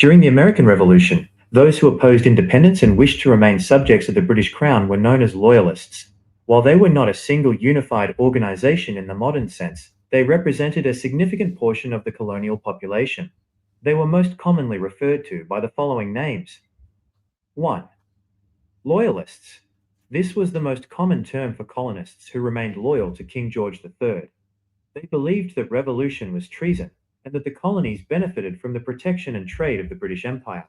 During the American Revolution, those who opposed independence and wished to remain subjects of the British Crown were known as loyalists. While they were not a single unified organization in the modern sense, they represented a significant portion of the colonial population. They were most commonly referred to by the following names. 1. Loyalists. This was the most common term for colonists who remained loyal to King George III. They believed that revolution was treason, and that the colonies benefited from the protection and trade of the British Empire.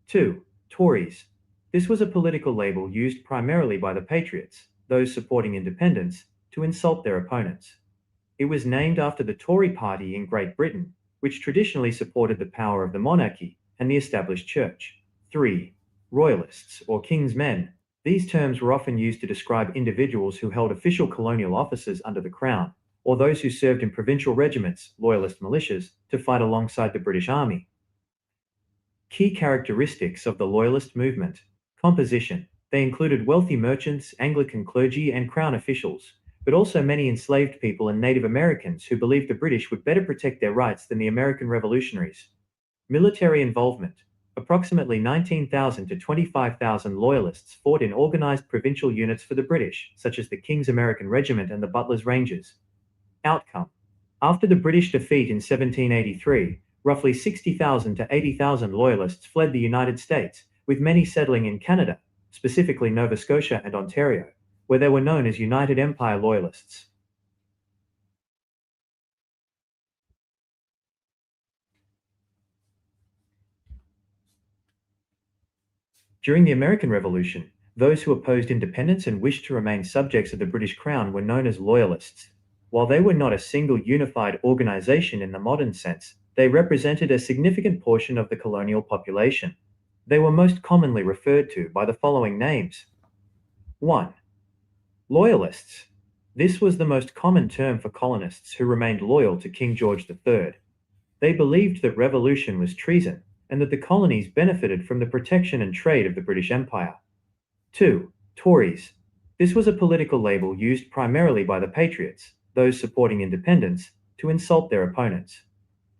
2. Tories. This was a political label used primarily by the Patriots, those supporting independence, to insult their opponents. It was named after the Tory party in Great Britain, which traditionally supported the power of the monarchy and the established church. 3. Royalists, or King's Men. These terms were often used to describe individuals who held official colonial offices under the Crown, or those who served in provincial regiments, loyalist militias, to fight alongside the British Army. Key characteristics of the Loyalist movement. Composition. They included wealthy merchants, Anglican clergy, and Crown officials, but also many enslaved people and Native Americans who believed the British would better protect their rights than the American revolutionaries. Military involvement. Approximately 19,000 to 25,000 Loyalists fought in organized provincial units for the British, such as the King's American Regiment and the Butler's Rangers. Outcome. After the British defeat in 1783, roughly 60,000 to 80,000 Loyalists fled the United States, with many settling in Canada, specifically Nova Scotia and Ontario, where they were known as United Empire Loyalists. During the American Revolution, those who opposed independence and wished to remain subjects of the British Crown were known as loyalists. While they were not a single unified organization in the modern sense, they represented a significant portion of the colonial population. They were most commonly referred to by the following names. 1. Loyalists. This was the most common term for colonists who remained loyal to King George III. They believed that revolution was treason, and that the colonies benefited from the protection and trade of the British Empire. 2. Tories. This was a political label used primarily by the Patriots, those supporting independence, to insult their opponents.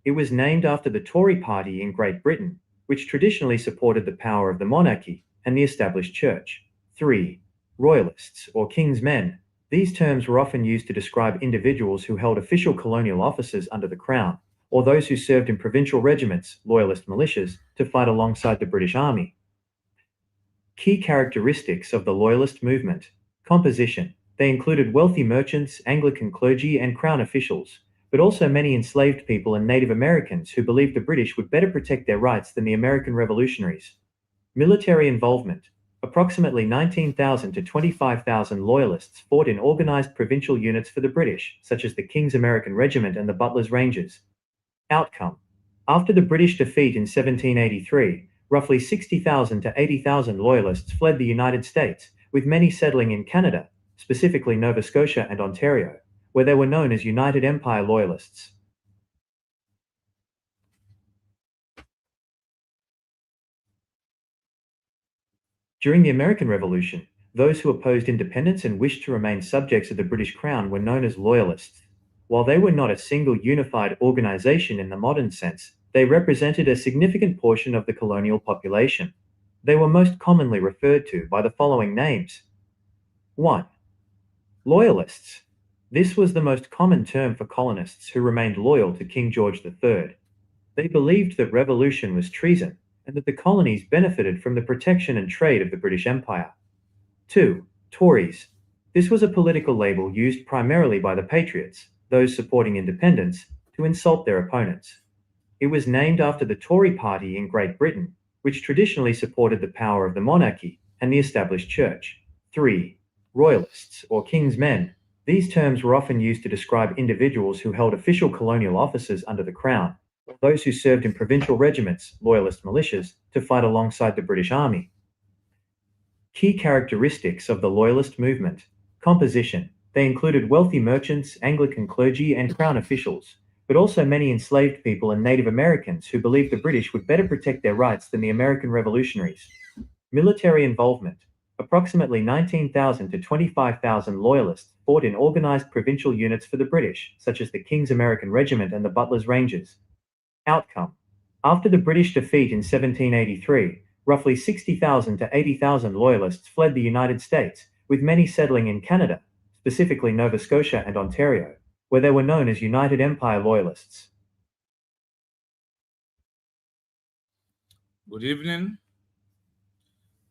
It was named after the Tory party in Great Britain, which traditionally supported the power of the monarchy and the established church. 3. Royalists, or King's Men. These terms were often used to describe individuals who held official colonial offices under the Crown, or those who served in provincial regiments, loyalist militias, to fight alongside the British Army. Key characteristics of the Loyalist movement. Composition. They included wealthy merchants, Anglican clergy, and Crown officials, but also many enslaved people and Native Americans who believed the British would better protect their rights than the American revolutionaries. Military involvement. Approximately 19,000 to 25,000 Loyalists fought in organized provincial units for the British, such as the King's American Regiment and the Butler's Rangers. Outcome. After the British defeat in 1783, roughly 60,000 to 80,000 Loyalists fled the United States, with many settling in Canada, specifically Nova Scotia and Ontario, where they were known as United Empire Loyalists. During the American Revolution, those who opposed independence and wished to remain subjects of the British Crown were known as loyalists. While they were not a single unified organization in the modern sense, they represented a significant portion of the colonial population. They were most commonly referred to by the following names. 1. Loyalists. This was the most common term for colonists who remained loyal to King George III. They believed that revolution was treason, and that the colonies benefited from the protection and trade of the British Empire. 2. Tories. This was a political label used primarily by the Patriots, those supporting independence, to insult their opponents. It was named after the Tory party in Great Britain, which traditionally supported the power of the monarchy and the established church. 3. Royalists, or King's Men. These terms were often used to describe individuals who held official colonial offices under the Crown, or those who served in provincial regiments, loyalist militias, to fight alongside the British Army. Key characteristics of the Loyalist movement. Composition. They included wealthy merchants, Anglican clergy, and Crown officials, but also many enslaved people and Native Americans who believed the British would better protect their rights than the American revolutionaries. Military involvement. Approximately 19,000 to 25,000 Loyalists fought in organized provincial units for the British, such as the King's American Regiment and the Butler's Rangers. Outcome. After the British defeat in 1783, roughly 60,000 to 80,000 loyalists fled the United States, with many settling in Canada, specifically Nova Scotia and Ontario, where they were known as United Empire Loyalists. Good evening,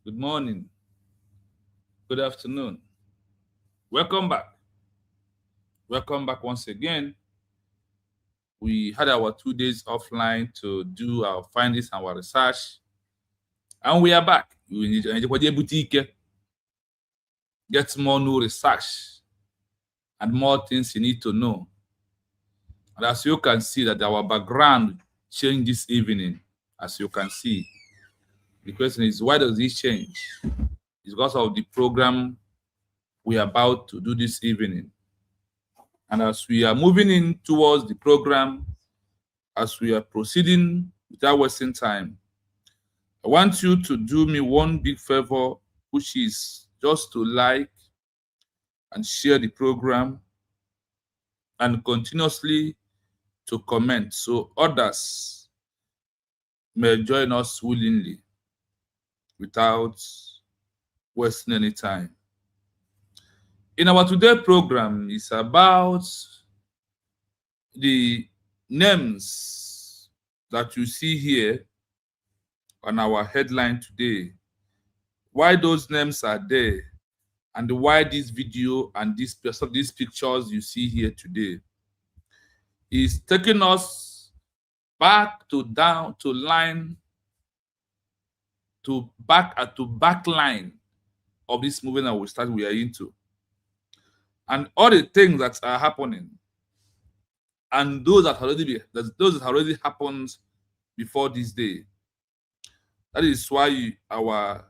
good morning, good afternoon. Welcome back. Welcome back once again. We had our 2 days offline to do our findings and our research. And we are back. Get more new research and more things you need to know. And as you can see that our background changed this evening, as you can see. The question is, why does this change? It's because of the program we are about to do this evening. And as we are moving in towards the program, as we are proceeding without wasting time, I want you to do me one big favor, which is just to like and share the program and continuously to comment so others may join us willingly without wasting any time. In our today program, it's about the names that you see here on our headline today, why those names are there, and why this video and these pictures you see here today is taking us back to back line of this movement that we are into, and all the things that are happening, and those that already happened before this day. That is why our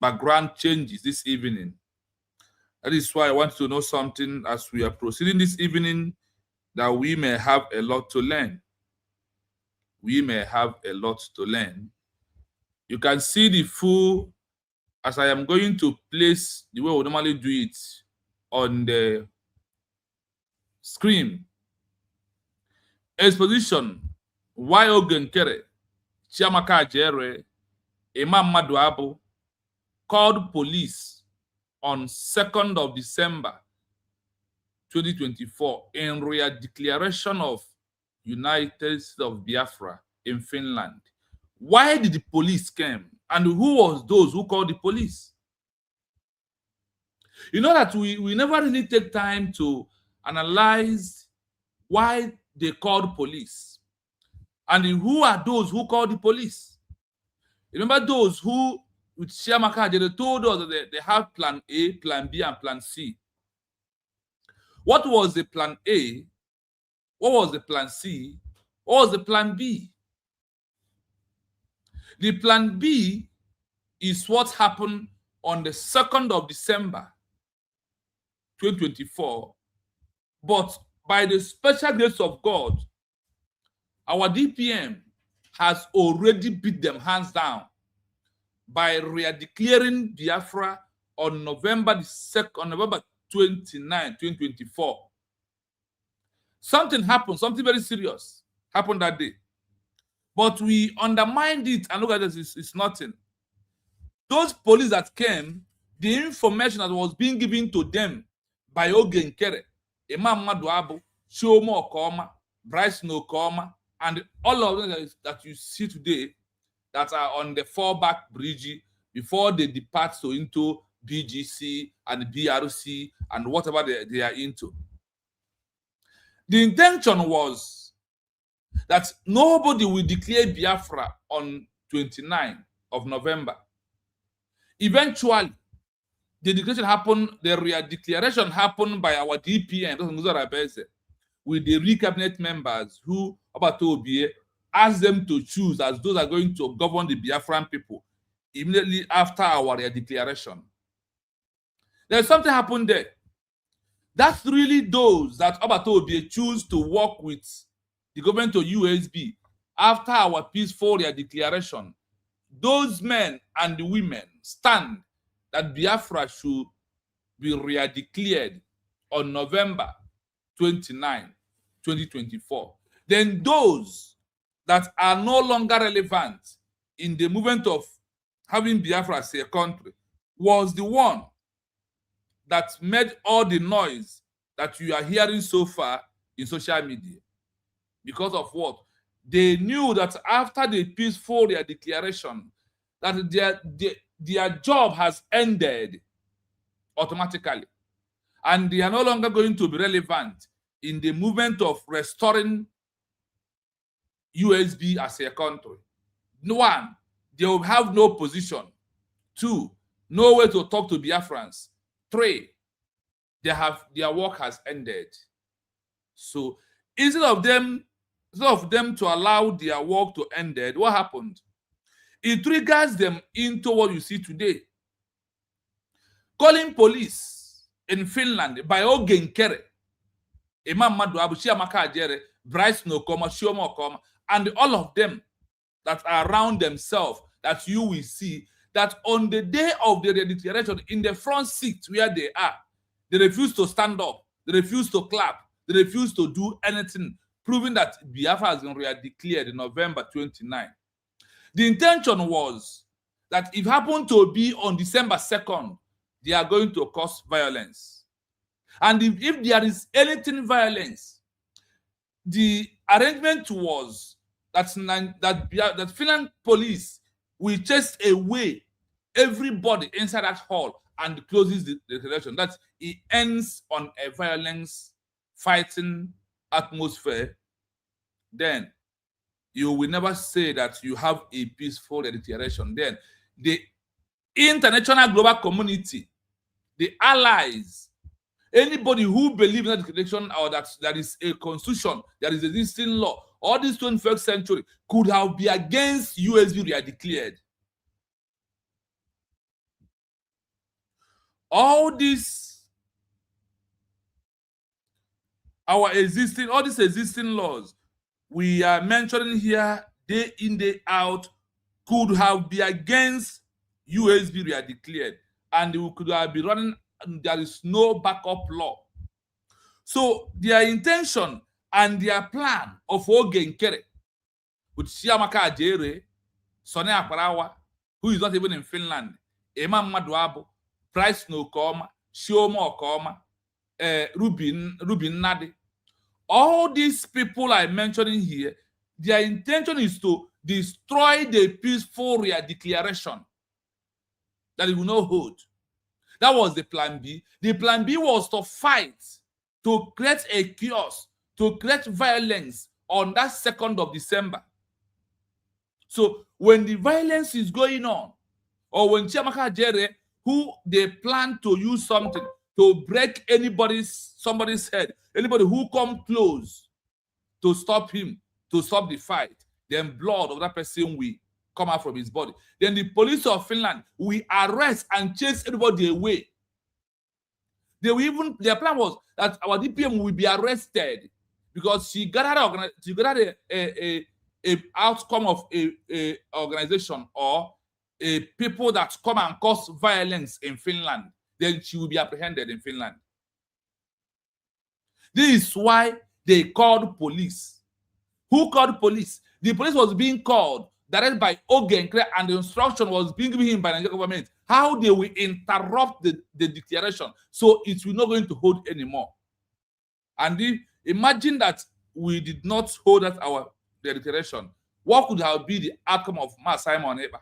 background changes this evening. That is why I want to know something as we are proceeding this evening, that we may have a lot to learn. We may have a lot to learn. You can see the full, as I am going to place the way we normally do it on the screen. Exposition, why Ogenkere, Chiamka AJAEREE, MMADUBU called police on 2nd of December 2024 in Redeclaration of United States of Biafra in Finland. Why did the police come? And who was those who called the police? You know that we never really take time to analyze why they called police. And who are those who called the police? Remember those who, with Chiamka, they told us that they have plan A, plan B, and plan C. What was the plan A? What was the plan C? What was the plan B? The plan B is what happened on the 2nd of December 2024. But by the special grace of God, our DPM has already beat them hands down by redeclaring Biafra on November 29, 2024. Something happened, something very serious happened that day. But we undermined it and look at this, it's nothing. Those police that came, the information that was being given to them by Ogenkere, MMADUBU, Chioma Okoma, Bryce Nokoma, and all of them that you see today that are on the fallback bridge before they depart into BGC and BRC and whatever they are into. The intention was that nobody will declare Biafra on 29 of November. Eventually, the declaration happened, the declaration happened by our DPM, with the re-cabinet members who, asked them to choose as those are going to govern the Biafran people immediately after our declaration. There's something happened there. That's really those that choose to work with the government of USB after our peaceful declaration. Those men and the women stand that Biafra should be redeclared on November 29, 2024. Then those that are no longer relevant in the movement of having Biafra as a country was the one that made all the noise that you are hearing so far in social media. Because of what? They knew that after the peaceful declaration, that their job has ended automatically. And they are no longer going to be relevant in the movement of restoring USB as a country. One, they will have no position. Two, no way to talk to Biafrans. Three, their work has ended. So instead of them to allow their work to end, what happened? It triggers them into what you see today. Calling police in Finland by Ogenkere, MMADUBU, Chiamka, AJAEREE, Bryce Nokoma, Shioma Okoma, and all of them that are around themselves, that you will see that on the day of the declaration, in the front seat where they are, they refuse to stand up, they refuse to clap, they refuse to do anything, proving that Biafra has been declared in November 29. The intention was that if it happened to be on December 2nd, they are going to cause violence. And if there is anything violence, the arrangement was that Finland police will chase away everybody inside that hall and closes the declaration. That it ends on a violence fighting atmosphere. Then you will never say that you have a peaceful declaration. Then the international global community, the allies, anybody who believes in that declaration or that there is a constitution, there is a existing law, all this 21st century could have been against USB declared. All these all these existing laws we are mentioning here, day in, day out, could have been against USB declared, and we could have been running, and there is no backup law. So their intention and their plan of Ogenkere with Chiamka, AJAEREE, Sonny Akparawa, who is not even in Finland, MMADUBU, Bryce Nokoma, Shioma Okoma, Rubin Nadi. All these people I'm mentioning here, their intention is to destroy the peaceful declaration that it will not hold. That was the plan B. The plan B was to fight, to create a chaos, to create violence on that 2nd of December. So when the violence is going on, or when Chiamka, AJAEREE, who they plan to use something to break somebody's head, anybody who come close to stop him, to stop the fight, then blood of that person will come out from his body. Then the police of Finland will arrest and chase everybody away. Their plan was that our DPM will be arrested because she gathered a outcome of a organization or a people that come and cause violence in Finland. Then she will be apprehended in Finland. This is why they called police. Who called police? The police was being called directed by Ogenkere, and the instruction was being given him by the Nigerian government how they will interrupt the declaration so it will not going to hold anymore. And imagine that we did not hold that the declaration. What could have been the outcome of Simon Eba?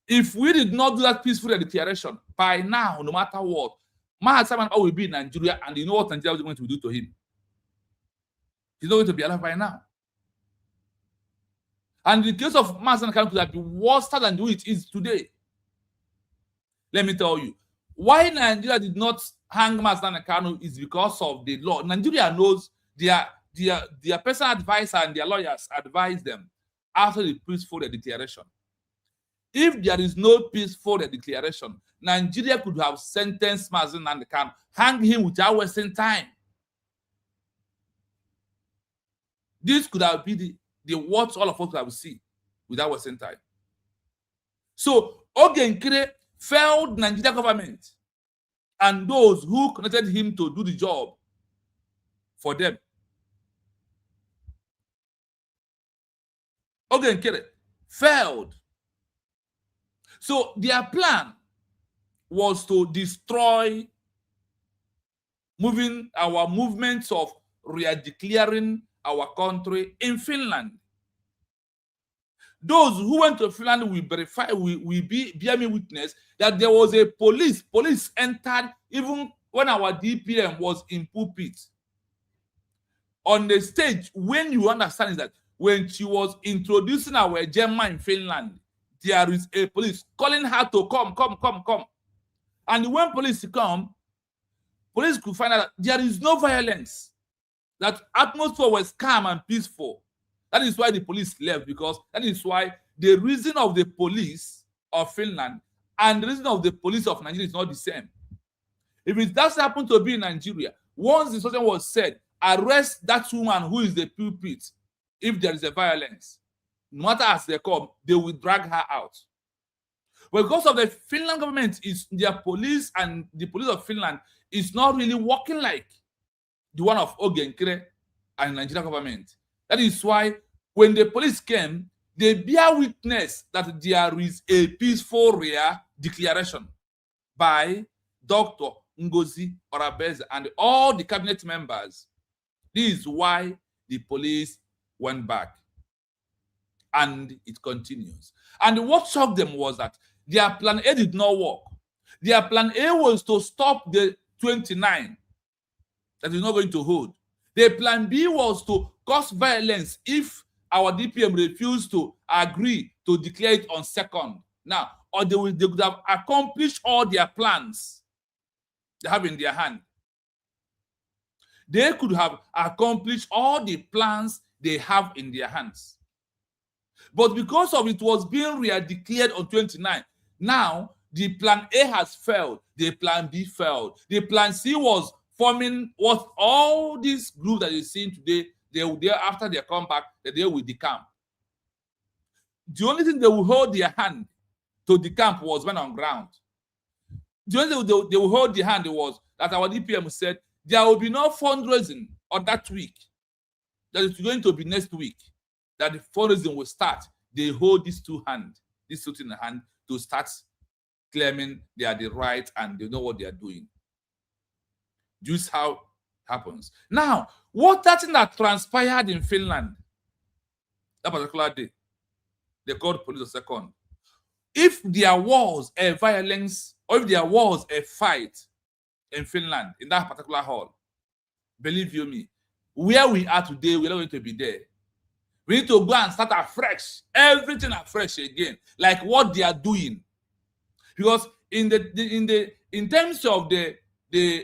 If we did not do that peaceful declaration, by now, no matter what, Simon will be in Nigeria, and you know what Nigeria is going to do to him. He's not going to be alive by now. And the case of Simon could have been worse than it is today. Let me tell you, why Nigeria did not hang Simon is because of the law. Nigeria knows their personal advisor and their lawyers advise them after the peaceful declaration. If there is no peaceful declaration, Nigeria could have sentenced Mazen and can hang him without wasting time. This could have been the what all of us have seen without wasting time. So Ogenkere failed Nigeria government and those who connected him to do the job for them. Ogenkere, failed. So their plan was to destroy our movements of redeclaring our country in Finland. Those who went to Finland will verify, will bear me witness that there was a police. Police entered even when our DPM was in pulpit. On the stage, when you understand is that when she was introducing our Ajaemma in Finland, there is a police calling her to come. And when police come, police could find out that there is no violence. That atmosphere was calm and peaceful. That is why the police left, because that is why the reason of the police of Finland and the reason of the police of Nigeria is not the same. If it does happen to be in Nigeria, once the instruction was said, arrest that woman who is the pulpit, if there is a violence, no matter as they come, they will drag her out. But because of the Finland government, is their police and the police of Finland is not really working like the one of Ogenkere and the Nigerian government. That is why when the police came, they bear witness that there is a peaceful rare declaration by Dr. Ngozi Orabeze and all the cabinet members. This is why the police went back. And it continues. And what shocked them was that their plan A did not work. Their plan A was to stop the 29 that is not going to hold. The plan B was to cause violence if our DPM refused to agree to declare it on 2nd. Now, or they would have accomplished all their plans they have in their hand. They could have accomplished all the plans they have in their hands. But because of it was being re-declared on 29, now the plan A has failed, the plan B failed. The plan C was forming what all these groups that you're seeing today, after they come back, they will decamp. The only thing they will hold their hand to decamp was when on ground. The only thing they will hold their hand was that our DPM said there will be no fundraising on that week. That it's going to be next week that the fundraising will start. They hold these two hands, this suit in the hand, to start claiming they are the right and they know what they are doing. Just how it happens. Now, what that thing that transpired in Finland that particular day, they called police a 2nd. If there was a violence or if there was a fight in Finland in that particular hall, believe you me, where we are today, we're not going to be there. We need to go and start afresh, everything afresh again, like what they are doing. Because in terms of the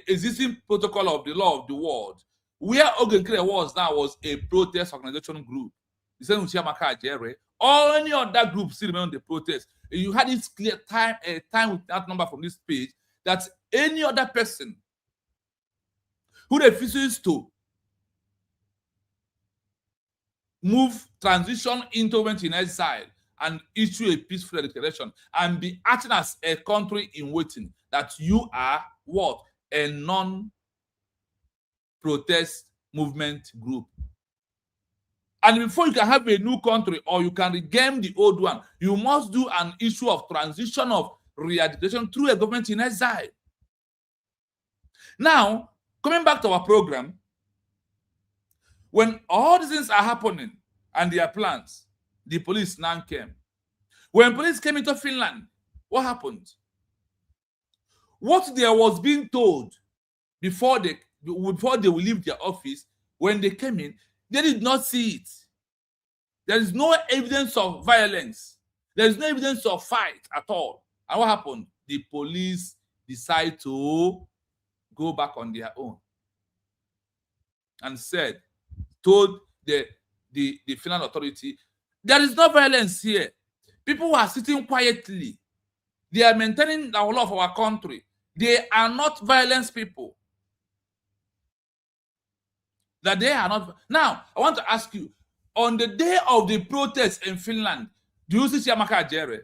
existing protocol of the law of the world, where Ogenkere was now was a protest organization group. The same with Chiamka, AJAEREE, or any other group still remain on the protest. You had this clear time with that number from this page that any other person who refuses to transition into went in exile and issue a peaceful declaration and be acting as a country in waiting, that you are what? A non-protest movement group. And before you can have a new country or you can regain the old one, you must do an issue of transition of re-education through a government in exile. Now, coming back to our program, when all these things are happening and their plans, the police now came. When police came into Finland, what happened? What they was being told before they will leave their office, when they came in, they did not see it. There is no evidence of violence. There is no evidence of fight at all. And what happened? The police decided to go back on their own and told the Finland authority, there is no violence here. People are sitting quietly. They are maintaining the law of our country. They are not violent people. That they are not. Now, I want to ask you, on the day of the protest in Finland, do you see Chiamka, AJAEREE?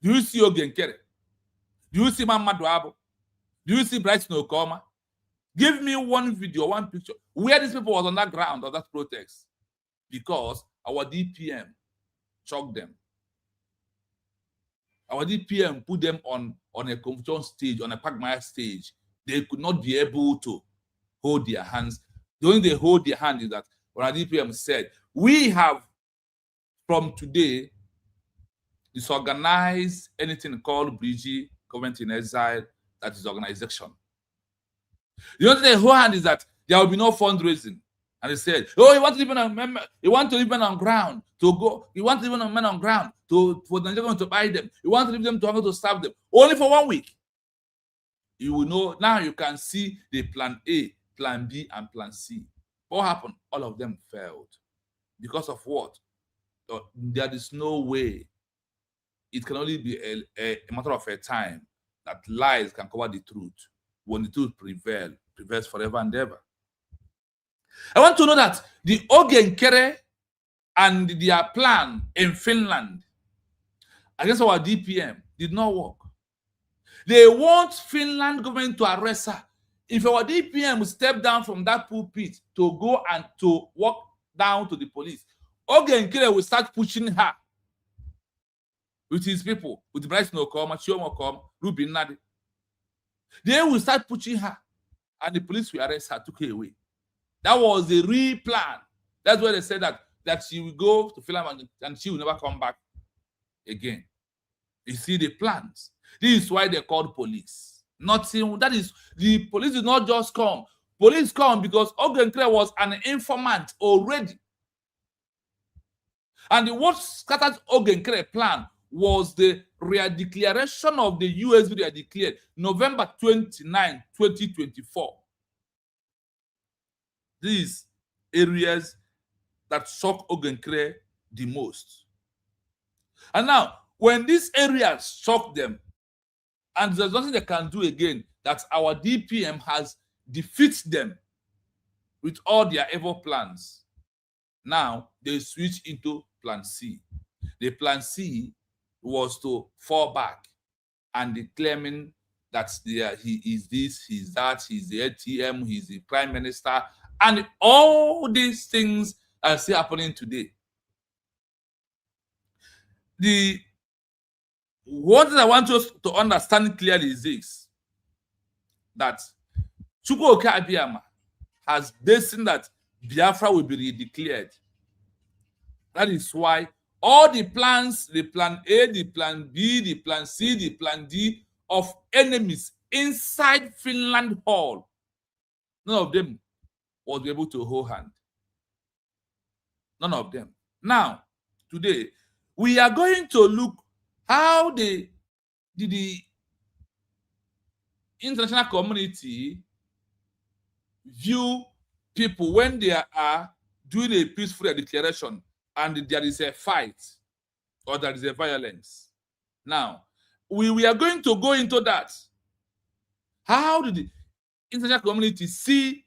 Do you see Ogenkere? Do you see MMADUBU? Do you see Brighton Okoma? Give me one video, one picture, where these people was on that ground of that protest. Because our DPM shocked them. Our DPM put them on a confusion stage, on a quagmire stage. They could not be able to hold their hands. The only they hold their hand is that when our DPM said, we have from today disorganized anything called Bridgie, government in exile, that is organization. The only thing they hold hand is that there will be no fundraising. And they said, oh, you want to leave men on ground to go. You want to leave men on ground for the Nigerian to buy them. You want to leave them to serve them. Only for 1 week. You will know, now you can see the plan A, plan B, and plan C. What happened? All of them failed. Because of what? There is no way. It can only be a matter of a time that lies can cover the truth. When the truth prevails forever and ever. I want to know that the Ogenkere and their plan in Finland against our DPM did not work. They want Finland government to arrest her. If our DPM step down from that pulpit to go and to walk down to the police, Ogenkere will start pushing her with his people, with Bryce Nokoma, Chiamka, Ruben Nadi. They will start pushing her, and the police will arrest her, took her away. That was the real plan. That's why they said that she will go to Finland and she will never come back again. You see the plans. This is why they called police. Nothing. That is, the police did not just come. Police come because Ogenkere was an informant already. And what scattered Ogenkere plan was the redeclaration of the USB redeclared November 29, 2024. These areas that shock Ogenkere the most. And now, when these areas shock them, and there's nothing they can do again, that our DPM has defeated them with all their evil plans. Now, they switch into plan C. The plan C was to fall back and claiming that he is this, he's that, he's the ATM, he's the prime minister, and all these things are still happening today. What I want us to understand clearly is this, that Ajaemma has destined that Biafra will be redeclared. That is why all the plans, the plan A, the plan B, the plan C, the plan D of enemies inside Finland Hall, none of them was able to hold hand. None of them. Now, today, we are going to look how the international community view people when they are doing a peaceful declaration and there is a fight or there is a violence. Now, we are going to go into that. How did the international community see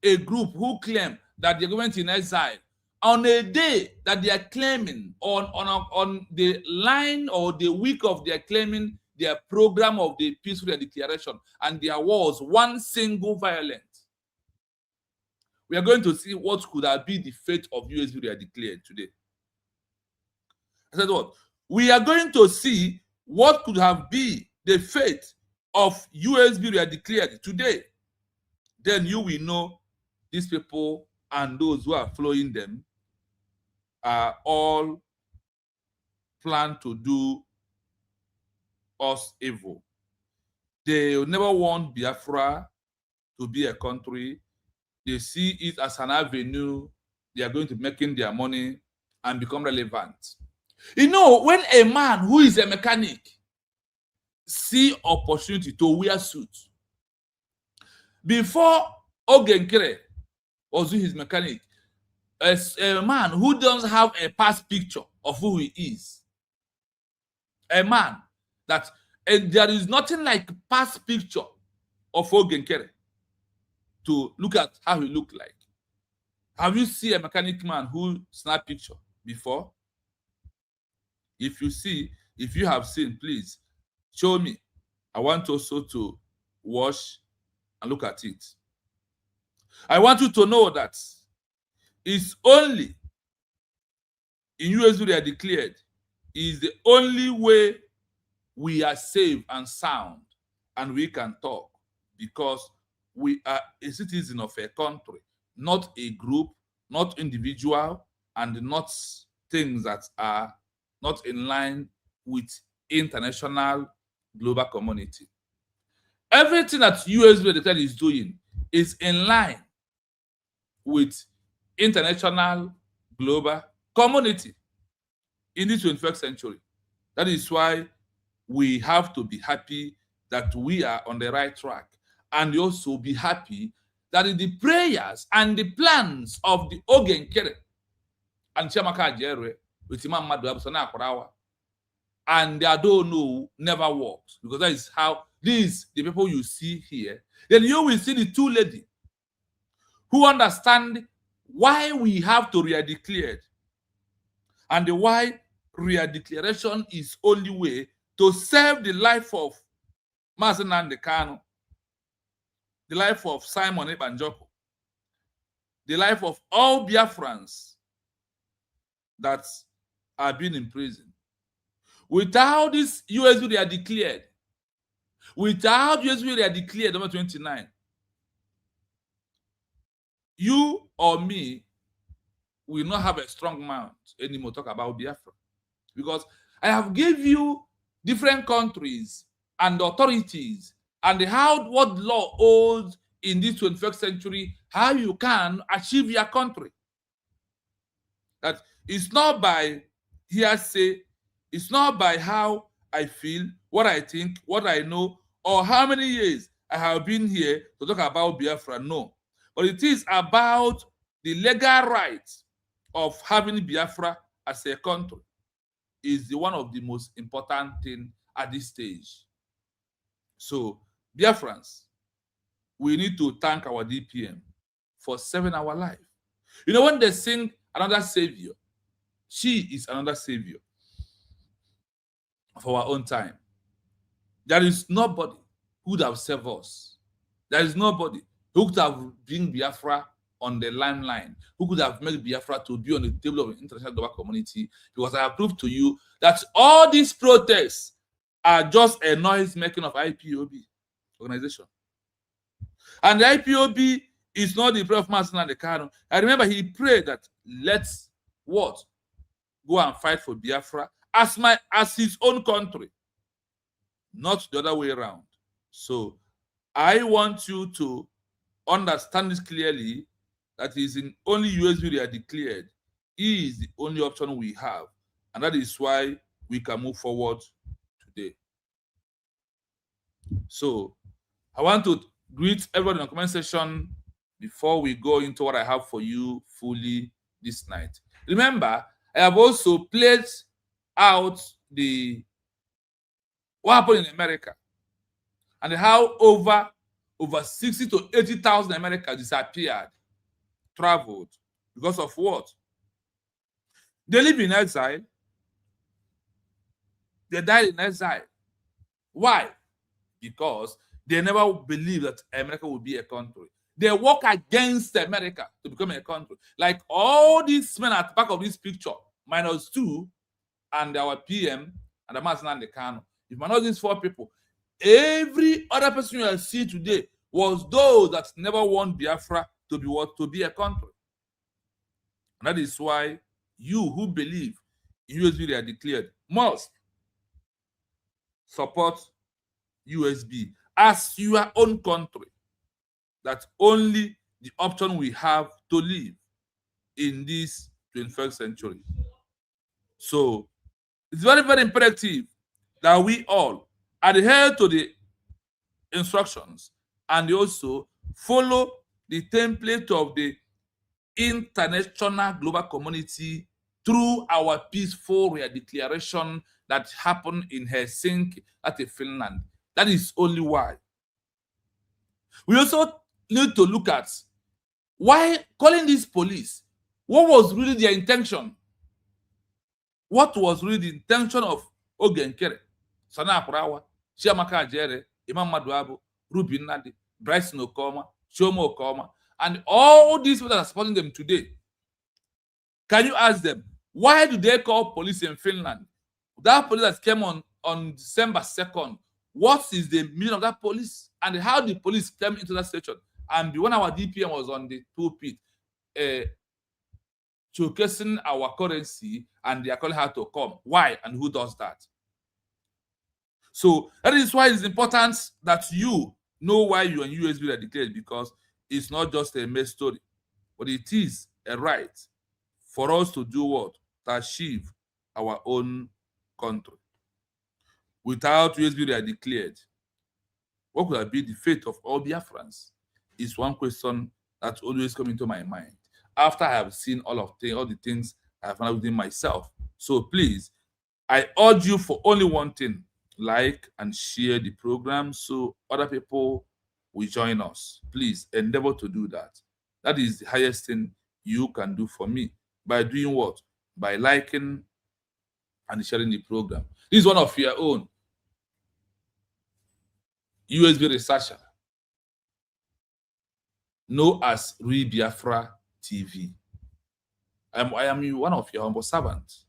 a group who claim that they're going in exile on a day that they are claiming on the line or the week of their claiming their program of the peaceful declaration, and there was one single violence? We are going to see what could have been the fate of USB declared today. I said what? We are going to see what could have been the fate of USB declared today. Then you will know these people and those who are following them are all plan to do us evil. They never want Biafra to be a country. They see it as an avenue. They are going to making their money and become relevant. You know, when a man who is a mechanic see opportunity to wear suit, before Ogenkere was doing his mechanic, as a man who doesn't have a past picture of who he is, a man that there is nothing like past picture of Ogenkere to look at how he looked like. Have you seen a mechanic man who snap picture before? If you have seen, please show me. I want also to watch and look at it. I want you to know that it's only in US they are declared is the only way we are safe and sound and we can talk, because we are a citizen of a country, not a group, not individual, and not things that are not in line with international global community. Everything that US Redecl is doing is in line with international global community in the 21st century. That is why we have to be happy that we are on the right track, and also be happy that the prayers and the plans of the Ogenkere and Chiamka AJAEREE with MMADUBU and I don't know never works, because that is how the people you see here. Then you will see the two ladies who understand why we have to redeclare, and why redeclaration is only way to save the life of Masterminded Kanu, the life of Simon Ebanjoko, the life of all Biafrans that are being imprisoned. Without this USB they are declared, without USB they are declared, number 29, you or me will not have a strong mouth anymore talk about Biafra. Because I have given you different countries and authorities and how what law holds in this 21st century, how you can achieve your country. That it's not by hearsay, it's not by how I feel, what I think, what I know, or how many years I have been here to talk about Biafra. No. But it is about the legal rights of having Biafra as a country is one of the most important things at this stage. So, Biafrans, we need to thank our DPM for saving our life. You know, when they sing another savior, she is another savior of our own time. There is nobody who would have saved us. There is nobody who could have bring Biafra on the limelight, who could have made Biafra to be on the table of the international global community, because I have proved to you that all these protests are just a noise making of IPOB organization. And the IPOB is not the prayer of Masterminded Kanu. I remember he prayed that let's what? Go and fight for Biafra as his own country, not the other way around. So I want you to understand this clearly, that is in only USB they are declared is the only option we have, and that is why we can move forward today. So I want to greet everyone in the comment section before we go into what I have for you fully this night. Remember, I have also played out what happened in America and how over 60 to 80,000 Americans disappeared, traveled, because of what? They live in exile. They died in exile. Why? Because they never believed that America would be a country. They work against America to become a country. Like all these men at the back of this picture, -2, and our PM and the Masterminded Kanu. If minus these 4 people, every other person you see today was those that never want Biafra to be what? To be a country. And that is why you who believe in USB they are declared must support USB as your own country. That's only the option we have to live in this 21st century. So it's very, very imperative that we all adhere to the instructions and also follow the template of the international global community through our peaceful redeclaration that happened in Helsinki, at Finland. That is only why. We also need to look at why calling this police. What was really their intention? What was really the intention of Ogenkere, Sana Akurawa, Chiamka AJAEREE, MMADUBU, Ruby Nadi, Bryson Okoma, Shomo Okoma, and all these people that are supporting them today? Can you ask them, Why do they call police in Finland? That police that came on December 2nd, what is the meaning of that police? And how the police came into that station? And when our DPM was on the pulpit, showcasing our currency, and they are calling her to come. Why and who does that? So that is why it's important that you know why you and USB are declared, because it's not just a mere story, but it is a right for us to do what? To achieve our own country. Without USB are declared, what could have been the fate of all Biafrans? Is one question that always comes into my mind after I have seen all the things I have found within myself. So please, I urge you for only one thing: like and share the program so other people will join us. Please endeavor to do that. That is the highest thing you can do for me. By doing what? By liking and sharing the program. This is one of your own USB researcher, known as BIAFRA TV. I am one of your humble servants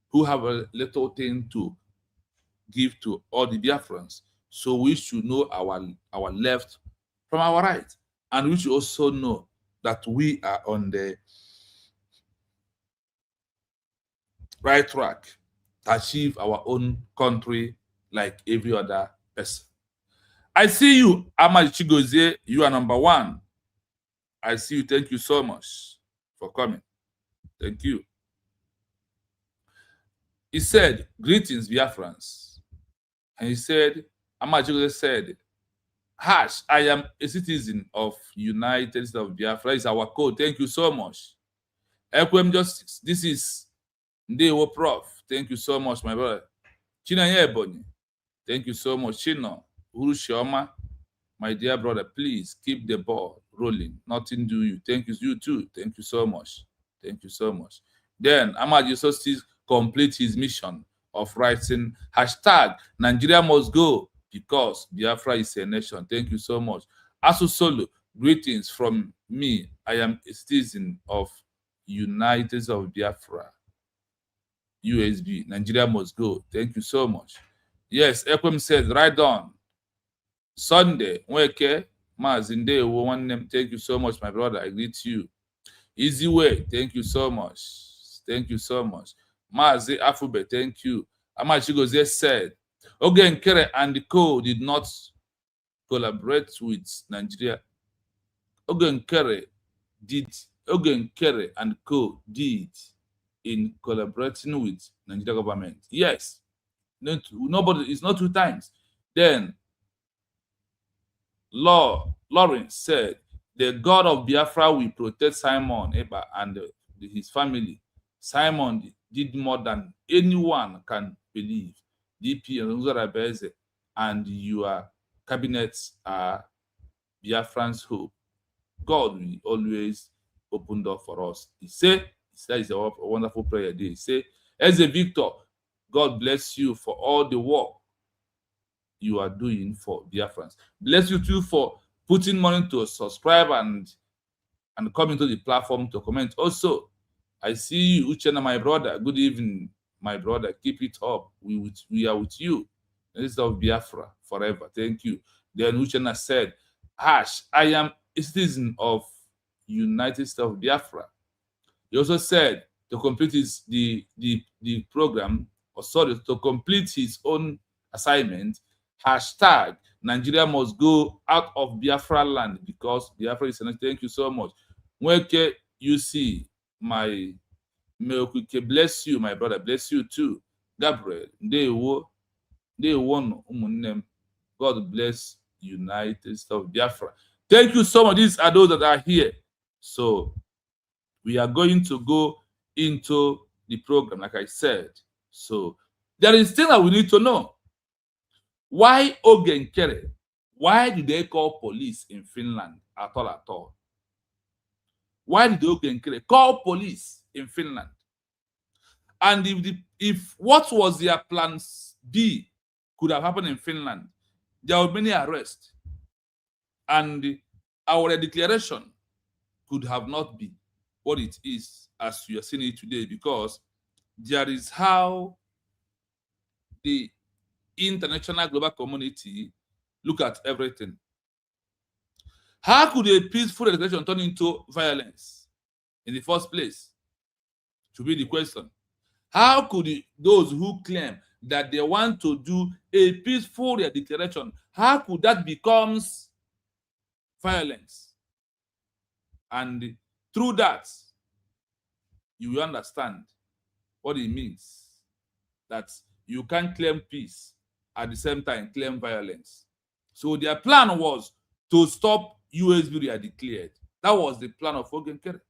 who have a little thing to give to all the Biafrans. So we should know our left from our right. And we should also know that we are on the right track to achieve our own country like every other person. I see you, Ahmad Chigozie. You are number one. I see you. Thank you so much for coming. Thank you. He said, "Greetings, Biafrans." And he said, Ahmad Chigozie said, "Hash, I am a citizen of United States of Biafra." Is our code. Thank you so much. Equem Justice. This is Ndewo Prof. Thank you so much, my brother. Chinanye Ebonyi. Thank you so much. Chino Urushioma, my dear brother, please keep the ball rolling. Nothing do you. Thank you, you too. Thank you so much. Thank you so much. Then Ahmad Yusosti complete his mission of writing hashtag Nigeria must go because Biafra is a nation. Thank you so much. Asu Solo, greetings from me. I am a citizen of United States of Biafra. USB, Nigeria must go. Thank you so much. Yes, Ekwem said, right on. Sunday, Weke, Mazinde, one name. Thank you so much, my brother. I greet you. Easy way, thank you so much. Thank you so much. Mazi Afube, thank you. Amachigoze said, Ogenkere and the co did not collaborate with Nigeria. Ogenkere and co did in collaborating with Nigeria government. Yes. Nobody, it's not two times. Then Lawrence said, the God of Biafra will protect Simon Eba and his family. Simon did more than anyone can believe. DP and your cabinets are Biafran's hope. God will always open door for us. He said, that is a wonderful prayer. He said, as a Victor, God bless you for all the work you are doing for Biafrans. Bless you too for putting money to subscribe and coming to the platform to comment. Also, I see you, Uchenna, my brother. Good evening, my brother. Keep it up. We are with you. This is of Biafra forever. Thank you. Then Uchenna said, Hash, I am a citizen of United States of Biafra. He also said to complete the program, or sorry, to complete his own assignment, hashtag Nigeria must go out of Biafra land because Biafra is an. Thank you so much. Mweke, you see, my Meokuke, bless you, my brother, bless you too. Gabriel, they won umunnem. God bless United States of Biafra. Thank you so much. These are those that are here. So we are going to go into the program, like I said. So there is thing that we need to know. Why Ogenkere? Why do they call police in Finland at all? Why did Ogenkere call police in Finland? And if what was their plans B could have happened in Finland, there were many arrests, and our declaration could have not been what it is as you are seeing it today, because there is how the international global community look at everything. How could a peaceful declaration turn into violence in the first place? To be the question. How could those who claim that they want to do a peaceful declaration, how could that become violence? And through that, you will understand what it means that you can't claim peace at the same time claim violence. So their plan was to stop USB declared. That was the plan of Ogenkere.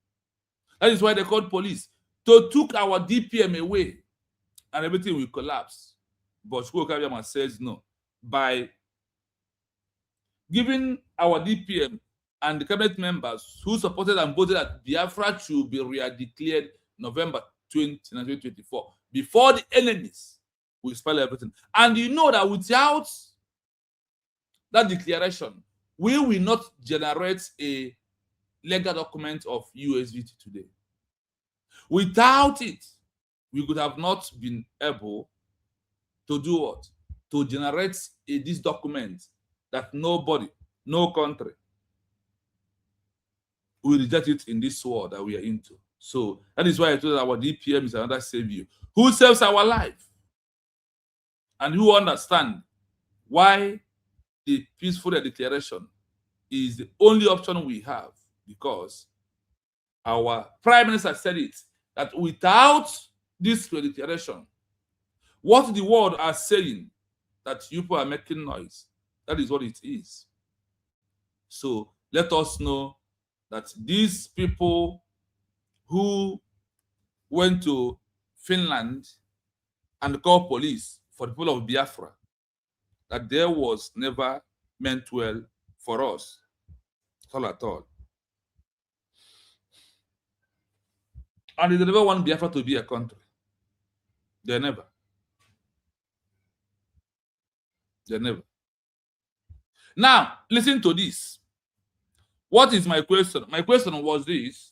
That is why they called police to took our DPM away and everything will collapse. But Ajaemma says no. By giving our DPM and the cabinet members who supported and voted that Biafra should be re-declared November 2024, before the enemies will spoil everything. And you know that without that declaration, we will not generate a legal document of USVT today. Without it, we could have not been able to do what? To generate this document that nobody, no country will reject it in this war that we are into. So that is why I told our DPM is another savior who saves our life and who understand why the peaceful declaration is the only option we have, because our prime minister said it, that without this declaration, what the world are saying, that you people are making noise, that is what it is. So let us know that these people who went to Finland and called police for the people of Biafra, that there was never meant well for us at all. And they never want Biafra to be a country. They never. They never. Now, listen to this. What is my question? My question was this.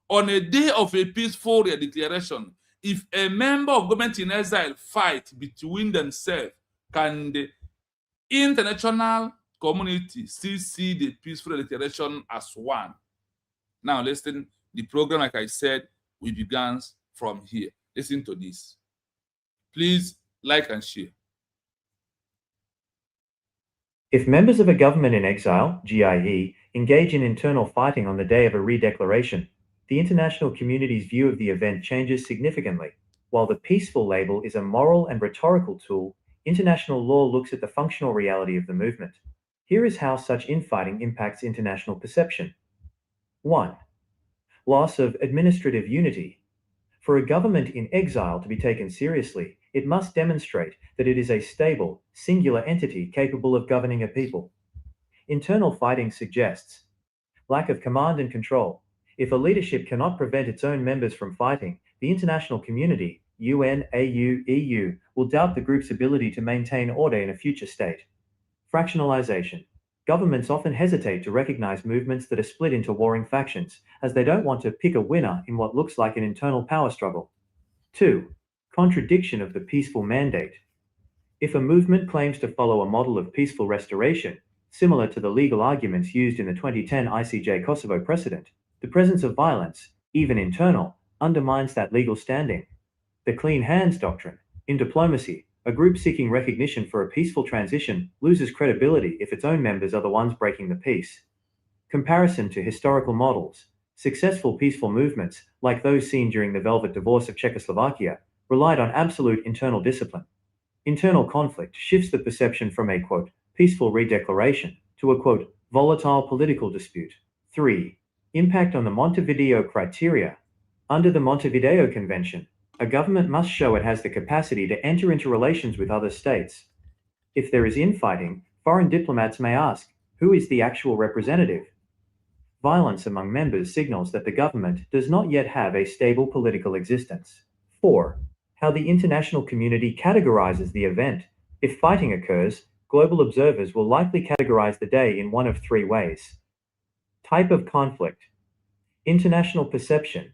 On a day of a peaceful declaration, if a member of government in exile fight between themselves, can the international community still see the peaceful declaration as one? Now, listen, the program, like I said, we began from here. Listen to this. Please like and share. If members of a government in exile, GIE, engage in internal fighting on the day of a redeclaration, the international community's view of the event changes significantly. While the peaceful label is a moral and rhetorical tool, international law looks at the functional reality of the movement. Here is how such infighting impacts international perception. 1. Loss of administrative unity. For a government in exile to be taken seriously, it must demonstrate that it is a stable, singular entity capable of governing a people. Internal fighting suggests lack of command and control. If a leadership cannot prevent its own members from fighting, the international community, UN, AU, EU, will doubt the group's ability to maintain order in a future state. Fractionalization. Governments often hesitate to recognize movements that are split into warring factions, as they don't want to pick a winner in what looks like an internal power struggle. 2. Contradiction of the peaceful mandate. If a movement claims to follow a model of peaceful restoration, similar to the legal arguments used in the 2010 ICJ Kosovo precedent, the presence of violence, even internal, undermines that legal standing. The clean hands doctrine. In diplomacy, a group seeking recognition for a peaceful transition loses credibility if its own members are the ones breaking the peace. Comparison to historical models. Successful peaceful movements, like those seen during the Velvet Divorce of Czechoslovakia, relied on absolute internal discipline. Internal conflict shifts the perception from a, quote, peaceful redeclaration to a, quote, volatile political dispute. 3. Impact on the Montevideo criteria. Under the Montevideo Convention, a government must show it has the capacity to enter into relations with other states. If there is infighting, foreign diplomats may ask, who is the actual representative? Violence among members signals that the government does not yet have a stable political existence. 4. How the international community categorizes the event. If fighting occurs, global observers will likely categorize the day in one of three ways. Type of conflict. International perception.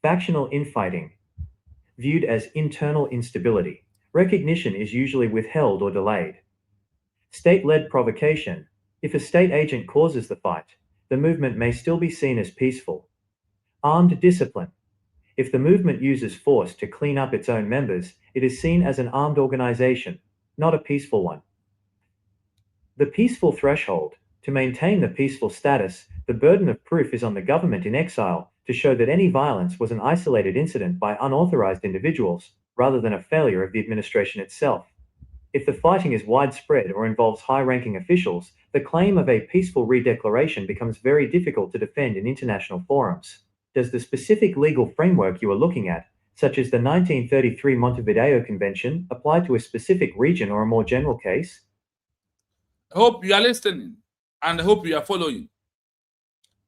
Factional infighting. Viewed as internal instability. Recognition is usually withheld or delayed. State-led provocation. If a state agent causes the fight, the movement may still be seen as peaceful. Armed discipline. If the movement uses force to clean up its own members, it is seen as an armed organization, not a peaceful one. The peaceful threshold. To maintain the peaceful status, the burden of proof is on the government in exile to show that any violence was an isolated incident by unauthorized individuals, rather than a failure of the administration itself. If the fighting is widespread or involves high-ranking officials, the claim of a peaceful redeclaration becomes very difficult to defend in international forums. Does the specific legal framework you are looking at, such as the 1933 Montevideo Convention, apply to a specific region or a more general case? I hope you are listening and I hope you are following.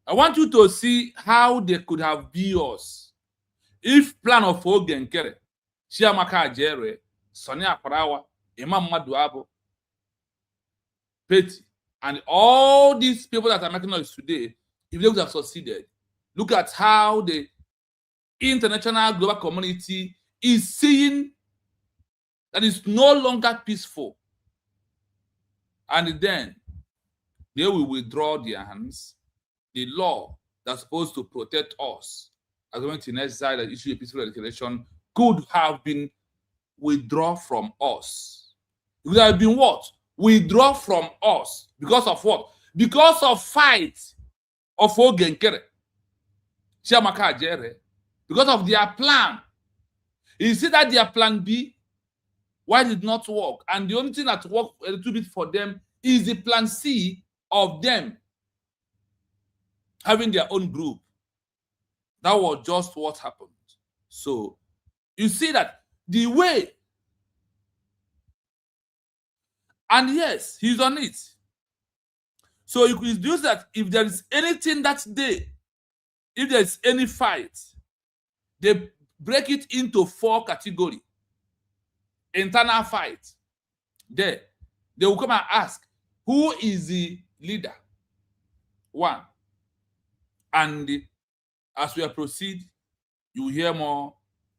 I want you to see how they could have beat us if plan of Ogenkere, Chiamka AJAEREE, Sonny Aparawa, MMADUBU, Petty, and all these people that are making noise today, if they would have succeeded. Look at how the international global community is seeing that it's no longer peaceful. And then they will withdraw their hands. The law that's supposed to protect us as we went in exile and issue a peaceful declaration could have been withdrawn from us. It would have been what? Withdraw from us. Because of what? Because of fight of Ogenkere, Chiamka AJAEREE, because of their plan. You see that their plan B, why did not work? And the only thing that worked a little bit for them is the plan C of them having their own group. That was just what happened. So you see that the way, and yes, he's on it. So you could use that if there is anything that day, if there is any fight, they break it into 4 categories. Internal fight. There, they will come and ask, who is the leader? 1. And as we proceed, you will hear more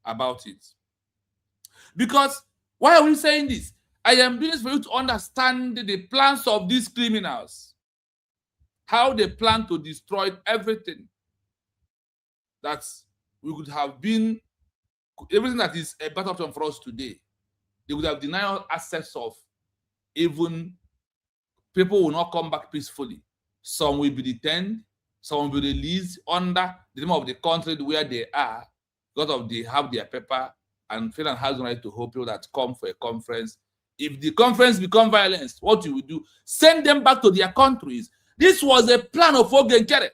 about it. Because why are we saying this? I am doing this for you to understand the plans of these criminals. How they plan to destroy everything that we could have been, everything that is a battleground for us today. They would have denied us access of even people will not come back peacefully. Some will be detained, some will be released under the name of the country where they are, because of they have their paper, and Finland has the right to hold people that come for a conference. If the conference becomes violence, what you will do? Send them back to their countries. This was a plan of Ogenkere.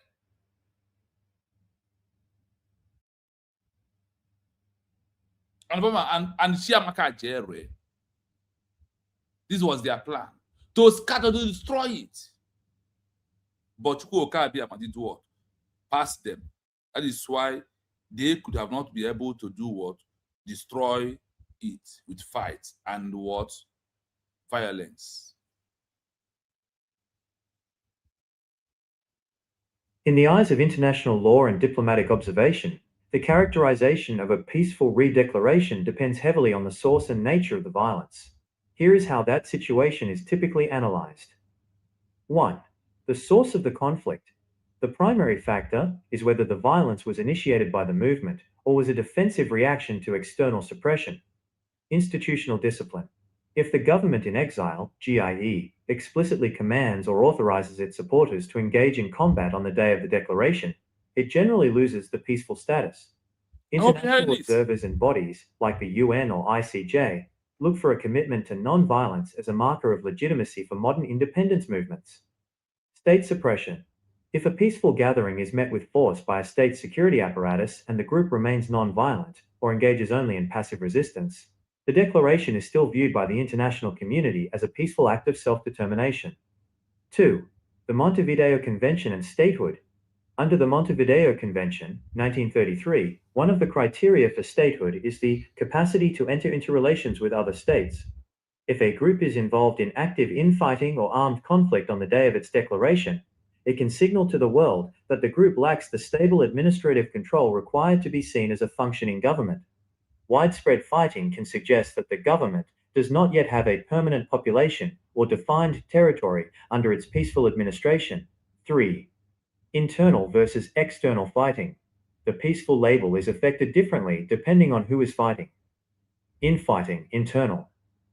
And Chiamka AJAEREE. This was their plan. To scatter, to destroy it. But Ajaemma did what? Pass them. That is why they could have not been able to do what? Destroy it with fight and what? Violence. In the eyes of international law and diplomatic observation, the characterization of a peaceful redeclaration depends heavily on the source and nature of the violence. Here is how that situation is typically analyzed. 1. The source of the conflict. The primary factor is whether the violence was initiated by the movement or was a defensive reaction to external suppression. Institutional discipline. If the government in exile, GIE, explicitly commands or authorizes its supporters to engage in combat on the day of the declaration, it generally loses the peaceful status. International observers and bodies, like the UN or ICJ, look for a commitment to non-violence as a marker of legitimacy for modern independence movements. State suppression. If a peaceful gathering is met with force by a state security apparatus and the group remains non-violent or engages only in passive resistance, the declaration is still viewed by the international community as a peaceful act of self-determination. 2. The Montevideo Convention and statehood. Under the Montevideo Convention, 1933, one of the criteria for statehood is the capacity to enter into relations with other states. If a group is involved in active infighting or armed conflict on the day of its declaration, it can signal to the world that the group lacks the stable administrative control required to be seen as a functioning government. Widespread fighting can suggest that the government does not yet have a permanent population or defined territory under its peaceful administration. 3. Internal versus external fighting. The peaceful label is affected differently depending on who is fighting. Infighting, internal.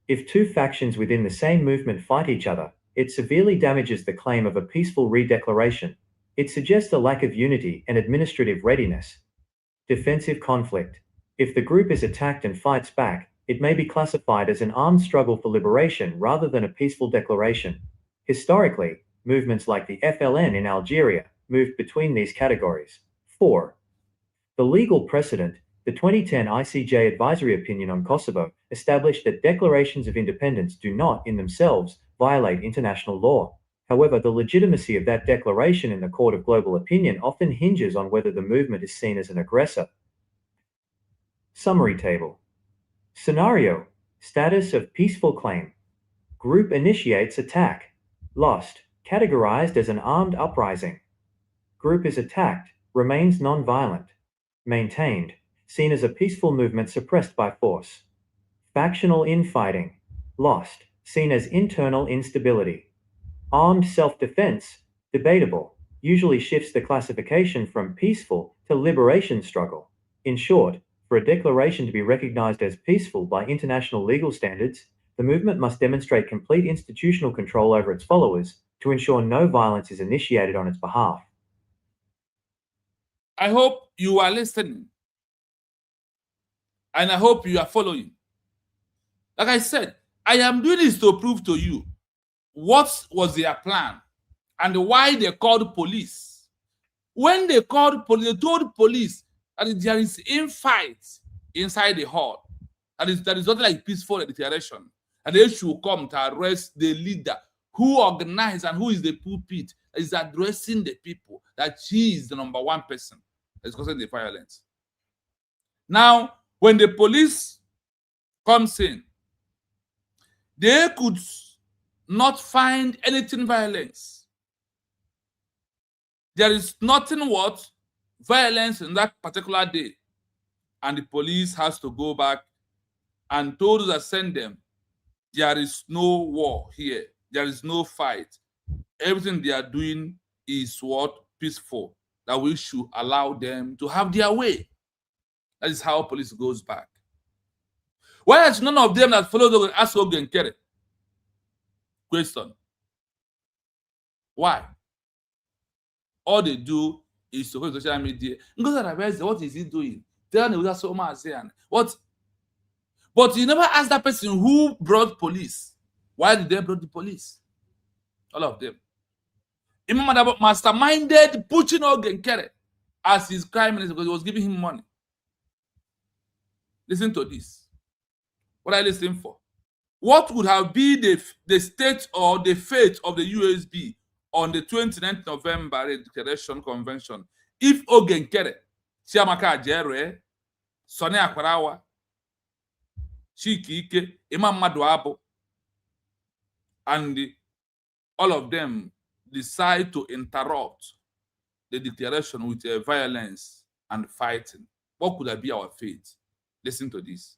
If two factions within the same movement fight each other, it severely damages the claim of a peaceful redeclaration. It suggests a lack of unity and administrative readiness. Defensive conflict. If the group is attacked and fights back, it may be classified as an armed struggle for liberation rather than a peaceful declaration. Historically, movements like the FLN in Algeria moved between these categories. 4. The legal precedent. The 2010 ICJ advisory opinion on Kosovo established that declarations of independence do not, in themselves, violate international law. However, the legitimacy of that declaration in the court of global opinion often hinges on whether the movement is seen as an aggressor. Summary table. Scenario: status of peaceful claim. Group initiates attack. Lost, categorized as an armed uprising. Group is attacked, remains non-violent. Maintained, seen as a peaceful movement suppressed by force. Factional infighting. Lost, seen as internal instability. Armed self-defense, debatable, usually shifts the classification from peaceful to liberation struggle. In short, for a declaration to be recognized as peaceful by international legal standards, the movement must demonstrate complete institutional control over its followers to ensure no violence is initiated on its behalf. I hope you are listening. And I hope you are following. Like I said, I am doing this to prove to you what was their plan and why they called police. When they called police, they told police that there is infight inside the hall. That is not like peaceful declaration. And they should come to arrest the leader who organized and who is the pulpit that is addressing the people, that she is the number one person that is causing the violence. Now, when the police comes in, they could not find anything violence. There is nothing what violence in that particular day. And the police has to go back and told us that send them, there is no war here. There is no fight. Everything they are doing is what? Peaceful. That we should allow them to have their way. That is how police goes back. Why is none of them that followed Ogenkere? Question. Why? All they do is to go to social media. What is he doing? What? But you never ask that person who brought police. Why did they bring the police? All of them. MMADUBU masterminded pushing Ogenkere as his crime minister because he was giving him money. Listen to this. What are you listening for? What would have been the state or the fate of the USB on the 29th November Redeclaration Convention if Ogenkere, Chiamka AJAEREE, Sonny Akwarawa, Chike, MMADUBU, and all of them decide to interrupt the declaration with violence and fighting? What could have been our fate? Listen to this.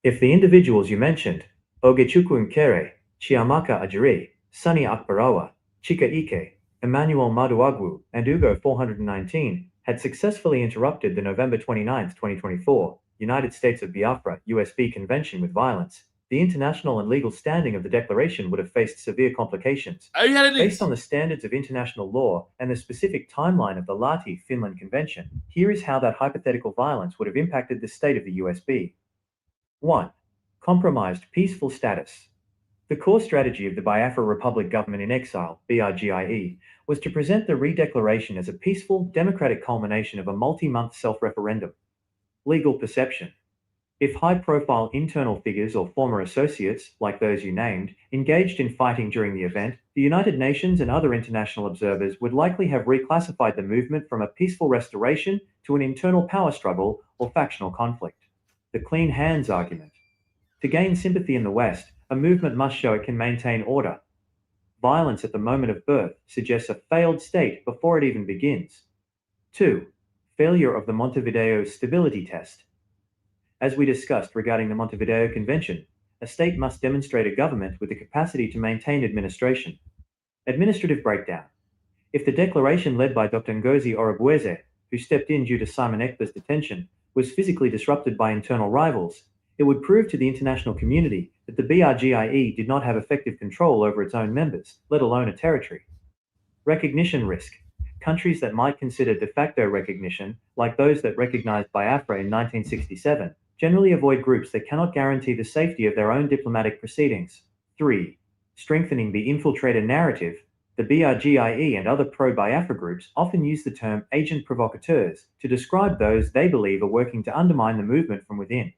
If the individuals you mentioned, Ogenkere, Chiamka AJAEREE, Sonny Akwarawa, Chike, Emmanuel Maduagwu, and Ugo 419, had successfully interrupted the November 29, 2024, United States of Biafra USB Convention with violence, the international and legal standing of the declaration would have faced severe complications. Based on the standards of international law and the specific timeline of the Lahti, Finland Convention, here is how that hypothetical violence would have impacted the state of the USB. 1. Compromised peaceful status. The core strategy of the Biafra Republic Government in Exile, BIGIE, was to present the Redeclaration as a peaceful, democratic culmination of a multi-month self-referendum. Legal perception. If high-profile internal figures or former associates, like those you named, engaged in fighting during the event, the United Nations and other international observers would likely have reclassified the movement from a peaceful restoration to an internal power struggle or factional conflict. The clean hands argument. To gain sympathy in the West, a movement must show it can maintain order. Violence at the moment of birth suggests a failed state before it even begins. 2. Failure of the Montevideo stability test. As we discussed regarding the Montevideo Convention, a state must demonstrate a government with the capacity to maintain administration. Administrative breakdown. If the declaration led by Dr. Ngozi Orubueze, who stepped in due to Simon Ekpa's detention, was physically disrupted by internal rivals, it would prove to the international community that the BRGIE did not have effective control over its own members, let alone a territory. Recognition risk. Countries that might consider de facto recognition, like those that recognized BIAFRA in 1967, generally avoid groups that cannot guarantee the safety of their own diplomatic proceedings. 3. Strengthening the infiltrator narrative. The BRGIE and other pro-Biafra groups often use the term agent provocateurs to describe those they believe are working to undermine the movement from within.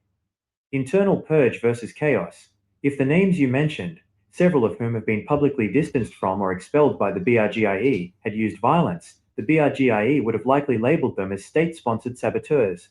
Internal purge versus chaos. If the names you mentioned, several of whom have been publicly distanced from or expelled by the BRGIE, had used violence, the BRGIE would have likely labeled them as state-sponsored saboteurs.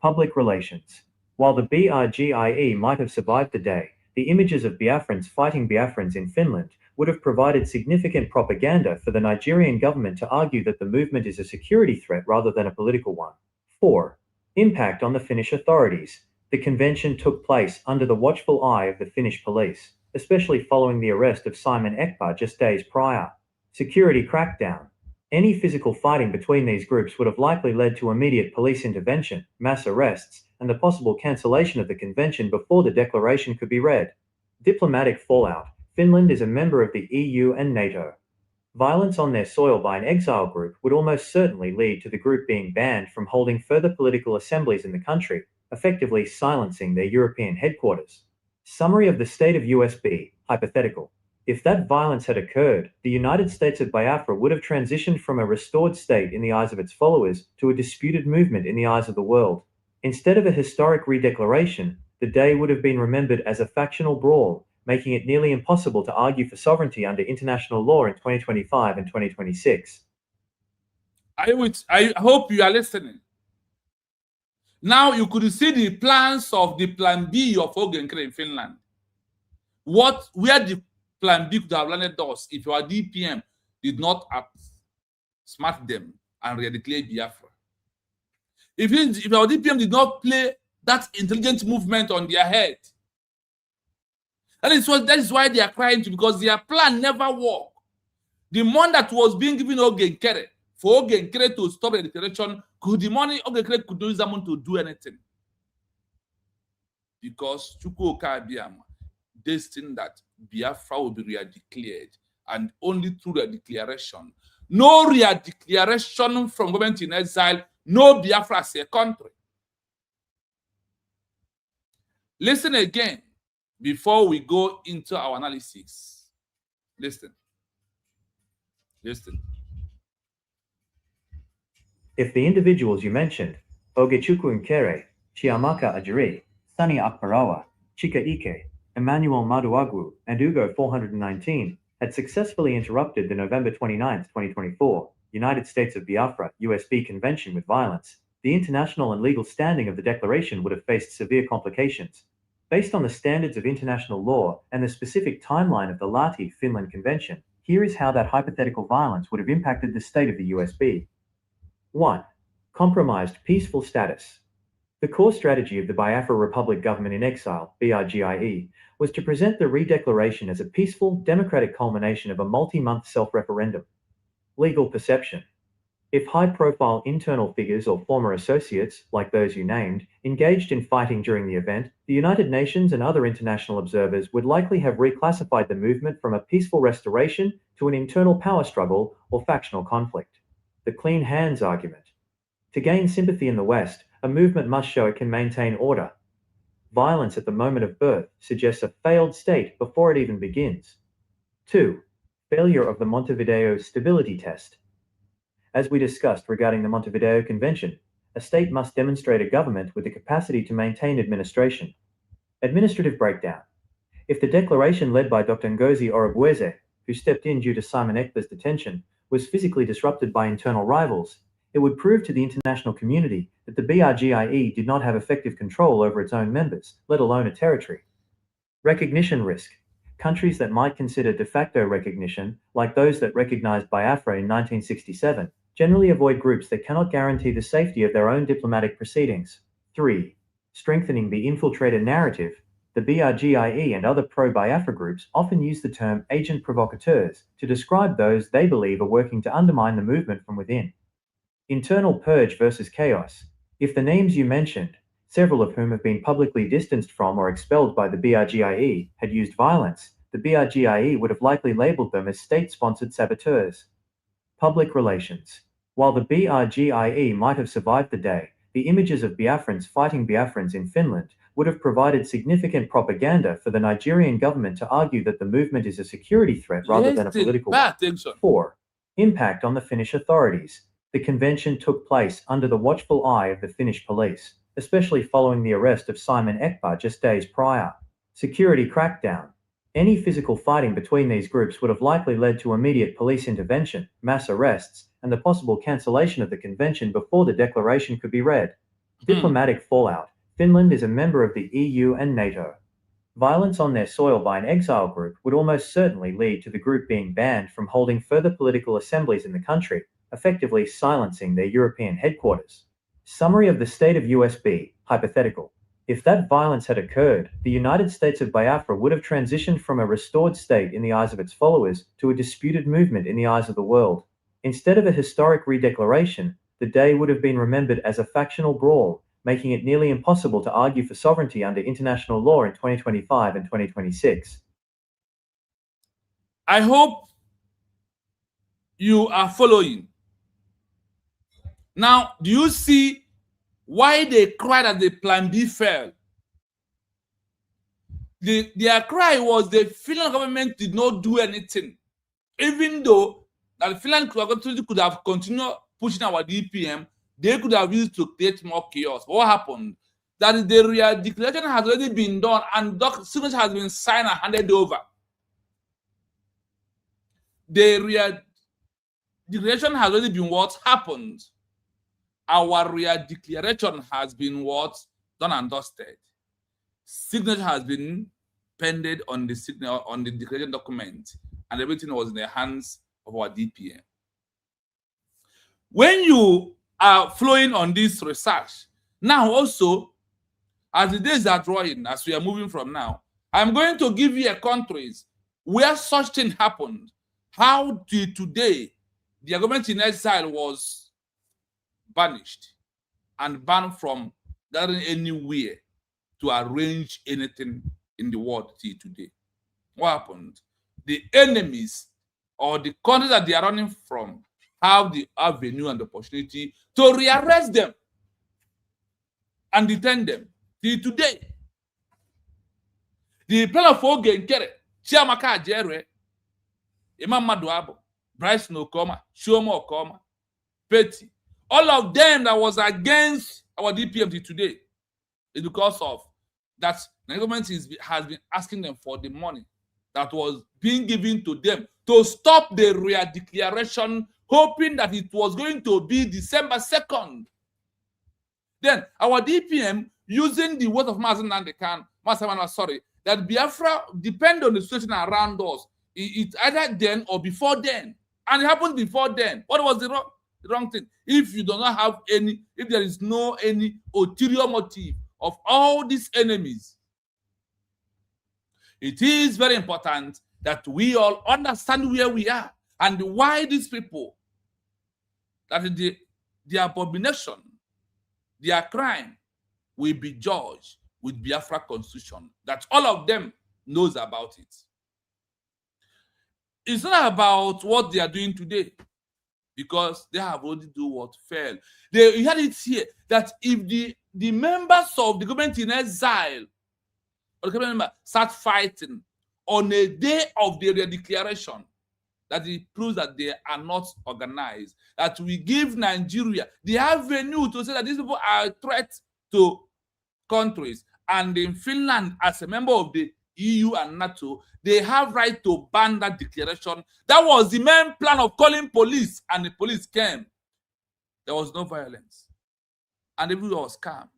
Public relations. While the BRGIE might have survived the day, the images of Biafrans fighting Biafrans in Finland would have provided significant propaganda for the Nigerian government to argue that the movement is a security threat rather than a political one. 4. Impact on the Finnish authorities. The convention took place under the watchful eye of the Finnish police, especially following the arrest of Simon Ekpa just days prior. Security crackdown. Any physical fighting between these groups would have likely led to immediate police intervention, mass arrests, and the possible cancellation of the convention before the declaration could be read. Diplomatic fallout. Finland is a member of the EU and NATO. Violence on their soil by an exile group would almost certainly lead to the group being banned from holding further political assemblies in the country, effectively silencing their European headquarters. Summary of the state of USB, hypothetical. If that violence had occurred, the United States of Biafra would have transitioned from a restored state in the eyes of its followers to a disputed movement in the eyes of the world. Instead of a historic redeclaration, the day would have been remembered as a factional brawl, making it nearly impossible to argue for sovereignty under international law in 2025 and 2026. I hope you are listening. Now you could see the plans of the Plan B of Ogenkere in Finland. Where the Plan B could have landed us if our DPM did not smart them and redeclare Biafra. If our DPM did not play that intelligent movement on their head, that is why they are crying, because their plan never worked. The money that was being given Ogenkere for Ogenkere to stop the declaration, the money Ogenkere could use that money to do anything. Because Ajaemma destined that Biafra will be redeclared, and only through the declaration. No redeclaration from government in exile, no Biafra as a country. Listen again before we go into our analysis. Listen. If the individuals you mentioned, Ogenkere, Chiamka AJAEREE, Sani Akbarawa, Chika Ike, Emmanuel Maduagwu, and Ugo 419, had successfully interrupted the November 29, 2024, United States of Biafra USB Convention with violence, the international and legal standing of the declaration would have faced severe complications. Based on the standards of international law and the specific timeline of the Lahti Finland Convention, here is how that hypothetical violence would have impacted the state of the USB. 1. Compromised peaceful status. The core strategy of the Biafra Republic Government in Exile, BRGIE, was to present the redeclaration as a peaceful, democratic culmination of a multi-month self-referendum. Legal perception. If high-profile internal figures or former associates, like those you named, engaged in fighting during the event, the United Nations and other international observers would likely have reclassified the movement from a peaceful restoration to an internal power struggle or factional conflict. The clean hands argument. To gain sympathy in the West, a movement must show it can maintain order. Violence at the moment of birth suggests a failed state before it even begins. 2. Failure of the Montevideo stability test. As we discussed regarding the Montevideo Convention, a state must demonstrate a government with the capacity to maintain administration. Administrative breakdown. If the declaration led by Dr. Ngozi Orubueze, who stepped in due to Simon Ekpa's detention, was physically disrupted by internal rivals, it would prove to the international community that the BRGIE did not have effective control over its own members, let alone a territory. Recognition risk. countries that might consider de facto recognition, like those that recognized BIAFRA in 1967, generally avoid groups that cannot guarantee the safety of their own diplomatic proceedings. 3. Strengthening the infiltrator narrative. The BRGIE and other pro-Biafra groups often use the term agent provocateurs to describe those they believe are working to undermine the movement from within. Internal purge versus chaos. If the names you mentioned, several of whom have been publicly distanced from or expelled by the BRGIE, had used violence, the BRGIE would have likely labeled them as state-sponsored saboteurs. Public relations. While the BRGIE might have survived the day, the images of Biafrans fighting Biafrans in Finland would have provided significant propaganda for the Nigerian government to argue that the movement is a security threat rather than a political one. 4. Impact on the Finnish authorities. The convention took place under the watchful eye of the Finnish police, especially following the arrest of Simon Ekpa just days prior. Security crackdown. Any physical fighting between these groups would have likely led to immediate police intervention, mass arrests, and the possible cancellation of the convention before the declaration could be read. Diplomatic fallout. Finland is a member of the EU and NATO. Violence on their soil by an exile group would almost certainly lead to the group being banned from holding further political assemblies in the country, effectively silencing their European headquarters. Summary of the state of USB, hypothetical. If that violence had occurred, the United States of Biafra would have transitioned from a restored state in the eyes of its followers to a disputed movement in the eyes of the world. Instead of a historic redeclaration, the day would have been remembered as a factional brawl, making it nearly impossible to argue for sovereignty under international law in 2025 and 2026. I hope you are following. Now, do you see why they cried that the Plan B failed? Their cry was the Finland government did not do anything, even though that the Finland could have continued pushing our DPM. They could have used to create more chaos. But what happened? That the real declaration has already been done and signature has been signed and handed over. The real declaration has already been what happened. Our real declaration has been what done and dusted. Signature has been pended on the declaration document, and everything was in the hands of our DPM. When you are flowing on this research, now also, as the days are drawing, as we are moving from now, I'm going to give you a countries where such thing happened. How did today the government in exile was banished and banned from gathering anywhere to arrange anything in the world till today? What happened? The enemies or the countries that they are running from have the avenue and the opportunity to rearrest them and detain them till today. The plan of Ogenkere, Chiamka, AJAEREE, MMADUBU, Bryce Nokoma, Shoma Okoma, Petty, all of them that was against our DPM till today is because of that the government has been asking them for the money that was being given to them to stop the real declaration, hoping that it was going to be December 2nd. Then our DPM, using the word of Masterminded, that Biafra depend on the situation around us. It's either then or before then. And it happened before then. What was the wrong thing? If you do not have any, if there is no any ulterior motive of all these enemies, it is very important that we all understand where we are and why these people, that their abomination, their crime will be judged with Biafra Constitution, that all of them knows about it. It's not about what they are doing today, because they have already done what failed. You had it here that if the members of the government in exile or the government member start fighting on a day of the declaration, that it proves that they are not organized, that we give Nigeria the avenue to say that these people are a threat to countries. And in Finland, as a member of the EU and NATO, they have right to ban that declaration. That was the main plan of calling police, and the police came. There was no violence. And everyone was calm.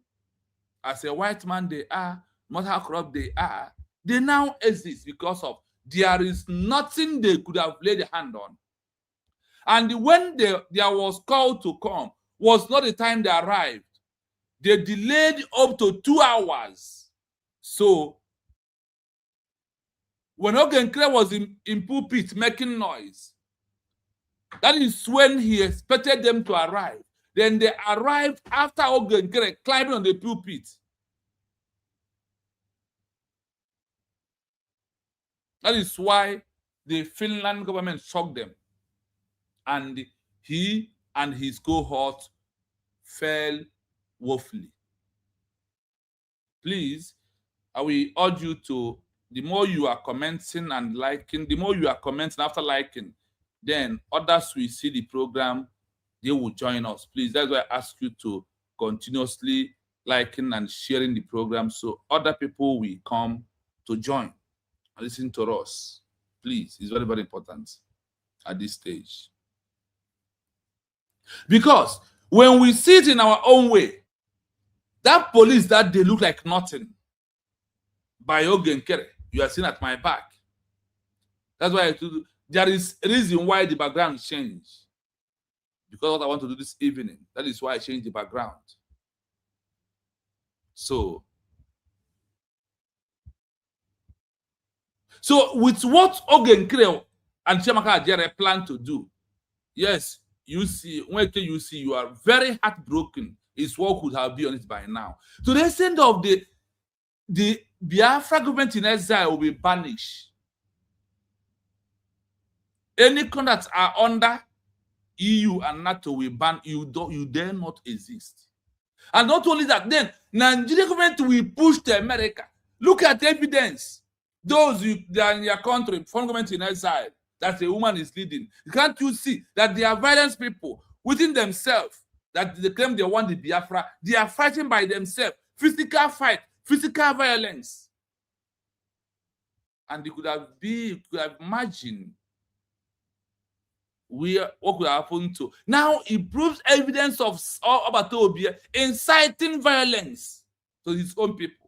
As a white man they are, not how corrupt they are, they now exist because of there is nothing they could have laid a hand on. And when there was called to come, was not the time they arrived. They delayed up to 2 hours. So, when Ogenkere was in pulpit making noise, that is when he expected them to arrive. Then they arrived after Ogenkere climbing on the pulpit. That is why the Finland government shocked them. And he and his cohort fell woefully. Please, I will urge you to, the more you are commenting and liking, the more you are commenting after liking, then others will see the program, they will join us. Please, that's why I ask you to continuously liking and sharing the program so other people will come to join and listen to us. Please, it's very, very important at this stage. Because when we see it in our own way, that police that they look like nothing by Ogenkere, you are seeing at my back. That's why there is a reason why the background changed. Because what I want to do this evening, that is why I changed the background. So with what Ogenkere and Chiamka AJAEREE plan to do, yes, you see, when you see, you are very heartbroken. Is what could have been on it by now. To the extent of the Biafra government in exile will be banished. Any countries that are under EU and NATO will ban you. You dare not exist. And not only that, then Nigerian government will push to America. Look at evidence. Those that are in your country, foreign government in exile, that a woman is leading. Can't you see that they are violent people within themselves? That they claim they want the Biafra, they are fighting by themselves. Physical fight, physical violence. And it could have imagined what could happen to. Now it proves evidence of Obatobi inciting violence to his own people.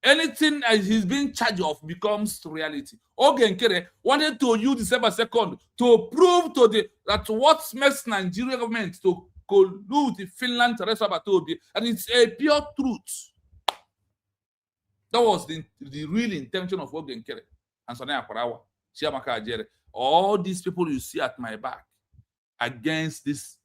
Anything as he's being charged of becomes reality. Ogenkere wanted to use December 2nd to prove to that what makes Nigeria government to collude the Finland to rest Obatobi, and it's a pure truth. That was the real intention of Ogenkere and Sonaya Parawa, Chiamka AJAEREE. All these people you see at my back against this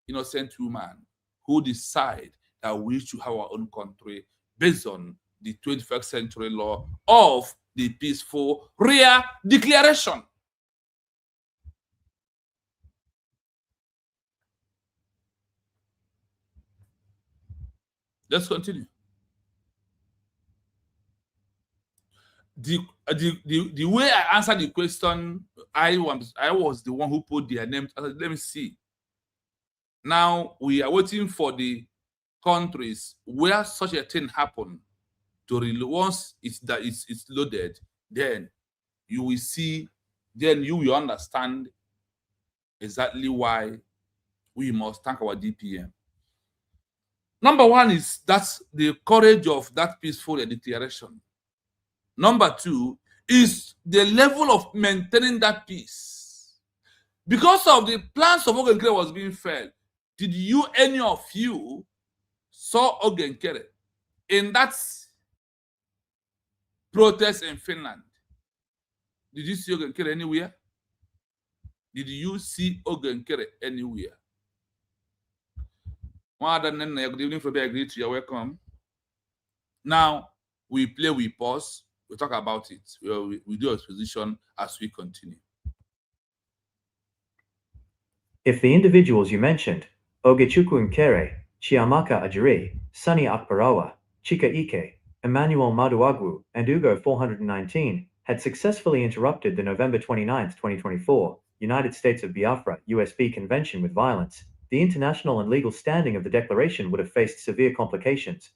innocent woman who decide that we should have our own country based on the 21st century law of the peaceful Redeclaration. Let's continue. The way I answered the question, I was the one who put their name. Let me see. Now we are waiting for the countries where such a thing happened to once it's loaded, then you will see, then you will understand exactly why we must thank our DPM. Number one is that's the courage of that peaceful declaration. Number two is the level of maintaining that peace. Because of the plans of Ogenkere was being failed, did any of you saw Ogenkere in that protest in Finland? Did you see Ogenkere anywhere? Did you see Ogenkere anywhere? Good evening, Fabi. I greet you. You're welcome. Now we play, we pause, we talk about it. We do exposition as we continue. If the individuals you mentioned, Ogenkere, Chiamka AJAEREE, Sunny Akbarawa, Chika Ike, Emmanuel MMADUBU, and Ugo 419, had successfully interrupted the November 29, 2024, United States of Biafra USB Convention with violence, the international and legal standing of the declaration would have faced severe complications.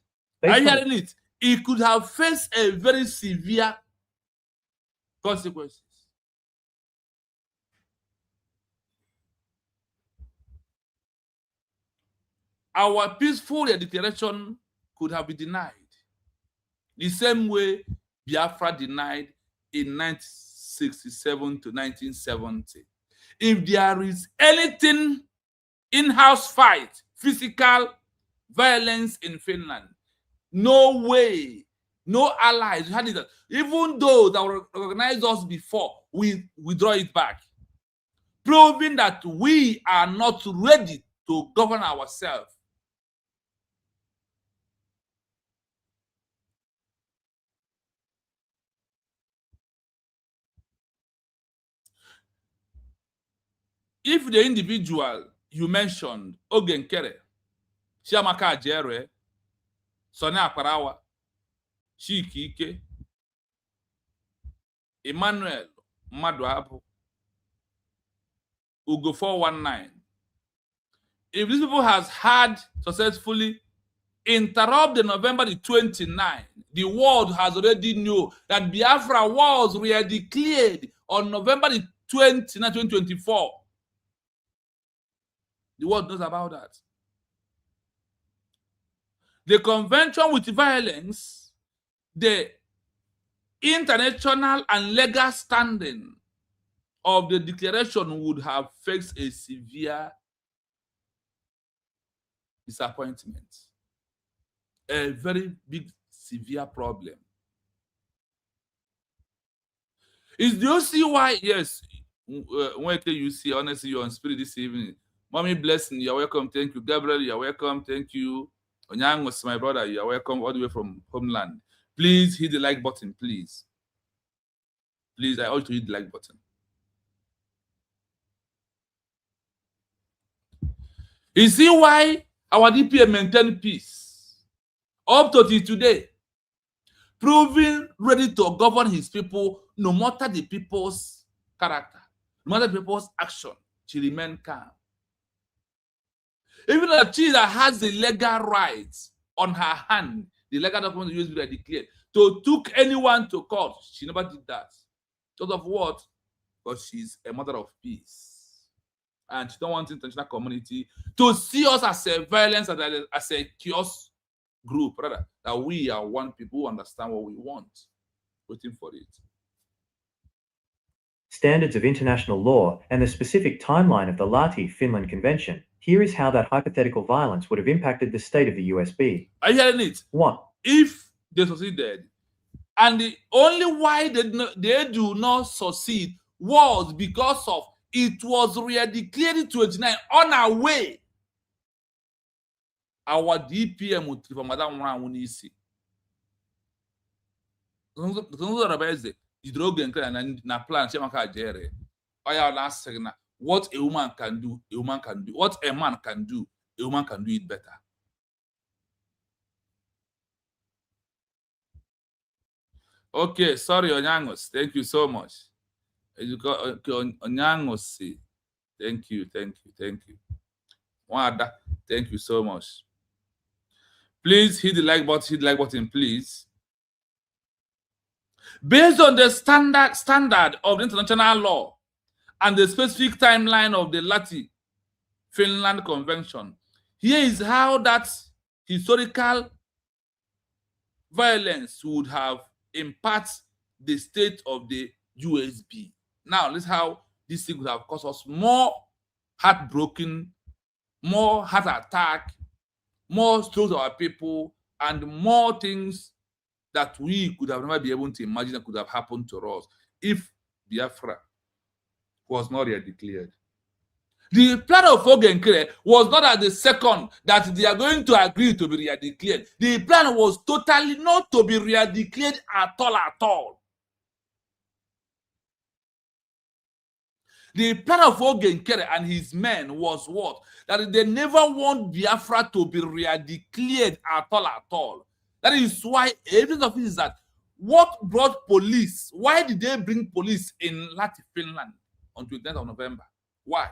Are you hearing it? It could have faced a very severe consequences. Our peaceful declaration could have been denied. The same way Biafra denied in 1967 to 1970. If there is anything in-house fight, physical violence in Finland, no way, no allies. Even though that recognized us before, we withdraw it back, proving that we are not ready to govern ourselves. If the individual you mentioned, Ogenkere, Chiamka AJAEREE, Sonny Akparawa, Chike, Emmanuel MMADUBU, Ugo 419, if these people has had successfully interrupt the November the 29th, the world has already knew that Biafra was redeclared on November the 20th, 2024. The world knows about that. The convention with violence, the international and legal standing of the declaration would have faced a severe disappointment, a very big, severe problem. Do you see why? Yes, when you see, honestly, you're on spirit this evening. Mommy blessing, you're welcome. Thank you. Gabriel, you're welcome. Thank you. Onyangos, my brother, you're welcome all the way from homeland. Please hit the like button, please. Please, I want you to hit the like button. You see why our DPA maintained peace up to today, proving ready to govern his people no matter the people's character, no matter the people's action, to remain calm. Even though she that has the legal rights on her hand, the legal document used to be declared, to took anyone to court, she never did that. Because of what? Because she's a mother of peace. And she don't want the international community to see us as a violence, as a chaos group, rather, that we are one people who understand what we want, waiting for it. Standards of international law and the specific timeline of the Lahti Finland Convention. Here is how that hypothetical violence would have impacted the state of the USB. Are you hearing it? 1. If they succeeded, and the only why they do not succeed was because of it was redeclared 29 on our way. Our DPM would from Madam Ramunisi. Na plan Chiamka AJAEREE. What a woman can do, a woman can do. What a man can do, a woman can do it better. Okay, sorry, Onyangos. Thank you so much. Onyangos, thank you. Wada, thank you so much. Please hit the like button, please. Based on the standard of the international law and the specific timeline of the Lahti Finland Convention, here is how that historical violence would have impacted the state of the USB. Now, this is how this thing would have caused us more heartbroken, more heart attack, more strokes of our people, and more things that we could have never been able to imagine that could have happened to us if Biafra was not yet declared. The plan of Ogenkere was not at the second that they are going to agree to be redeclared. The plan was totally not to be redeclared at all. The plan of Ogenkere and his men was what? That they never want Biafra to be redeclared at all. That is why evidence of it is that what brought police? Why did they bring police in Lahti, Finland on 29th of November? Why?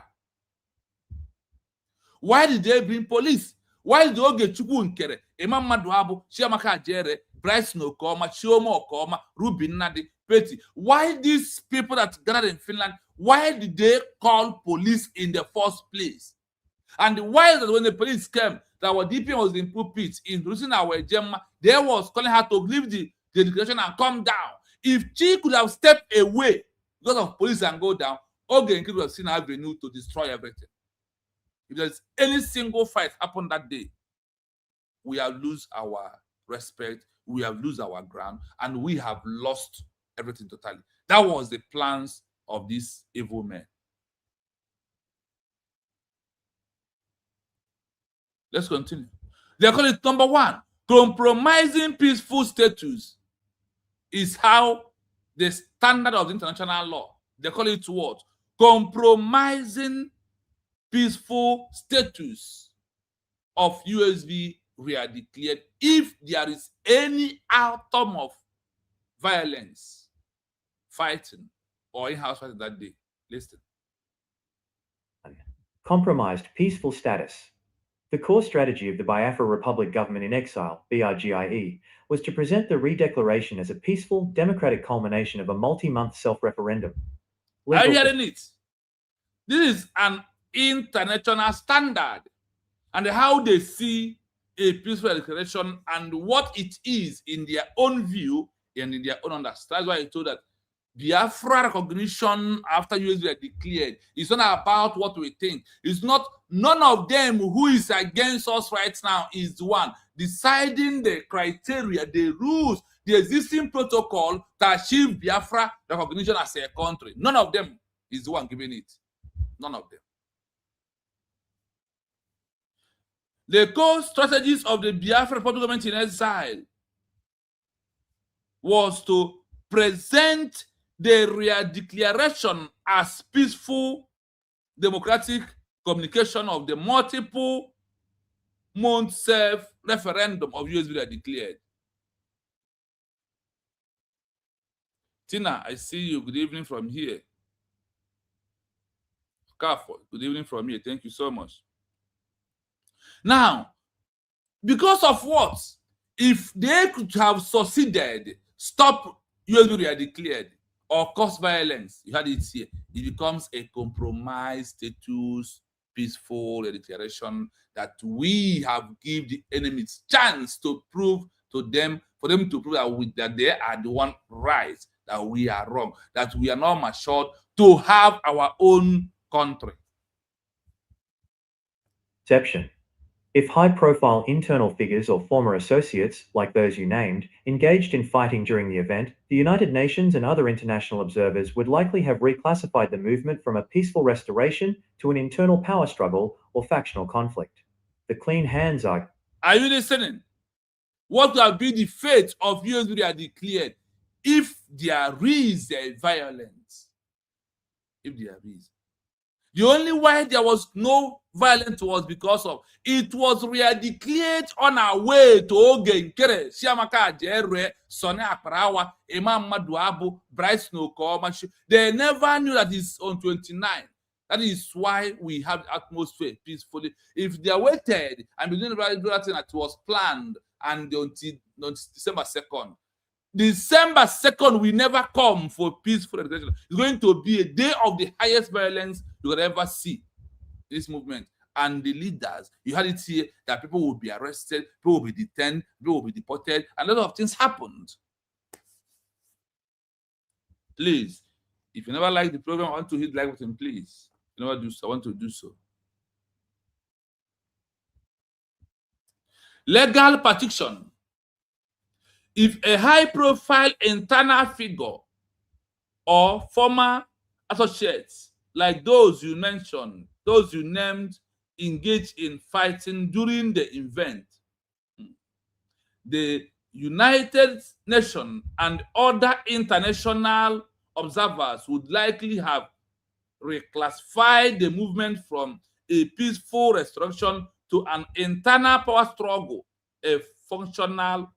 Why did they bring police? Why did Ogenkere, MMADUBU, Chiamka AJAEREE, Bryce Nokoma, Chioma Okoma, Ruben Nadi, Petty? Why these people that gathered in Finland, why did they call police in the first place? And why that when the police came, that our DPM was in pulpit, introducing our Ajaemma, they was calling her to leave the the declaration and come down. If Chi could have stepped away because of police and go down, Ogenkere would have seen an avenue to destroy everything. If there's any single fight happen that day, we have lose our respect, we have lose our ground, and we have lost everything totally. That was the plans of these evil men. Let's continue. They call it number one. Compromising peaceful status is how the standard of the international law. They call it what? Compromising peaceful status of USV were declared if there is any atom of violence, fighting, or in-house fighting that day. Listen. Compromised peaceful status. The core strategy of the Biafra Republic government in exile, BRGIE, was to present the Redeclaration as a peaceful, democratic culmination of a multi-month self-referendum. Are you hearing it? This is an international standard, and how they see a peaceful declaration and what it is in their own view and in their own understanding. That's why I told that Biafra recognition after USV are declared is not about what we think. It's not, none of them who is against us right now is the one deciding the criteria, the rules, the existing protocol to achieve Biafra recognition as a country. None of them is the one giving it. None of them. The core strategies of the Biafra Republic government in exile was to present the Redeclaration as peaceful, democratic communication of the multiple month self-referendum of USV declared. Tina, I see you. Good evening from here. Careful. Good evening from here. Thank you so much. Now, because of what? If they could have succeeded, stop USV declared, or cause violence, you had it here, it becomes a compromised status, peaceful declaration that we have given the enemies chance to prove to them, for them to prove that they are the one right, that we are wrong, that we are not matured to have our own country. Exception. If high-profile internal figures or former associates, like those you named, engaged in fighting during the event, the United Nations and other international observers would likely have reclassified the movement from a peaceful restoration to an internal power struggle or factional conflict. The clean hands are... Are you listening? What will be the fate of USV are declared if there is a violence? If there is. The only why there was no violence was because of it was redeclared on our way to Ogenkere, Chiamka, AJAEREE, Sonny Akparawa, MMADUBU, Bryce Nokomashi. They never knew that it's on 29. That is why we have the atmosphere peacefully. If they waited and we didn't do that thing that was planned and until December 2nd, December 2nd will never come for peaceful declaration. It's going to be a day of the highest violence you could ever see this movement. And the leaders, you had it here that people will be arrested, people will be detained, people will be deported, and a lot of things happened. Please, if you never like the program, I want to hit like button, please. You never do so, I want to do so. Legal protection. If a high-profile internal figure or former associates, like those you mentioned, those you named, engage in fighting during the event, the United Nations and other international observers would likely have reclassified the movement from a peaceful restoration to an internal power struggle, a functional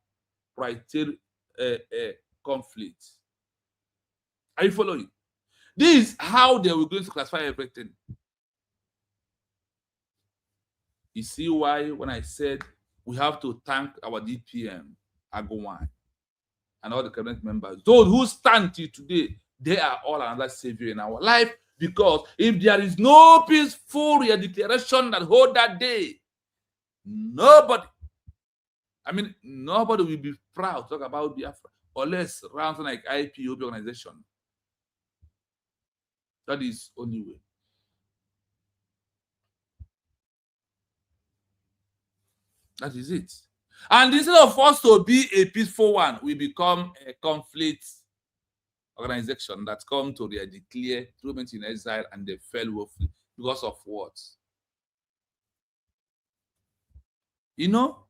conflict. Are you following? This is how they were going to classify everything. You see why when I said we have to thank our DPM, Agowine, and all the cabinet members, those who stand till today, they are all another savior in our life, because if there is no peaceful declaration that hold that day, nobody will be proud to talk about Biafra. or less around something like IPOB organization. That is only way. That is it. And instead of us to be a peaceful one, we become a conflict organization that come to declare movement in exile, and they fell woefully because of what? You know,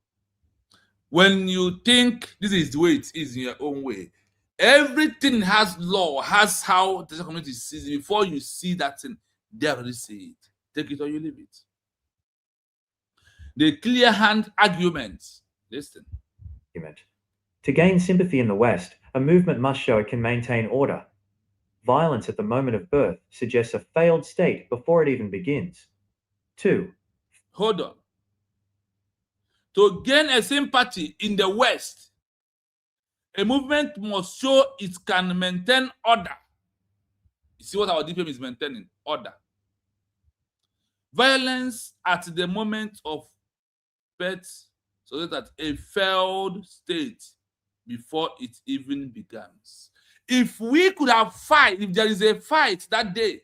when you think this is the way it is in your own way, everything has law, has how the community sees it. Before you see that thing, they already see it. Take it or you leave it. The clear hand arguments. Listen. To gain sympathy in the West, a movement must show it can maintain order. Violence at the moment of birth suggests a failed state before it even begins. 2. Hold on. To gain a sympathy in the West, a movement must show it can maintain order. You see what our DPM is maintaining? Order. Violence at the moment of birth, so that a failed state before it even begins. If we could have fight, if there is a fight that day,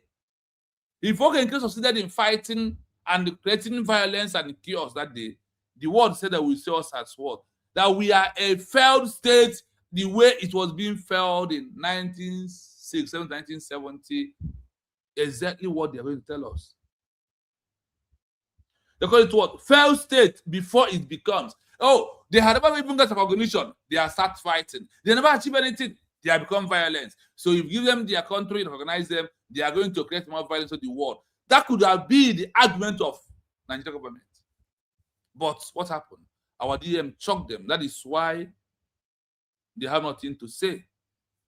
if Ogenkere succeeded in fighting and creating violence and chaos that day, the world said that we see us as what? That we are a failed state the way it was being failed in 1967, 1970. Exactly what they are going to tell us. They call it what? Failed state before it becomes. Oh, they had never even got recognition. They are start fighting. They never achieve anything. They have become violent. So if you give them their country, recognize them, they are going to create more violence in the world. That could have been the argument of Nigerian government. But what happened? Our DM choked them. That is why they have nothing to say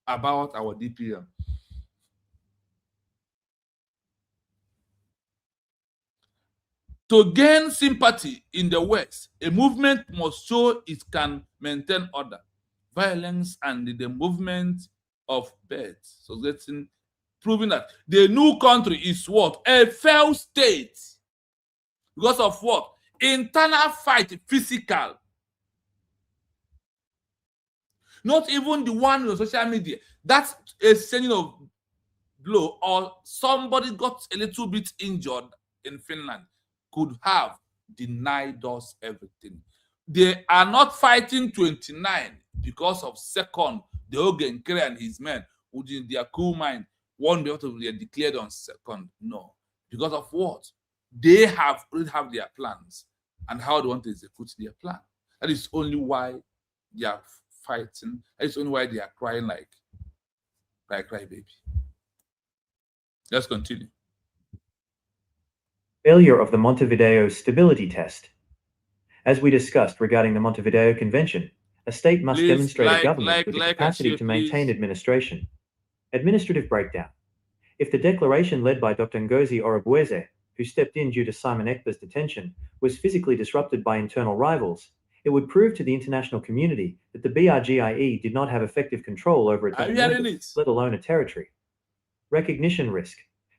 about our DPM. To gain sympathy in the West, a movement must show it can maintain order, violence, and the movement of birth. So that's proving that the new country is what? A failed state. Because of what? Internal fight, physical. Not even the one on social media. That's a sending of blow, or somebody got a little bit injured in Finland, could have denied us everything. They are not fighting 29 because of second, the Ogenkere and his men, who in their cool mind won't be able to be declared on second. No. Because of what? They already have their plans and how they want to execute their plan. That is only why they are fighting. That is only why they are crying like crybaby. Let's continue. Failure of the Montevideo Stability Test. As we discussed regarding the Montevideo Convention, a state must demonstrate a government with the capacity to maintain administration. Administrative breakdown. If the declaration led by Dr. Ngozi Orubueze, who stepped in due to Simon Ekpa's detention, was physically disrupted by internal rivals, it would prove to the international community that the BRGIE did not have effective control over its own members, let alone a territory. Recognition risk.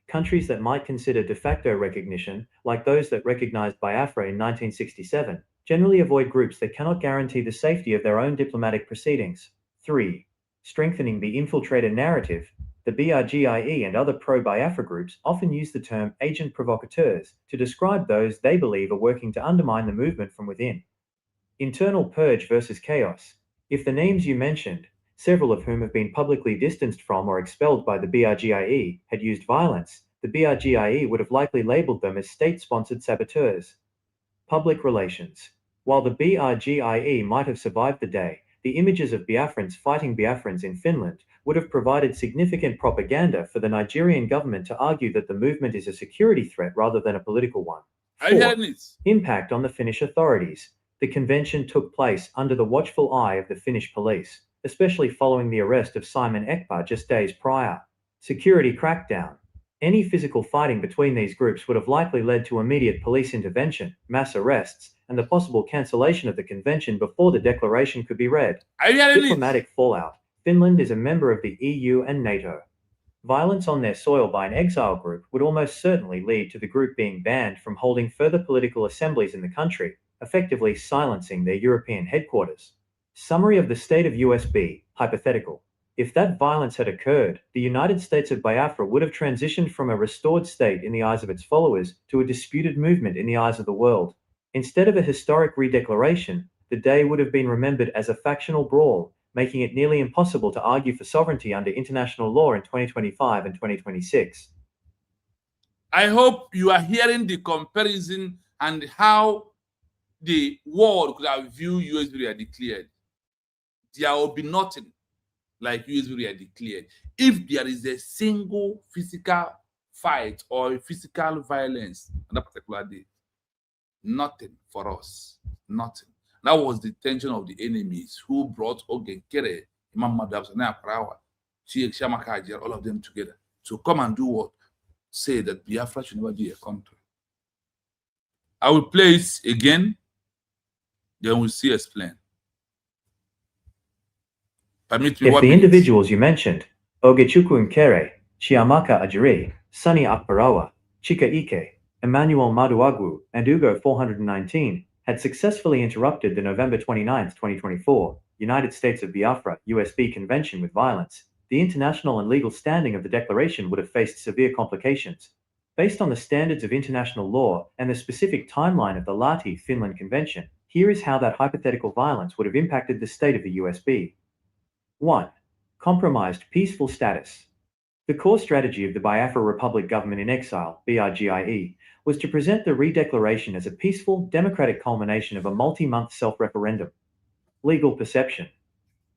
Countries that might consider de facto recognition, like those that recognized BIAFRA in 1967, generally avoid groups that cannot guarantee the safety of their own diplomatic proceedings. 3. Strengthening the infiltrator narrative. The BRGIE and other pro-BIAFRA groups often use the term agent provocateurs to describe those they believe are working to undermine the movement from within. Internal purge versus chaos. If the names you mentioned, several of whom have been publicly distanced from or expelled by the BRGIE, had used violence, the BRGIE would have likely labeled them as state-sponsored saboteurs. Public relations. While the BRGIE might have survived the day, the images of Biafrans fighting Biafrans in Finland would have provided significant propaganda for the Nigerian government to argue that the movement is a security threat rather than a political one. 4. Impact on the Finnish authorities. The convention took place under the watchful eye of the Finnish police, especially following the arrest of Simon Ekpa just days prior. Security crackdown. Any physical fighting between these groups would have likely led to immediate police intervention, mass arrests, and the possible cancellation of the convention before the declaration could be read. Diplomatic fallout. Finland is a member of the EU and NATO. Violence on their soil by an exile group would almost certainly lead to the group being banned from holding further political assemblies in the country, effectively silencing their European headquarters. Summary of the state of USB, hypothetical. If that violence had occurred, the United States of Biafra would have transitioned from a restored state in the eyes of its followers to a disputed movement in the eyes of the world. Instead of a historic redeclaration, the day would have been remembered as a factional brawl, making it nearly impossible to argue for sovereignty under international law in 2025 and 2026. I hope you are hearing the comparison and how the world could have viewed USB declared. There will be nothing like USB declared if there is a single physical fight or physical violence on that particular day. Nothing for us. Nothing. That was the intention of the enemies who brought Ogenkere, MMADUBU, Chiamka, AJAEREE, all of them together to come and do what? Say that Biafra should never be a country. I will play it again, then we'll see explain. Permit me if the individuals you mentioned, Ogenkere, Chiamka AJAEREE, Sunny Akbarawa, Chika Ike, Emmanuel Maduagwu, and Ugo 419, had successfully interrupted the November 29, 2024, United States of Biafra USB Convention with violence, the international and legal standing of the declaration would have faced severe complications. Based on the standards of international law and the specific timeline of the Lahti, Finland Convention, here is how that hypothetical violence would have impacted the state of the USB. 1. Compromised peaceful status. The core strategy of the Biafra Republic Government in Exile, BIGIE, was to present the Redeclaration as a peaceful, democratic culmination of a multi-month self-referendum. Legal perception.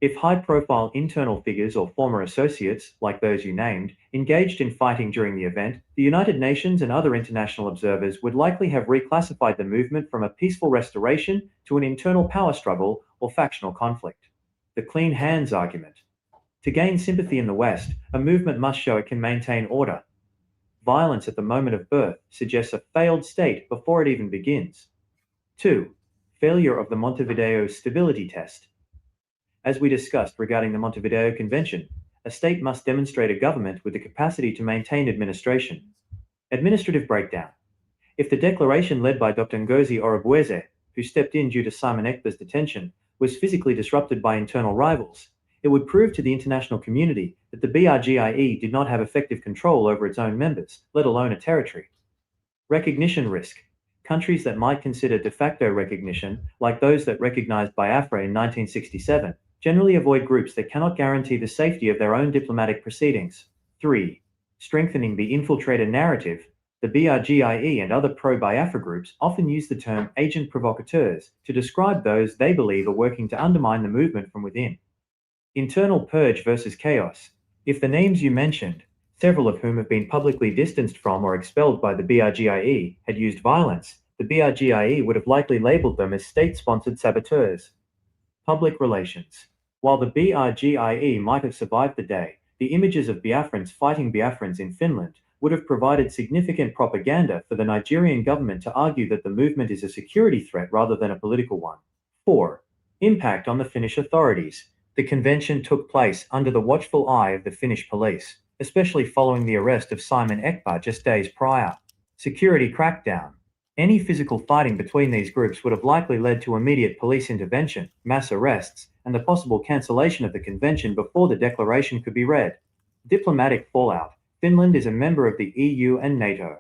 If high-profile internal figures or former associates, like those you named, engaged in fighting during the event, the United Nations and other international observers would likely have reclassified the movement from a peaceful restoration to an internal power struggle or factional conflict. The clean hands argument. To gain sympathy in the West, a movement must show it can maintain order. Violence at the moment of birth suggests a failed state before it even begins. 2. Failure of the Montevideo Stability Test. As we discussed regarding the Montevideo Convention, a state must demonstrate a government with the capacity to maintain administration. Administrative breakdown. If the declaration led by Dr. Ngozi Orubueze, who stepped in due to Simon Ekpa's detention, was physically disrupted by internal rivals, it would prove to the international community that the BIGIE did not have effective control over its own members, let alone a territory. Recognition risk. Countries that might consider de facto recognition, like those that recognized Biafra in 1967, generally avoid groups that cannot guarantee the safety of their own diplomatic proceedings. 3. Strengthening the infiltrator narrative. The BIGIE and other pro-Biafra groups often use the term agent provocateurs to describe those they believe are working to undermine the movement from within. Internal purge versus chaos. If the names you mentioned, several of whom have been publicly distanced from or expelled by the BIGIE, had used violence, the BIGIE would have likely labeled them as state-sponsored saboteurs. Public relations. While the BIGIE might have survived the day, the images of Biafrans fighting Biafrans in Finland would have provided significant propaganda for the Nigerian government to argue that the movement is a security threat rather than a political one. 4. Impact on the Finnish authorities. The convention took place under the watchful eye of the Finnish police, especially following the arrest of Simon Ekpa just days prior. Security crackdown. Any physical fighting between these groups would have likely led to immediate police intervention, mass arrests, and the possible cancellation of the convention before the declaration could be read. Diplomatic fallout. Finland is a member of the EU and NATO.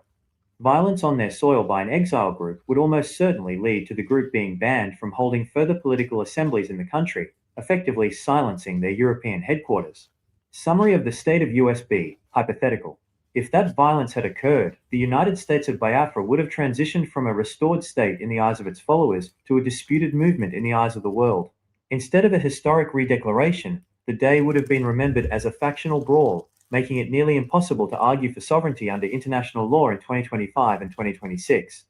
Violence on their soil by an exile group would almost certainly lead to the group being banned from holding further political assemblies in the country, effectively silencing their European headquarters. Summary of the state of USB, hypothetical. If that violence had occurred, the United States of Biafra would have transitioned from a restored state in the eyes of its followers to a disputed movement in the eyes of the world. Instead of a historic redeclaration, the day would have been remembered as a factional brawl, making it nearly impossible to argue for sovereignty under international law in 2025 and 2026.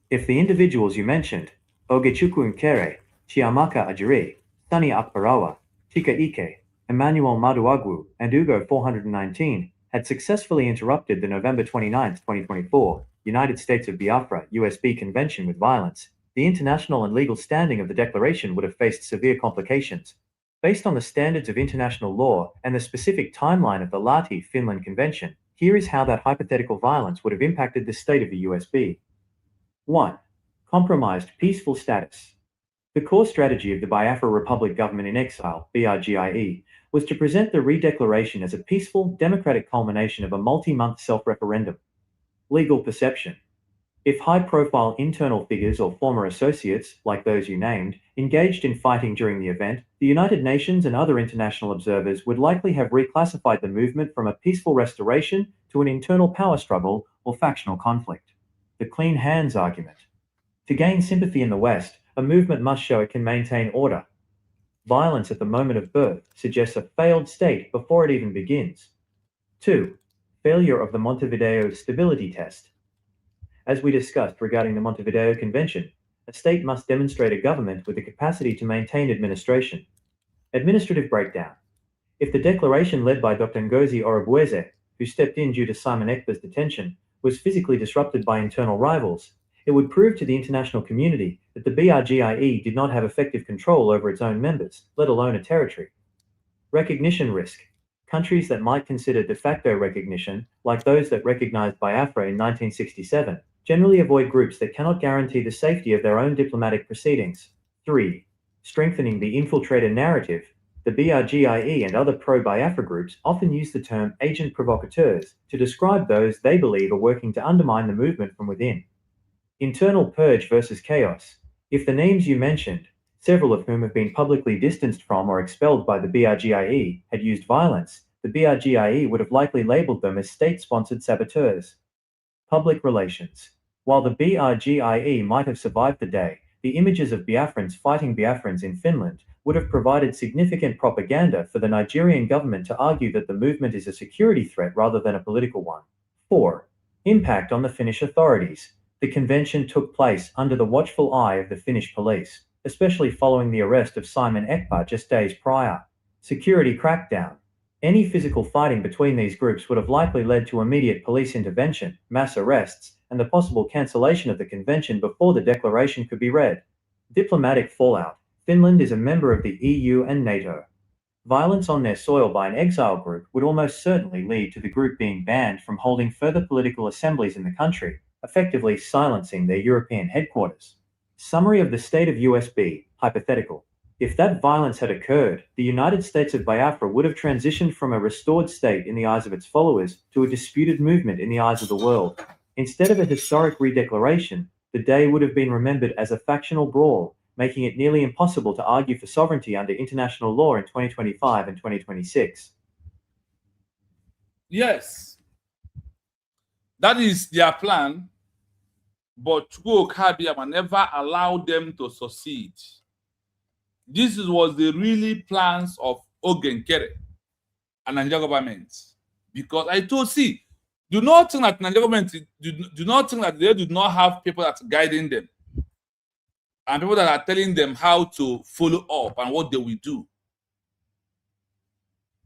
If the individuals you mentioned, Ogenkere, Chiamka AJAEREE, Sunny Akbarawa, Chika Ike, Emmanuel Maduagwu, and Ugo 419, had successfully interrupted the November 29, 2024, United States of Biafra USB Convention with violence, the international and legal standing of the declaration would have faced severe complications. Based on the standards of international law and the specific timeline of the Lahti, Finland Convention, here is how that hypothetical violence would have impacted the state of the USB. 1. Compromised peaceful status. The core strategy of the Biafra Republic Government in Exile, BRGIE, was to present the Redeclaration as a peaceful, democratic culmination of a multi-month self-referendum. Legal perception. If high-profile internal figures or former associates, like those you named, engaged in fighting during the event, the United Nations and other international observers would likely have reclassified the movement from a peaceful restoration to an internal power struggle or factional conflict. The clean hands argument. To gain sympathy in the West, a movement must show it can maintain order. Violence at the moment of birth suggests a failed state before it even begins. 2. Failure of the Montevideo Stability Test. As we discussed regarding the Montevideo Convention, a state must demonstrate a government with the capacity to maintain administration. Administrative breakdown. If the declaration led by Dr. Ngozi Orubueze, who stepped in due to Simon Ekpa's detention, was physically disrupted by internal rivals, it would prove to the international community that the BRGIE did not have effective control over its own members, let alone a territory. Recognition risk. Countries that might consider de facto recognition, like those that recognized Biafra in 1967, generally avoid groups that cannot guarantee the safety of their own diplomatic proceedings. 3. Strengthening the infiltrator narrative. The BRGIE and other pro-Biafra groups often use the term agent provocateurs to describe those they believe are working to undermine the movement from within. Internal purge versus chaos. If the names you mentioned, several of whom have been publicly distanced from or expelled by the BRGIE, had used violence, the BRGIE would have likely labeled them as state-sponsored saboteurs. Public relations. While the BRGIE might have survived the day, the images of Biafrans fighting Biafrans in Finland would have provided significant propaganda for the Nigerian government to argue that the movement is a security threat rather than a political one. 4. Impact on the Finnish authorities. The convention took place under the watchful eye of the Finnish police, especially following the arrest of Simon Ekpa just days prior. Security crackdown. Any physical fighting between these groups would have likely led to immediate police intervention, mass arrests, and the possible cancellation of the convention before the declaration could be read. Diplomatic fallout. Finland is a member of the EU and NATO. Violence on their soil by an exile group would almost certainly lead to the group being banned from holding further political assemblies in the country, effectively silencing their European headquarters. Summary of the state of USB, hypothetical. If that violence had occurred, the United States of Biafra would have transitioned from a restored state in the eyes of its followers to a disputed movement in the eyes of the world. Instead of a historic redeclaration, the day would have been remembered as a factional brawl, making it nearly impossible to argue for sovereignty under international law in 2025 and 2026. Yes, that is their plan, but Ajaemma never allowed them to succeed. This was the really plans of Ogenkere and Nigerian government. Because I told, see, do not think that Nigerian government, do not think that they do not have people that are guiding them and people that are telling them how to follow up and what they will do.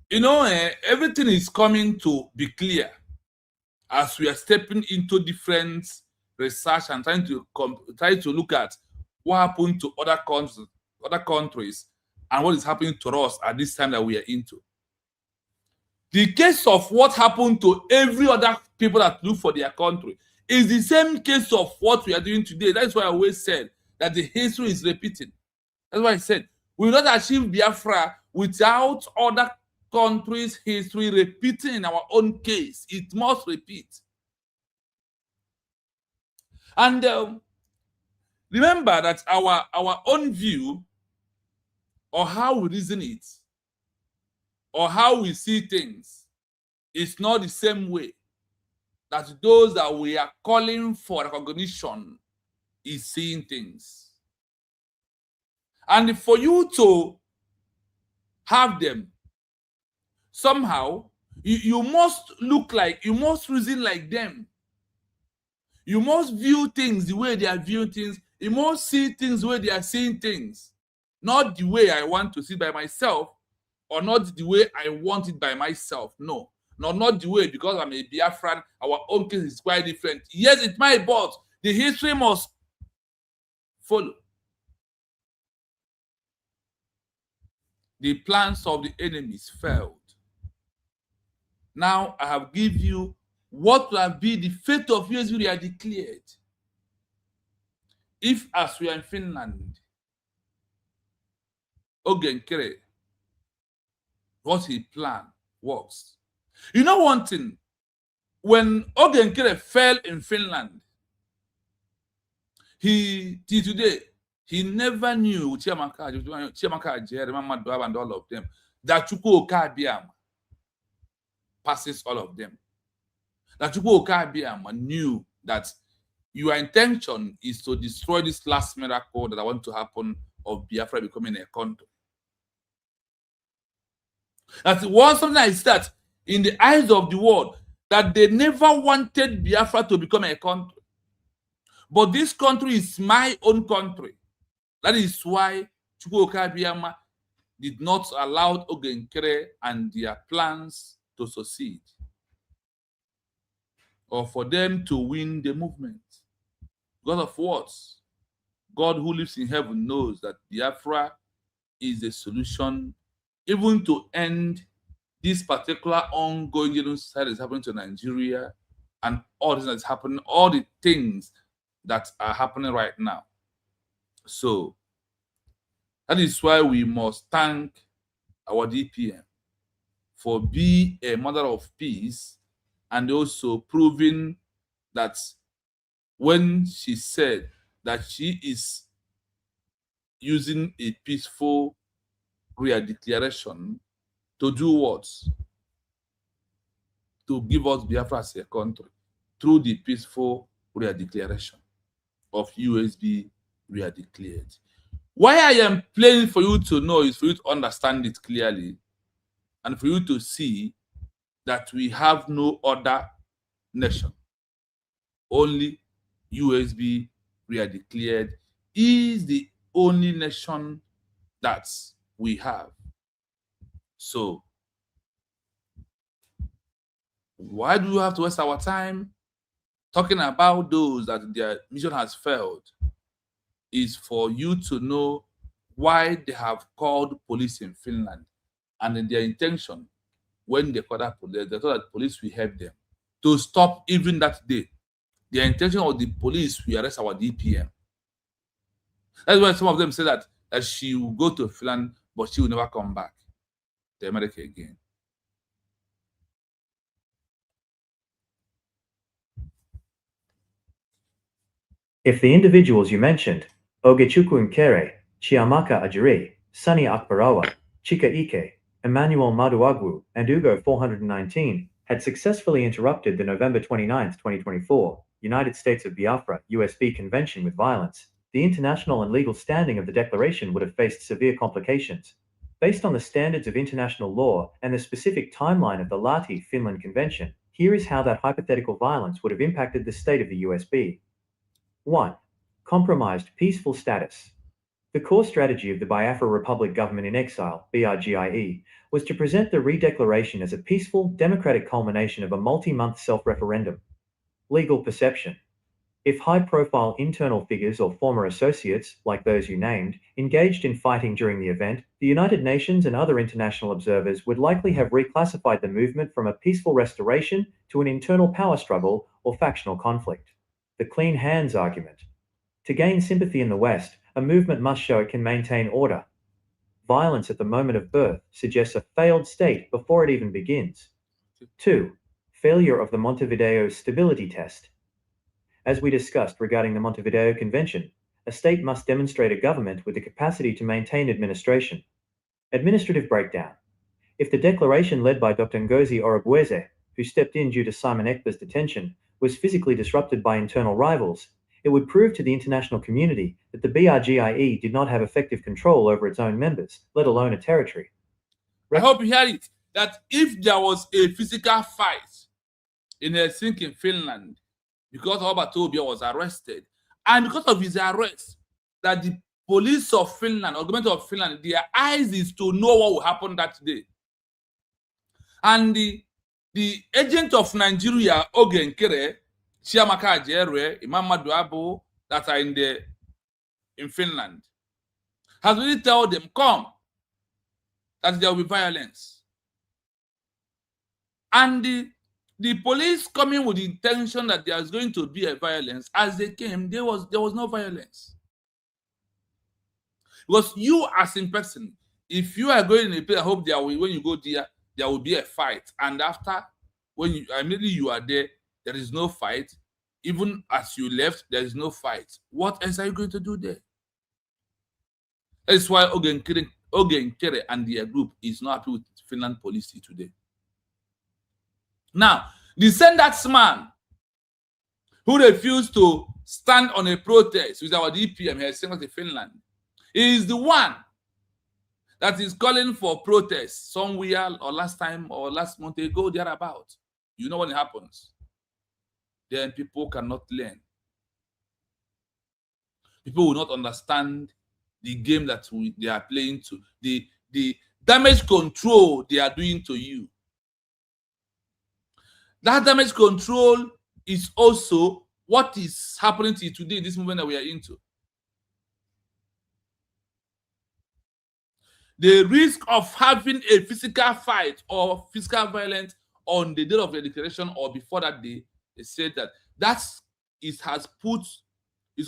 You know, everything is coming to be clear as we are stepping into different research and trying to look at what happened to other countries and what is happening to us at this time that we are into. The case of what happened to every other people that look for their country is the same case of what we are doing today. That's why I always said that the history is repeating. That's why I said we will not achieve Biafra without other countries' history repeating in our own case. It must repeat. And remember that our own view or how we reason it or how we see things is not the same way that those that we are calling for recognition is seeing things. And for you to have them, somehow, you must look like, you must reason like them. You must view things the way they are viewing things. You must see things the way they are seeing things. Not the way I want to see by myself, or not the way I want it by myself. No. No, not the way because I'm a Biafran, our own case is quite different. Yes, it might, but the history must follow. The plans of the enemies failed. Now I have given you what will be the fate of USB we are declared. If, as we are in Finland, Ogenkere, what he planned works. You know one thing, when Ogenkere fell in Finland, till today, he never knew Chiamka, AJAEREE, MMADUBU, and all of them, that Chukwuka passes all of them. That Chukwuka knew that your intention is to destroy this last miracle that I want to happen of Biafra becoming a country. That was something I said in the eyes of the world, that they never wanted Biafra to become a country. But this country is my own country. That is why Chukwuka did not allow Ogenkere and their plans to succeed, or for them to win the movement. Because of what? God who lives in heaven knows that Biafra is the solution even to end this particular ongoing genocide that is happening to Nigeria and all this that's happening, all the things that are happening right now. So that is why we must thank our DPM for being a mother of peace, and also proving that when she said that she is using a peaceful redeclaration to do what? To give us Biafra as a country through the peaceful redeclaration of USB redeclared. Why I am playing for you to know is for you to understand it clearly, and for you to see that we have no other nation. Only USB redeclared is the only nation that we have. So why do we have to waste our time talking about those that their mission has failed? Is for you to know why they have called police in Finland, and in their intention, when they called that police, they thought that police will help them to stop even that day. Their intention of the police will arrest our DPM. That's why some of them say that she will go to Finland, but she will never come back to America again. If the individuals you mentioned, Ogenkere, Chiamka AJAEREE, Sunny Akbarawa, Chika Ike, Emmanuel Maduagwu, and Ugo 419, had successfully interrupted the November 29, 2024, United States of Biafra, USB Convention with violence, the international and legal standing of the declaration would have faced severe complications. Based on the standards of international law and the specific timeline of the Lahti, Finland Convention, here is how that hypothetical violence would have impacted the state of the USB. 1. Compromised peaceful status. The core strategy of the Biafra Republic Government in Exile, BRGIE, was to present the Redeclaration as a peaceful, democratic culmination of a multi-month self-referendum. Legal perception. If high-profile internal figures or former associates, like those you named, engaged in fighting during the event, the United Nations and other international observers would likely have reclassified the movement from a peaceful restoration to an internal power struggle or factional conflict. The clean hands argument. To gain sympathy in the West, a movement must show it can maintain order. Violence at the moment of birth suggests a failed state before it even begins. 2. Failure of the Montevideo Stability Test. As we discussed regarding the Montevideo Convention, a state must demonstrate a government with the capacity to maintain administration. Administrative breakdown. If the declaration led by Dr. Ngozi Orubueze, who stepped in due to Simon Ekpa's detention, was physically disrupted by internal rivals, it would prove to the international community that the BRGIE did not have effective control over its own members, let alone a territory. I hope you hear it, that if there was a physical fight in Helsinki, Finland, because Robert Obia was arrested, and because of his arrest, that the police of Finland, or government of Finland, their eyes is to know what will happen that day. And the agent of Nigeria, Ogenkere, Chiamka AJAEREE, MMADUBU, that are in Finland, has really told them, come, that there will be violence. And the police coming with the intention that there is going to be a violence, as they came, there was no violence. Because you as in person, if you are going in a place, I hope there will, when you go there will be a fight. And after, when you immediately you are there, there is no fight. Even as you left, there is no fight. What else are you going to do there? That's why Ogenkere and their group is not happy with Finland policy today. Now, the Standardizing who refused to stand on a protest with our DPM here, saying in Finland, is the one that is calling for protests somewhere or last time or last month ago, thereabout. You know what happens? Then people cannot learn. People will not understand the game that they are playing to, the damage control they are doing to you. That damage control is also what is happening to you today, this movement that we are into. The risk of having a physical fight or physical violence on the day of the declaration or before that day, they said that is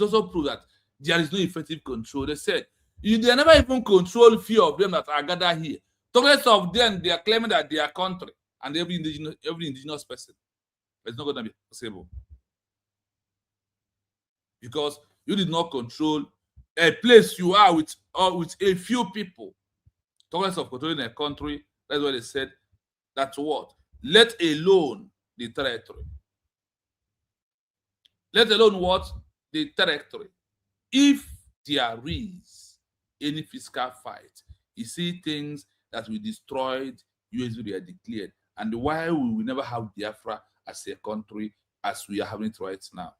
also proved that there is no effective control. They said they never even control few of them that are gathered here. The rest of them, they are claiming that they are country and every indigenous person. It's not going to be possible. Because you did not control a place you are with a few people. Talking of controlling a country, that's why they said that's what? Let alone the territory. Let alone what? The territory. If there is any physical fight, you see things that we destroyed, USV are declared, and why we will never have Biafra as a country as we are having it right now.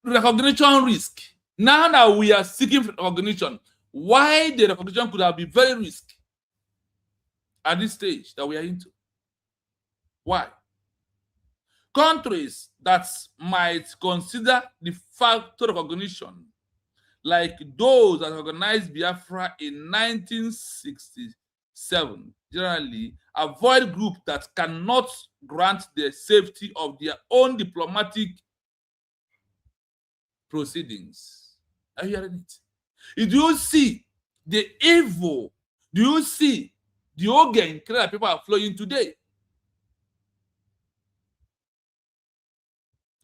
Recognition risk. Now that we are seeking recognition, why the recognition could have been very risky at this stage that we are into? Why? Countries that might consider de facto recognition, like those that organized Biafra in 1967, generally avoid groups that cannot grant the safety of their own diplomatic proceedings. Are you hearing it? Do you see the evil? Do you see the Ogenkere that people are flowing today?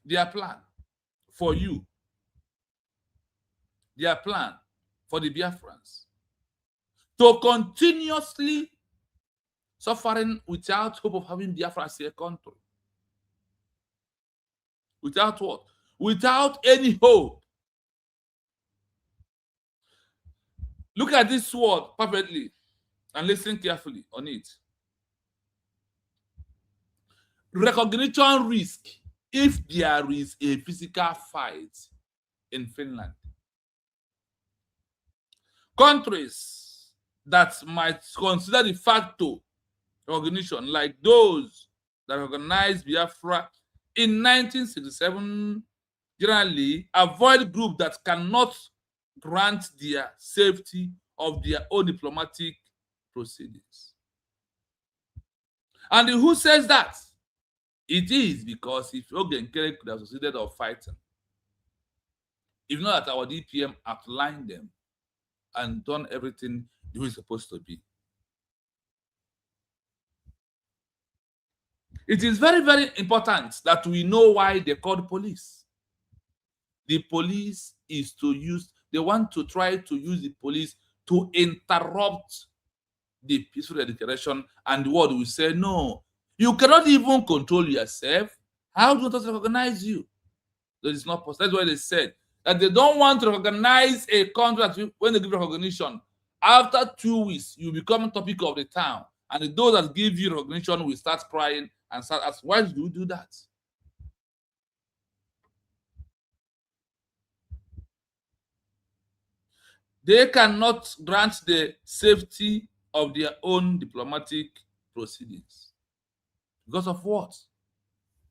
Their plan for you, their plan for the Biafrans, to continuously suffering without hope of having Biafra as a country. Without what? Without any hope. Look at this word perfectly and listen carefully on it. Recognition risk if there is a physical fight in Finland. Countries that might consider de facto recognition, like those that organized Biafra in 1967, generally avoid groups that cannot grant their safety of their own diplomatic proceedings. And who says that? It is because if Ogenkere could have succeeded of fighting, if not that our DPM outlined them and done everything the way it's supposed to be. It is very, very important that we know why they called police. The police is to use, they want to try to use the police to interrupt the peaceful declaration, and the world will say, no, you cannot even control yourself. How do they recognize you? That is not possible. That's why they said that they don't want to recognize a contract when they give recognition. After 2 weeks, you become a topic of the town, and those that give you recognition will start crying and start asking, why do you do that? They cannot grant the safety of their own diplomatic proceedings. Because of what?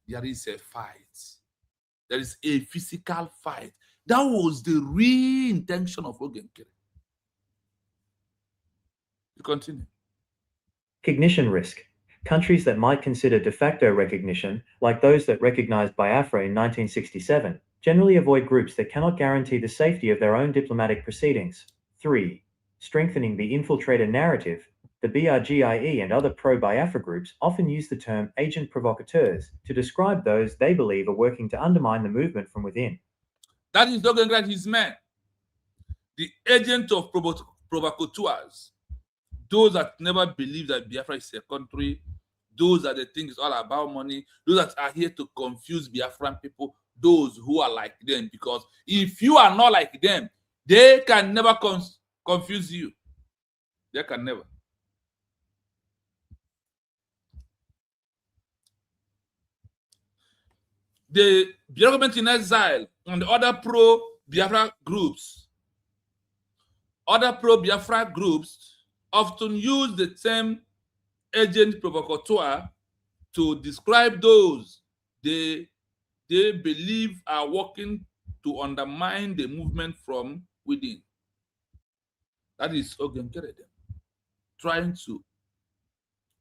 There is a fight. There is a physical fight. That was the real intention of Ogenkere. You continue. Recognition risk. Countries that might consider de facto recognition, like those that recognized Biafra in 1967, Generally avoid groups that cannot guarantee the safety of their own diplomatic proceedings. 3. Strengthening the infiltrator narrative. The BRGIE and other pro-Biafra groups often use the term agent provocateurs to describe those they believe are working to undermine the movement from within. That is Ogenkere and his men. The agent of provocateurs. Those that never believe that Biafra is a country. Those that they think it's all about money. Those that are here to confuse Biafran people. Those who are like them. Because if you are not like them, they can never confuse you. They can never. The government in exile and the other pro-Biafra groups, often use the term agent provocateur to describe those they believe are working to undermine the movement from within. That is Ogenkere, trying to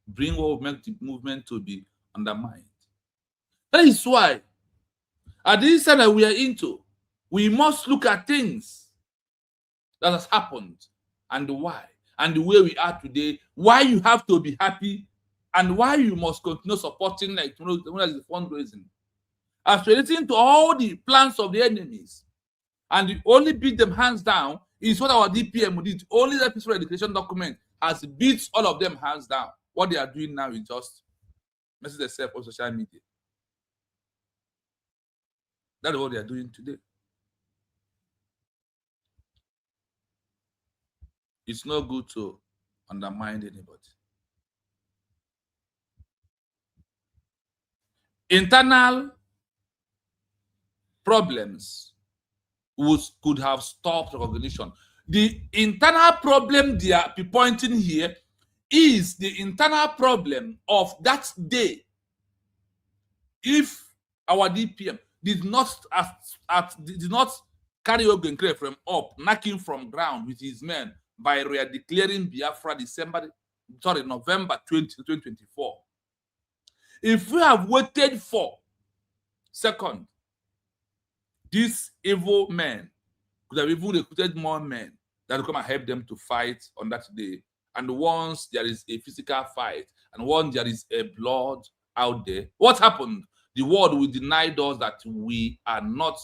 bring what will make the movement to be undermined. That is why, at this time that we are into, we must look at things that has happened and why, and the way we are today, why you have to be happy, and why you must continue supporting, like tomorrow is the fundraising. As relating to all the plans of the enemies, and the only beat them hands down is what our DPM did. Only that peaceful education document has beat all of them hands down. What they are doing now is just message themselves on social media. That is what they are doing today. It's not good to undermine anybody. Internal problems could have stopped recognition. The internal problem they are pointing here is the internal problem of that day. If our DPM did not carry Ogenkere from up, knocking from ground with his men by declaring Biafra November 2024. If we have waited for second, these evil men could have even recruited more men that will come and help them to fight on that day. And once there is a physical fight, and once there is a blood out there, what happened? The world will deny us that we are not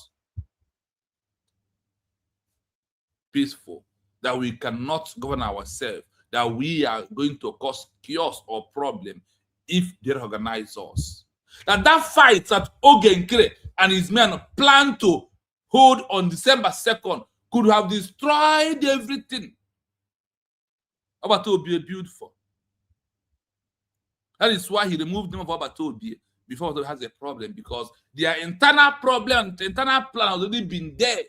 peaceful, that we cannot govern ourselves, that we are going to cause chaos or problem if they recognize us. That fight that Ogenkere and his men plan to hold on December 2nd could have destroyed everything Obatobi built for. That is why he removed them of Obatobi before he has a problem, because their internal problem, the internal plan has already been there.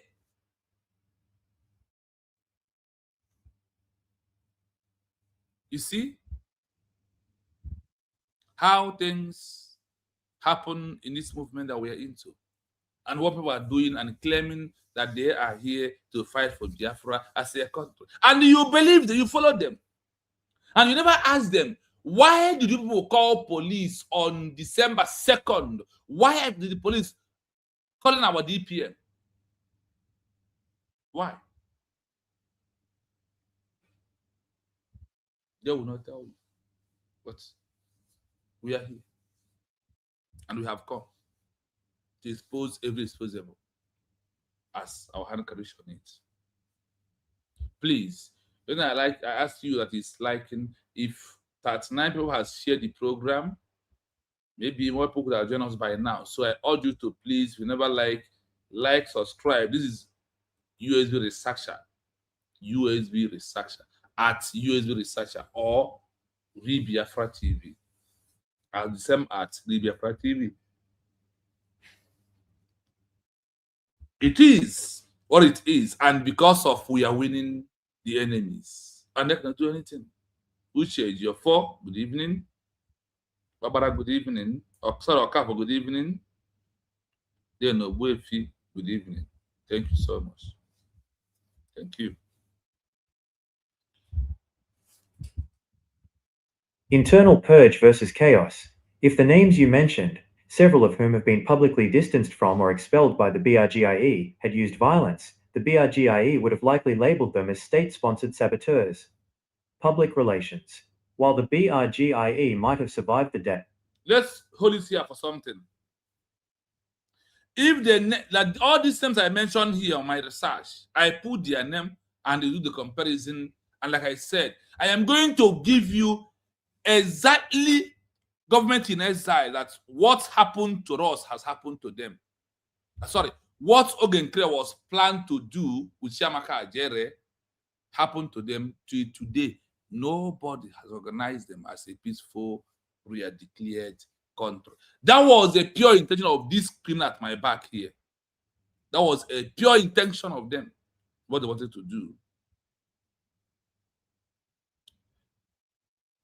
You see how things happen in this movement that we are into, and what people are doing and claiming that they are here to fight for Biafra as a country. And you believe that you follow them. And you never ask them, why did people call police on December 2nd? Why did the police calling our DPM? Why? They will not tell you. But we are here. And we have come to expose every exposable as our hand condition needs. Please, when I ask you that is liking, if 39 people has shared the program, maybe more people that have joined us by now. So I urge you to please, if you never like, subscribe. This is USB Researcher at USB Researcher or BIAFRA TV. The same at BIAFRA TV. It is what it is, and because of we are winning the enemies, and they cannot do anything. Uche Ejiofor, good evening. Barbara, good evening. Oksara Okafor, good evening. Then Ogbuefi, good evening. Thank you so much. Thank you. Internal purge versus chaos. If the names you mentioned, several of whom have been publicly distanced from or expelled by the BRGIE, had used violence, the BRGIE would have likely labeled them as state-sponsored saboteurs. Public relations. While the BRGIE might have survived the death. Let's hold it here for something. If they, like all these names I mentioned here on my research, I put their name and they do the comparison. And like I said, I am going to give you exactly government in exile, that what happened to us has happened to them. Sorry, what Ogenkere was planned to do with Chiamka AJAEREE happened to them to today. Nobody has organized them as a peaceful, declared country. That was a pure intention of this criminal at my back here. That was a pure intention of them, what they wanted to do.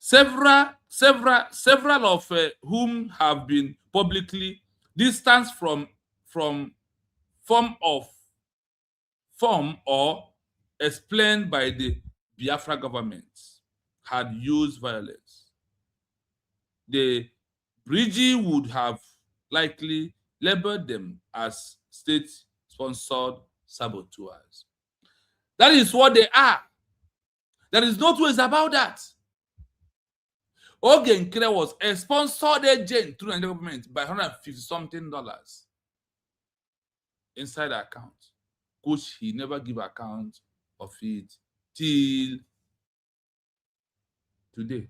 Several of whom have been publicly distanced from form or explained by the Biafra government had used violence. The Brigi would have likely labeled them as state-sponsored saboteurs. That is what they are. There is no two ways about that. Ogenkere was a sponsored agent through the government by $150-something inside the account, which he never give account of it till today.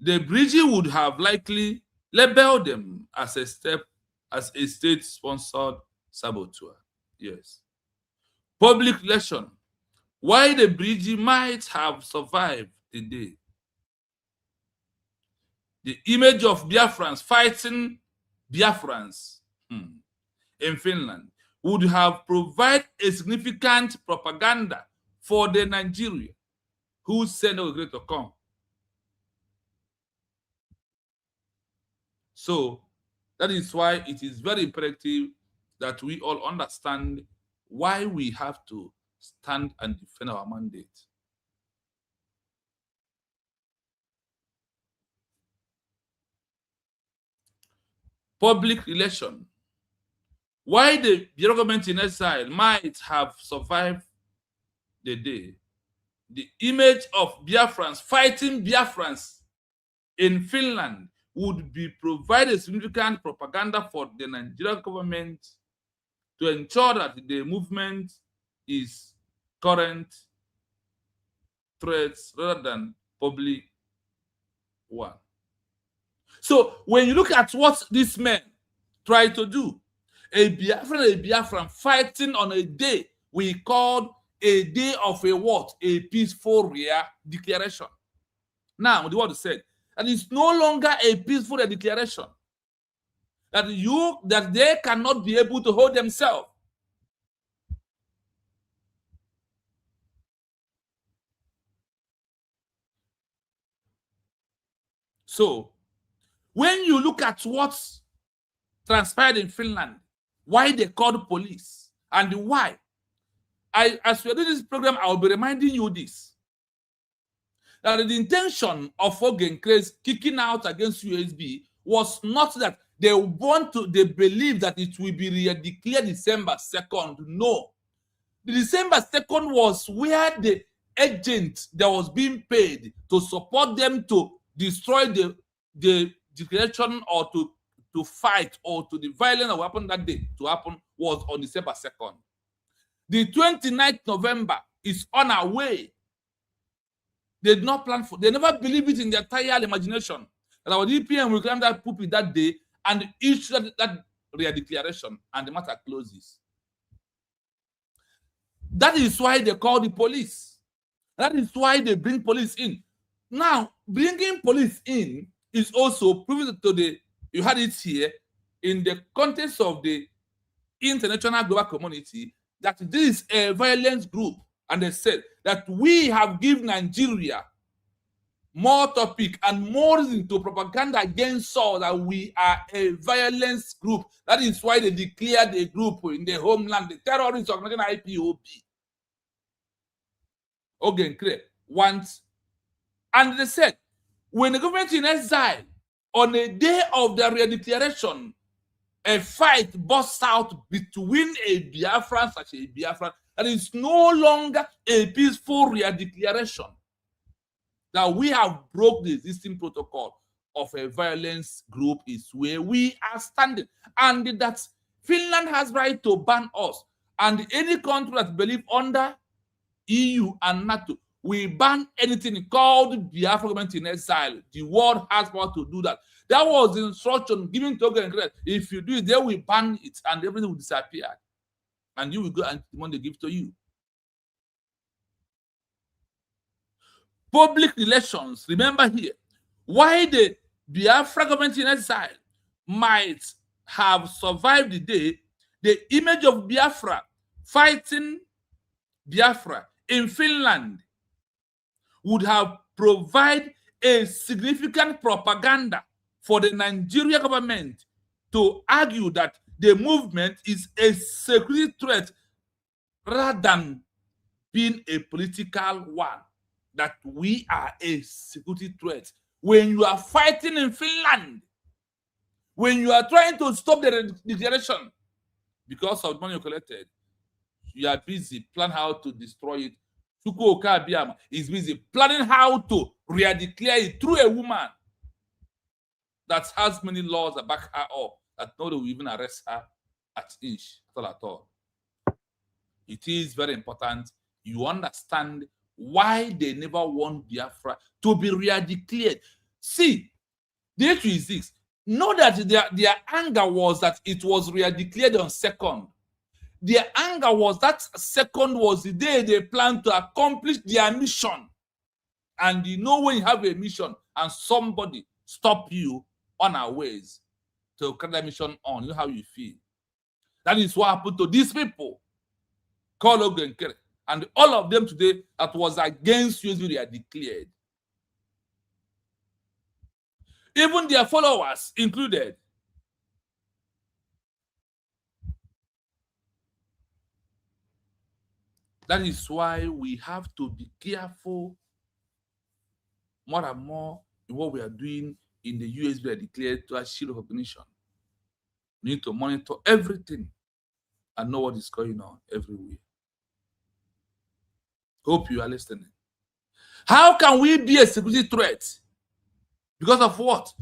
The Brigi would have likely labeled them as a state-sponsored saboteur. Yes. Public relation. Why the Brigi might have survived the day. The image of Biafrans fighting Biafrans in Finland would have provided a significant propaganda for the Nigeria who said they were going to come. So that is why it is very imperative that we all understand why we have to stand and defend our mandate. Public relation. Why the government in exile might have survived the day. The image of Biafrans fighting Biafrans in Finland would be provided significant propaganda for the Nigerian government to ensure that the movement is current threats rather than public one. So when you look at what these men try to do, a Biafran fighting on a day we called a day of a what? A peaceful declaration. Now, the word said, and it's no longer a peaceful declaration. That they cannot be able to hold themselves. So, when you look at what transpired in Finland, why they called police, and why, as we do this program, I will be reminding you this. That the intention of Ogenkere's kicking out against USB was not that they believe that it will be declared December 2nd. No. The December 2nd was where the agent that was being paid to support them to destroy the declaration or to fight or to the violence that happened that day to happen was on December 2nd. The 29th November is on our way. They did not plan for, they never believed it in their entire imagination that our DPM will climb that pulpit that day and issue that declaration and the matter closes. That is why they call the police. That is why they bring police in. Now, bringing police in is also proven to you had it here, in the context of the international global community, that this is a violence group. And they said that we have given Nigeria more topic and more reason to propaganda against us that we are a violence group. That is why they declared a group in the homeland, the terrorist organization IPOB. Ogenkere wants And they said, when the government in exile, on a day of the redeclaration, a fight bursts out between a Biafran such a Biafran, and it's no longer a peaceful redeclaration. That we have broke the existing protocol of a violence group is where we are standing. And that Finland has right to ban us. And any country that believes under EU and NATO, we ban anything called Biafra government in exile. The world has power to do that. That was the instruction given to Ogenkere. If you do it, they will ban it and everything will disappear. And you will go and the money they give to you. Public relations, remember here, why the Biafra government in exile might have survived the day, the image of Biafra fighting Biafra in Finland would have provided a significant propaganda for the Nigerian government to argue that the movement is a security threat rather than being a political one, that we are a security threat. When you are fighting in Finland, when you are trying to stop the declaration because of the money you collected, you are busy planning how to destroy it. Ajaemma is busy planning how to redeclare it through a woman that has many laws that back her up, that nobody will even arrest her at inch at all. It is very important you understand why they never want Biafra to be redeclared. See, the issue is this. Know that their anger was that it was redeclared on 2nd. Their anger was that 2nd was the day they planned to accomplish their mission. And you know when you have a mission and somebody stop you unawares to carry that mission on, you know how you feel. That is what happened to these people called Ogenkere. And all of them today that was against Usbn, they are declared. Even their followers included. That is why we have to be careful more and more in what we are doing in the Usbn declared to achieve recognition. We need to monitor everything and know what is going on everywhere. Hope you are listening. How can we be a security threat? Because of what?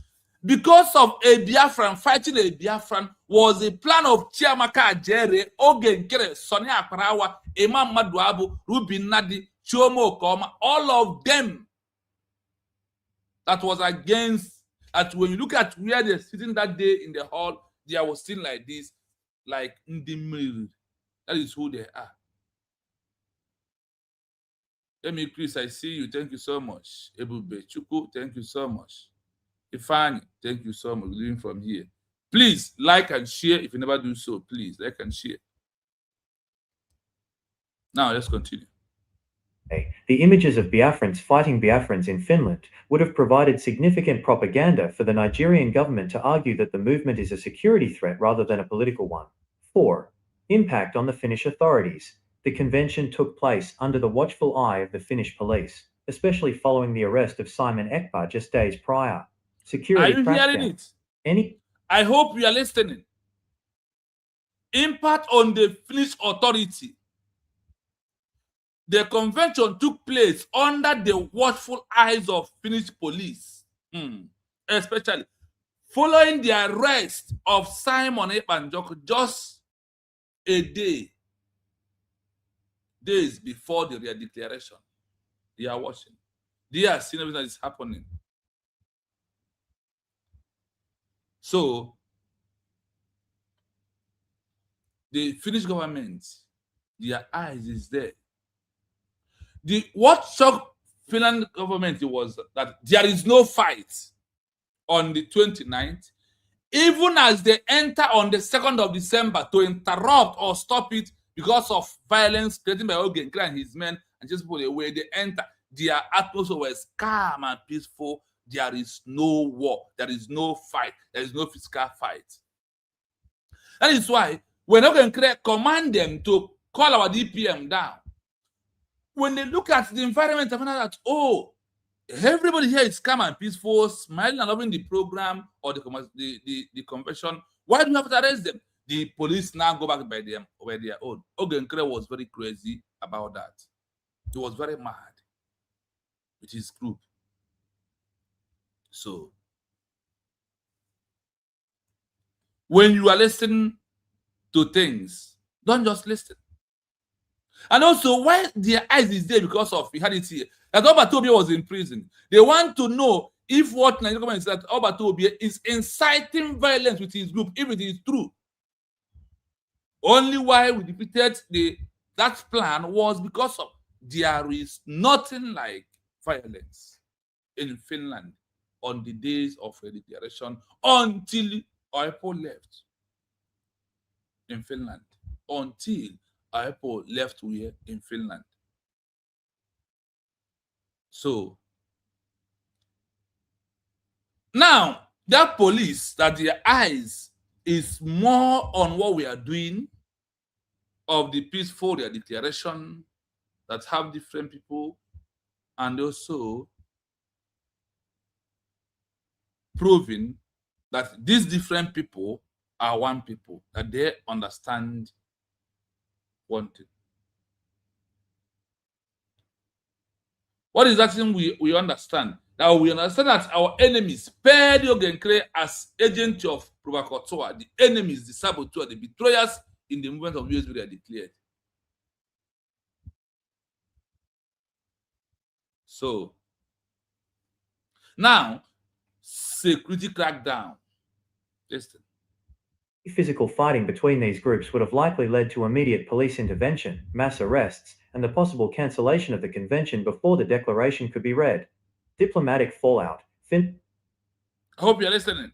Because of a Biafran fighting a Biafran was a plan of Chiamka, AJAEREE, Ogenkere, Sonia Akparawa, MMADUBU, Rubin Nadi, Chioma Okoma, all of them that was against. At when you look at where they're sitting that day in the hall, they was sitting like this, like in the middle. That is who they are. Let me, Chris, I see you. Thank you so much. Ebube Chuku, thank you so much. Ifani, thank you so much. Living from here. Please like and share. If you never do so, please like and share. Now let's continue. The images of Biafrans fighting Biafrans in Finland would have provided significant propaganda for the Nigerian government to argue that the movement is a security threat rather than a political one. 4. Impact on the Finnish authorities. The convention took place under the watchful eye of the Finnish police, especially following the arrest of Simon Ekpa just days prior. Security are you hearing it? I hope you are listening. Impact on the Finnish authority. The convention took place under the watchful eyes of Finnish police, especially following the arrest of Simon Ekpa just a days before the redeclaration. They are watching. They are seeing everything that is happening. So, the Finnish government, their eyes is there. What shocked Finland government was that there is no fight on the 29th, even as they enter on the 2nd of December to interrupt or stop it because of violence created by Ogenkere and his men and just people away. They enter. Their atmosphere was calm and peaceful. There is no war. There is no fight. There is no physical fight. That is why when Ogenkere command them to call our DPM down, when they look at the environment, they find out that, oh, everybody here is calm and peaceful, smiling and loving the program or the convention. Why do you have to arrest them? The police now go back by their own. Ogenkere was very crazy about that. He was very mad with his group. So, when you are listening to things, don't just listen. And also, why their eyes is there because of, we had it here, that Obatobie was in prison. They want to know if what Nigerian government is that Obatobie is inciting violence with his group, if it is true. Only why we defeated that plan was because of there is nothing like violence in Finland on the days of a declaration until Ajaemma left in Finland. Until Ajaemma left here in Finland. So now that police, that their eyes is more on what we are doing of the peaceful declaration that have different people, and also proving that these different people are one people, that they understand one thing. What is that thing we understand? Now we understand that our enemies pair the Ogenkere as agent of provocateur, the enemies, the saboteur, the betrayers in the movement of USB they are declared. So now security crackdown. Listen. Physical fighting between these groups would have likely led to immediate police intervention, mass arrests, and the possible cancellation of the convention before the declaration could be read. Diplomatic fallout. I hope you're listening.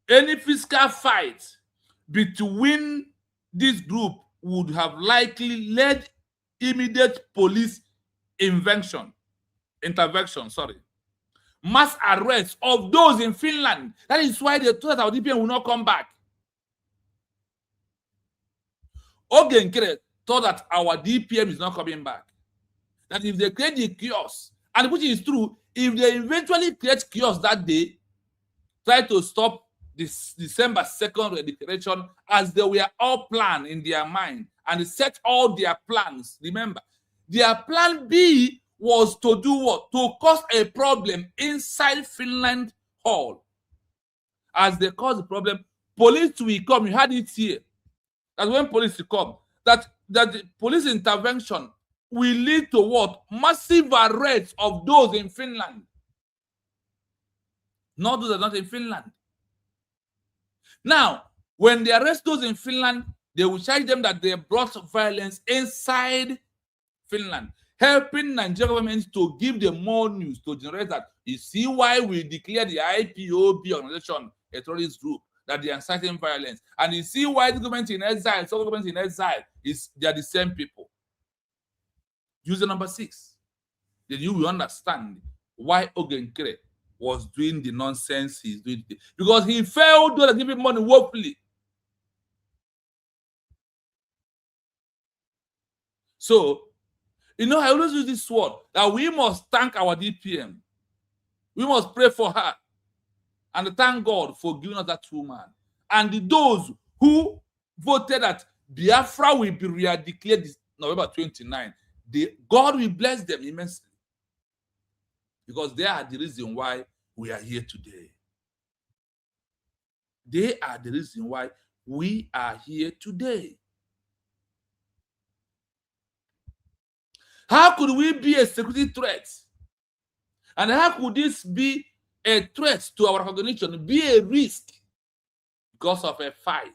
Any physical fight between this group would have likely led immediate police intervention, mass arrest of those in Finland. That is why they thought our DPM will not come back. Ogenkere thought that our DPM is not coming back. That if they create the chaos, and which is true, if they eventually create chaos that day, try to stop this December 2nd declaration as they were all planned in their mind, and they set all their plans. Remember, their plan B was to do what? To cause a problem inside Finland Hall. As they cause the problem, police will come. You had it here. That when police will come, that the police intervention will lead to what? Massive arrests of those in Finland. Not those that are not in Finland. Now, when they arrest those in Finland, they will charge them that they brought violence inside Finland, helping Nigerian government to give them more news to generate that. You see why we declare the IPOB organization a terrorist group, that they are inciting violence. And you see why the government in exile, some governments in exile, they are the same people. User number 6. Then you will understand why Ogenkere was doing the nonsense he's doing today. Because he failed to give him money woefully. So, you know, I always use this word that we must thank our DPM. We must pray for her and thank God for giving us that woman. And those who voted that Biafra will be declared this November 29, God will bless them immensely. Because they are the reason why we are here today. They are the reason why we are here today. How could we be a security threat? And how could this be a threat to our recognition, be a risk because of a fight?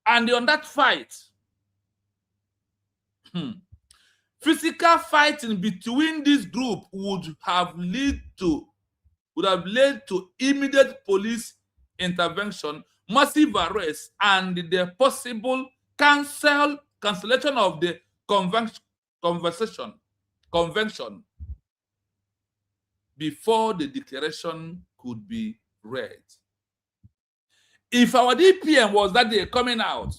And on that fight, physical fighting between this group would have led to immediate police intervention, massive arrests, and the possible cancellation of the convention before the declaration could be read. If our DPM was that day coming out,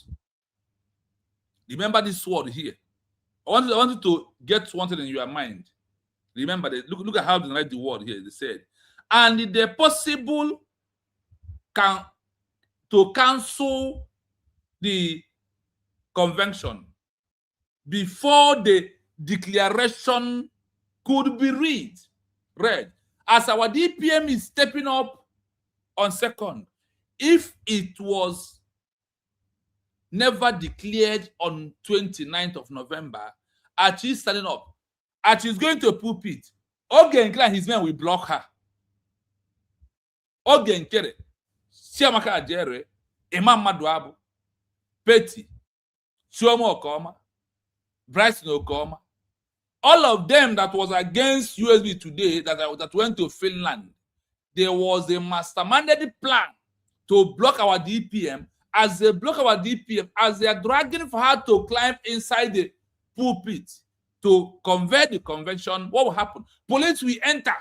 remember this word here. I want you to get one thing in your mind. Remember, look at how they write the word here. They said, and the possible to cancel the convention before the declaration could be read. As our DPM is stepping up on 2nd, if it was never declared on 29th of November, Archie is standing up. Archie is going to a pulpit. Ogenkere and his men will block her. Ogenkere, Chiamka AJAEREE, MMADUBU, Petty, Chioma Okoma, Bryson Okoma, all of them that was against USB today that went to Finland, there was a masterminded plan to block our DPM. As they block our DPM, as they are dragging for her to climb inside the pulpit to convert the convention, what will happen? Police will enter.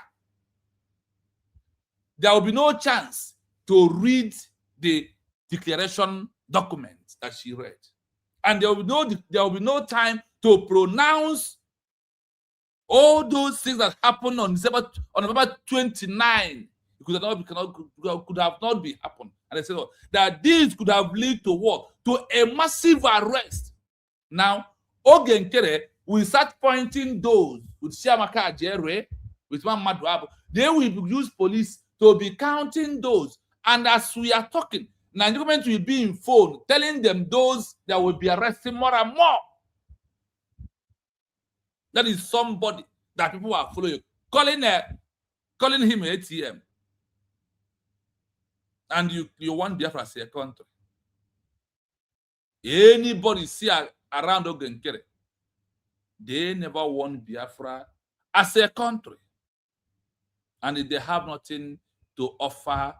There will be no chance to read the declaration document that she read. And there will be no time to pronounce all those things that happened on November 29. It could have not been happened. And they said that this could have led to what? To a massive arrest. Now, Ogenkere will start pointing those with Chiamka AJAEREE, with MMADUBU. They will use police to be counting those. And as we are talking, Nigerian government will be in phone telling them those that will be arrested more and more. That is somebody that people are following, calling him ATM. And you want Biafra as a country. Anybody see around Ogenkere, they never want Biafra as a country. And they have nothing to offer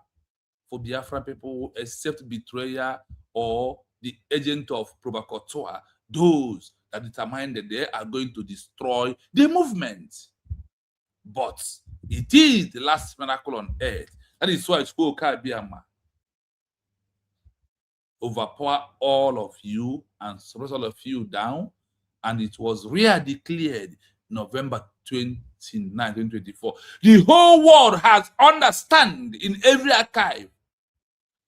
for Biafra people except betrayal or the agent of provocateur, those that determine that they are going to destroy the movement. But it is the last miracle on earth. That is why it's called Ajaemma. Overpower all of you and suppress all of you down. And it was declared November 29, 2024. The whole world has understand in every archive,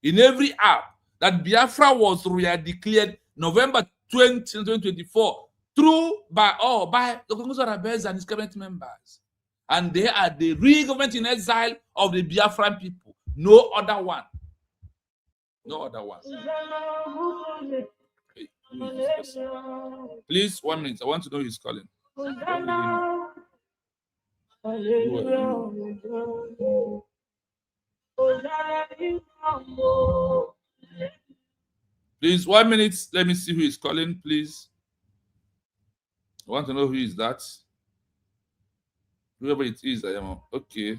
in every app, that Biafra was declared November 20, 2024 by Dr. Musa Rabez and his cabinet members. And they are the real government in exile of the Biafran people. No other one. No other one. Hey, who is this person? Please, 1 minute. I want to know who's calling. Please, 1 minute. Let me see who is calling, please. I want to know who is that. Whoever it is, I am. Okay.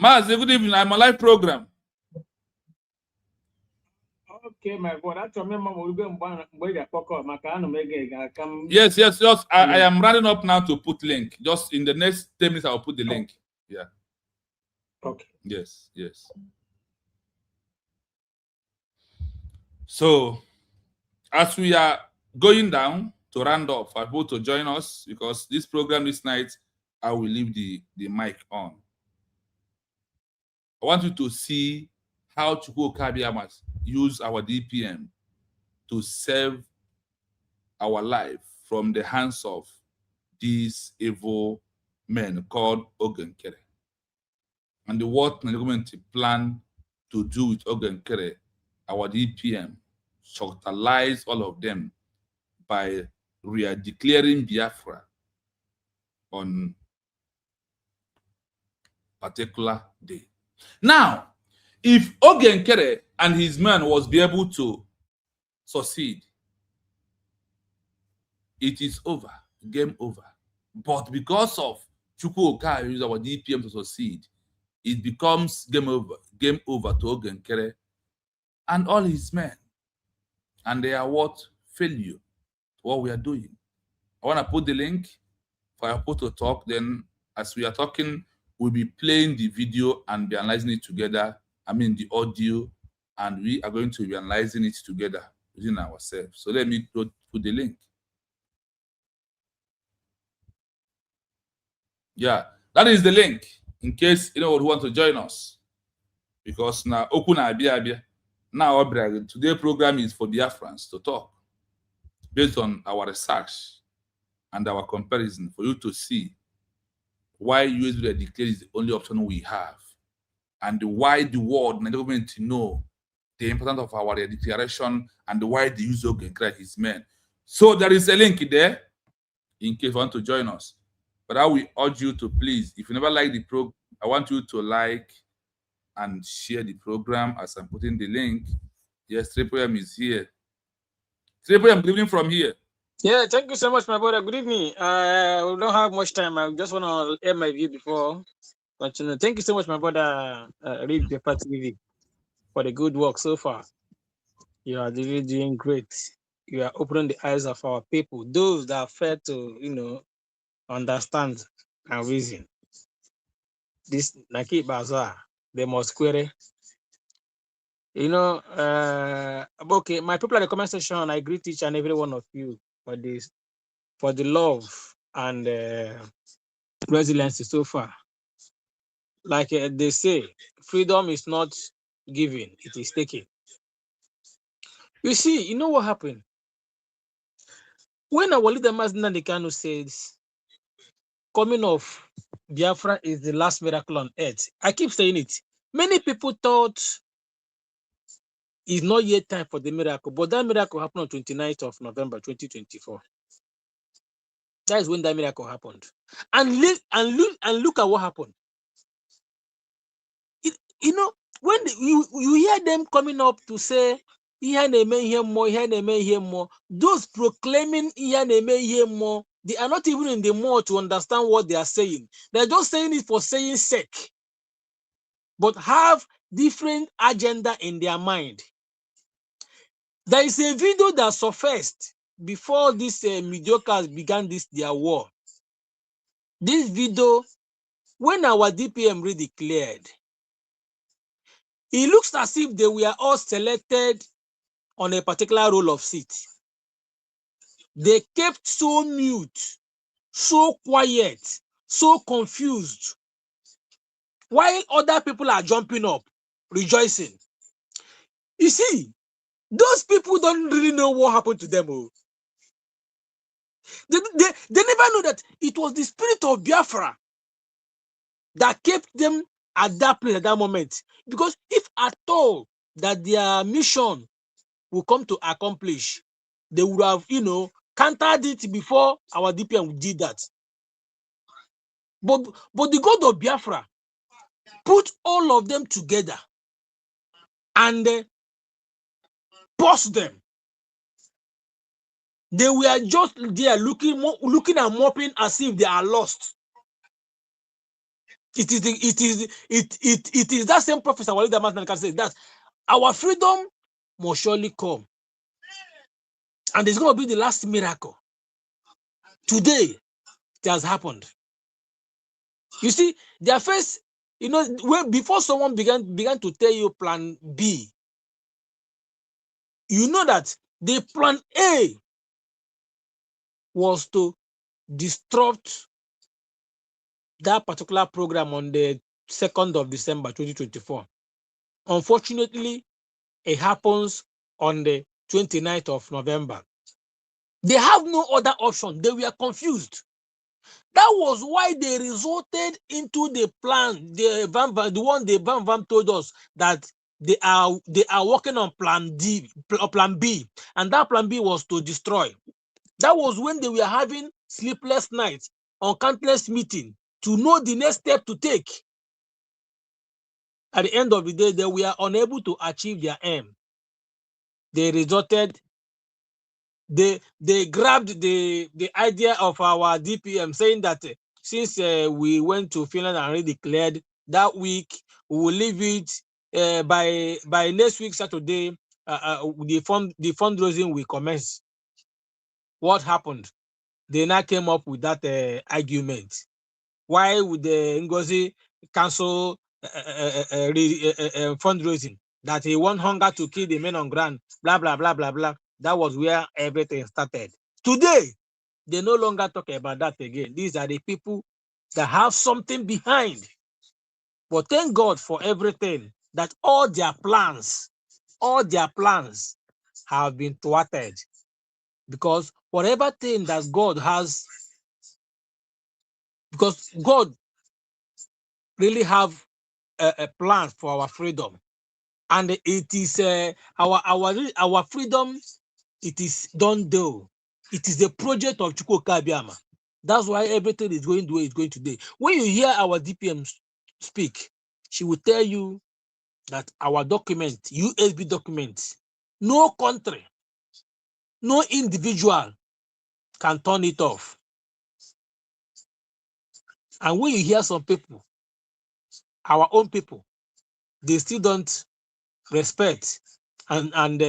Maz, good evening. I'm a live program. Okay, my God. That's a member will go and Yes. I am running up now to put link. Just in the next 10 minutes, I'll put the link. Yeah. Okay. Yes. So, as we are going down to round up for people to join us, because this program this night, I will leave the mic on. I want you to see how Chukwu Okabiama use our DPM to save our life from the hands of these evil men called Ogenkere. And what the government plan to do with Ogenkere, our DPM, totalize all of them by declaring Biafra on particular day. Now, if Ogenkere and his men was be able to succeed, it is over, game over. But because of Chukwu Okabiama use our DPM to succeed, it becomes game over to Ogenkere and all his men. And they are what? Failure. What we are doing. I want to put the link for people to talk. Then, as we are talking, we'll be playing the video and be analyzing it together. I mean, the audio, and we are going to be analyzing it together within ourselves. So let me put the link. Yeah, that is the link in case you know would want to join us. Because now Okuna Abia now today program is for Biafrans to talk based on our research and our comparison for you to see why USB declare is the only option we have and why the world and the government know the importance of our declaration and why the use of Ogenkere his men. So there is a link there in case you want to join us. But I will urge you to please, if you never like the program, I want you to like and share the program as I'm putting the link. Yes, 3 p.m. is here. 3 p.m. Good evening from here. Yeah, thank you so much, my brother. Good evening. We don't have much time. I just want to air my view before continue. Thank you so much, my brother. Read Paper TV for the good work so far. You are really doing great. You are opening the eyes of our people, those that fail to, understand and reason. This Naki Bazaar, they must query. Okay, my people at the comment section, I greet each and every one of you for this, for the love and resilience so far. Like they say, freedom is not given, it is taken. You see, you know what happened? When our leader Nnamdi Kanu says, coming of Biafra is the last miracle on earth, I keep saying it. Many people thought it's not yet time for the miracle, but that miracle happened on 29th of November 2024. That is when that miracle happened. And look at what happened. When you hear them coming up to say, those proclaiming more, they are not even in the mood to understand what they are saying. They're just saying it for saying sake, but have different agenda in their mind. There is a video that surfaced before these mediocres began their war. This video, when our DPM redeclared, it looks as if they were all selected on a particular roll of seat. They kept so mute, so quiet, so confused, while other people are jumping up, rejoicing. You see, those people don't really know what happened to them. They never know that it was the spirit of Biafra that kept them at that place at that moment. Because if at all that their mission will come to accomplish, they would have, countered it before our DPM did that. But the God of Biafra put all of them together and forced them. They were just there looking and mopping as if they are lost. It is that same prophet our leader Master can say that our freedom must surely come, and it's going to be the last miracle. Today, it has happened. You see, their face, before someone began to tell you plan B, you know that the plan A was to disrupt that particular program on the 2nd of December 2024. Unfortunately, it happens on the 29th of November. They have no other option. They were confused. That was why they resorted into the plan, the one the Van told us that they are working on plan B, and that plan B was to destroy. That was when they were having sleepless nights on countless meetings to know the next step to take. At the end of the day, they were unable to achieve their aim. They resorted. They grabbed the idea of our DPM, saying that since we went to Finland and redeclared that week, we will leave it by next week Saturday. The fundraising will commence. What happened? They now came up with that argument. Why would the Ngozi cancel fundraising? That he want hunger to kill the men on ground. Blah blah blah blah blah. That was where everything started. Today, they no longer talk about that again. These are the people that have something behind. But thank God for everything, that all their plans have been thwarted. Because whatever thing that God has, because God really have a plan for our freedom, and it is our freedom. It is done though. It is the project of Chiamka Ajaemma. That's why everything is going the way it's going today. When you hear our DPM speak, she will tell you that our document, USB document, no country, no individual can turn it off. And when you hear some people, our own people, they still don't respect and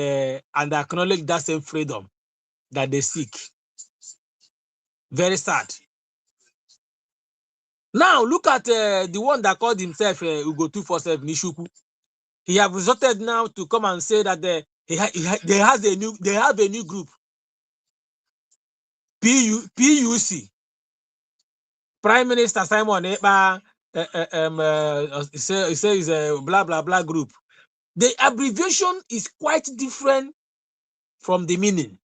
acknowledge that same freedom that they seek. Very sad. Now look at the one that called himself Ugo 247 Nishuku. He have resorted now to come and say that they have a new group, PUC, Prime Minister Simon Ekpa. He says blah blah blah group. The abbreviation is quite different from the meaning.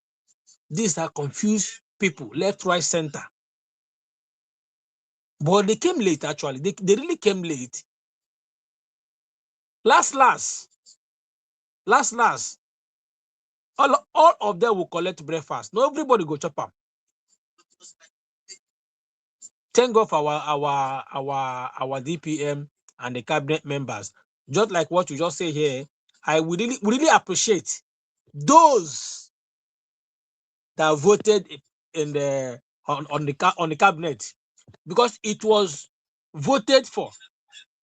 These are confused people, left, right, center. But they came late, actually. They really came late. Last, all of them will collect breakfast. No, everybody go chop up. Thank God for our DPM and the cabinet members. Just like what you just say here, I would really appreciate those that voted in the on the cabinet, because it was voted for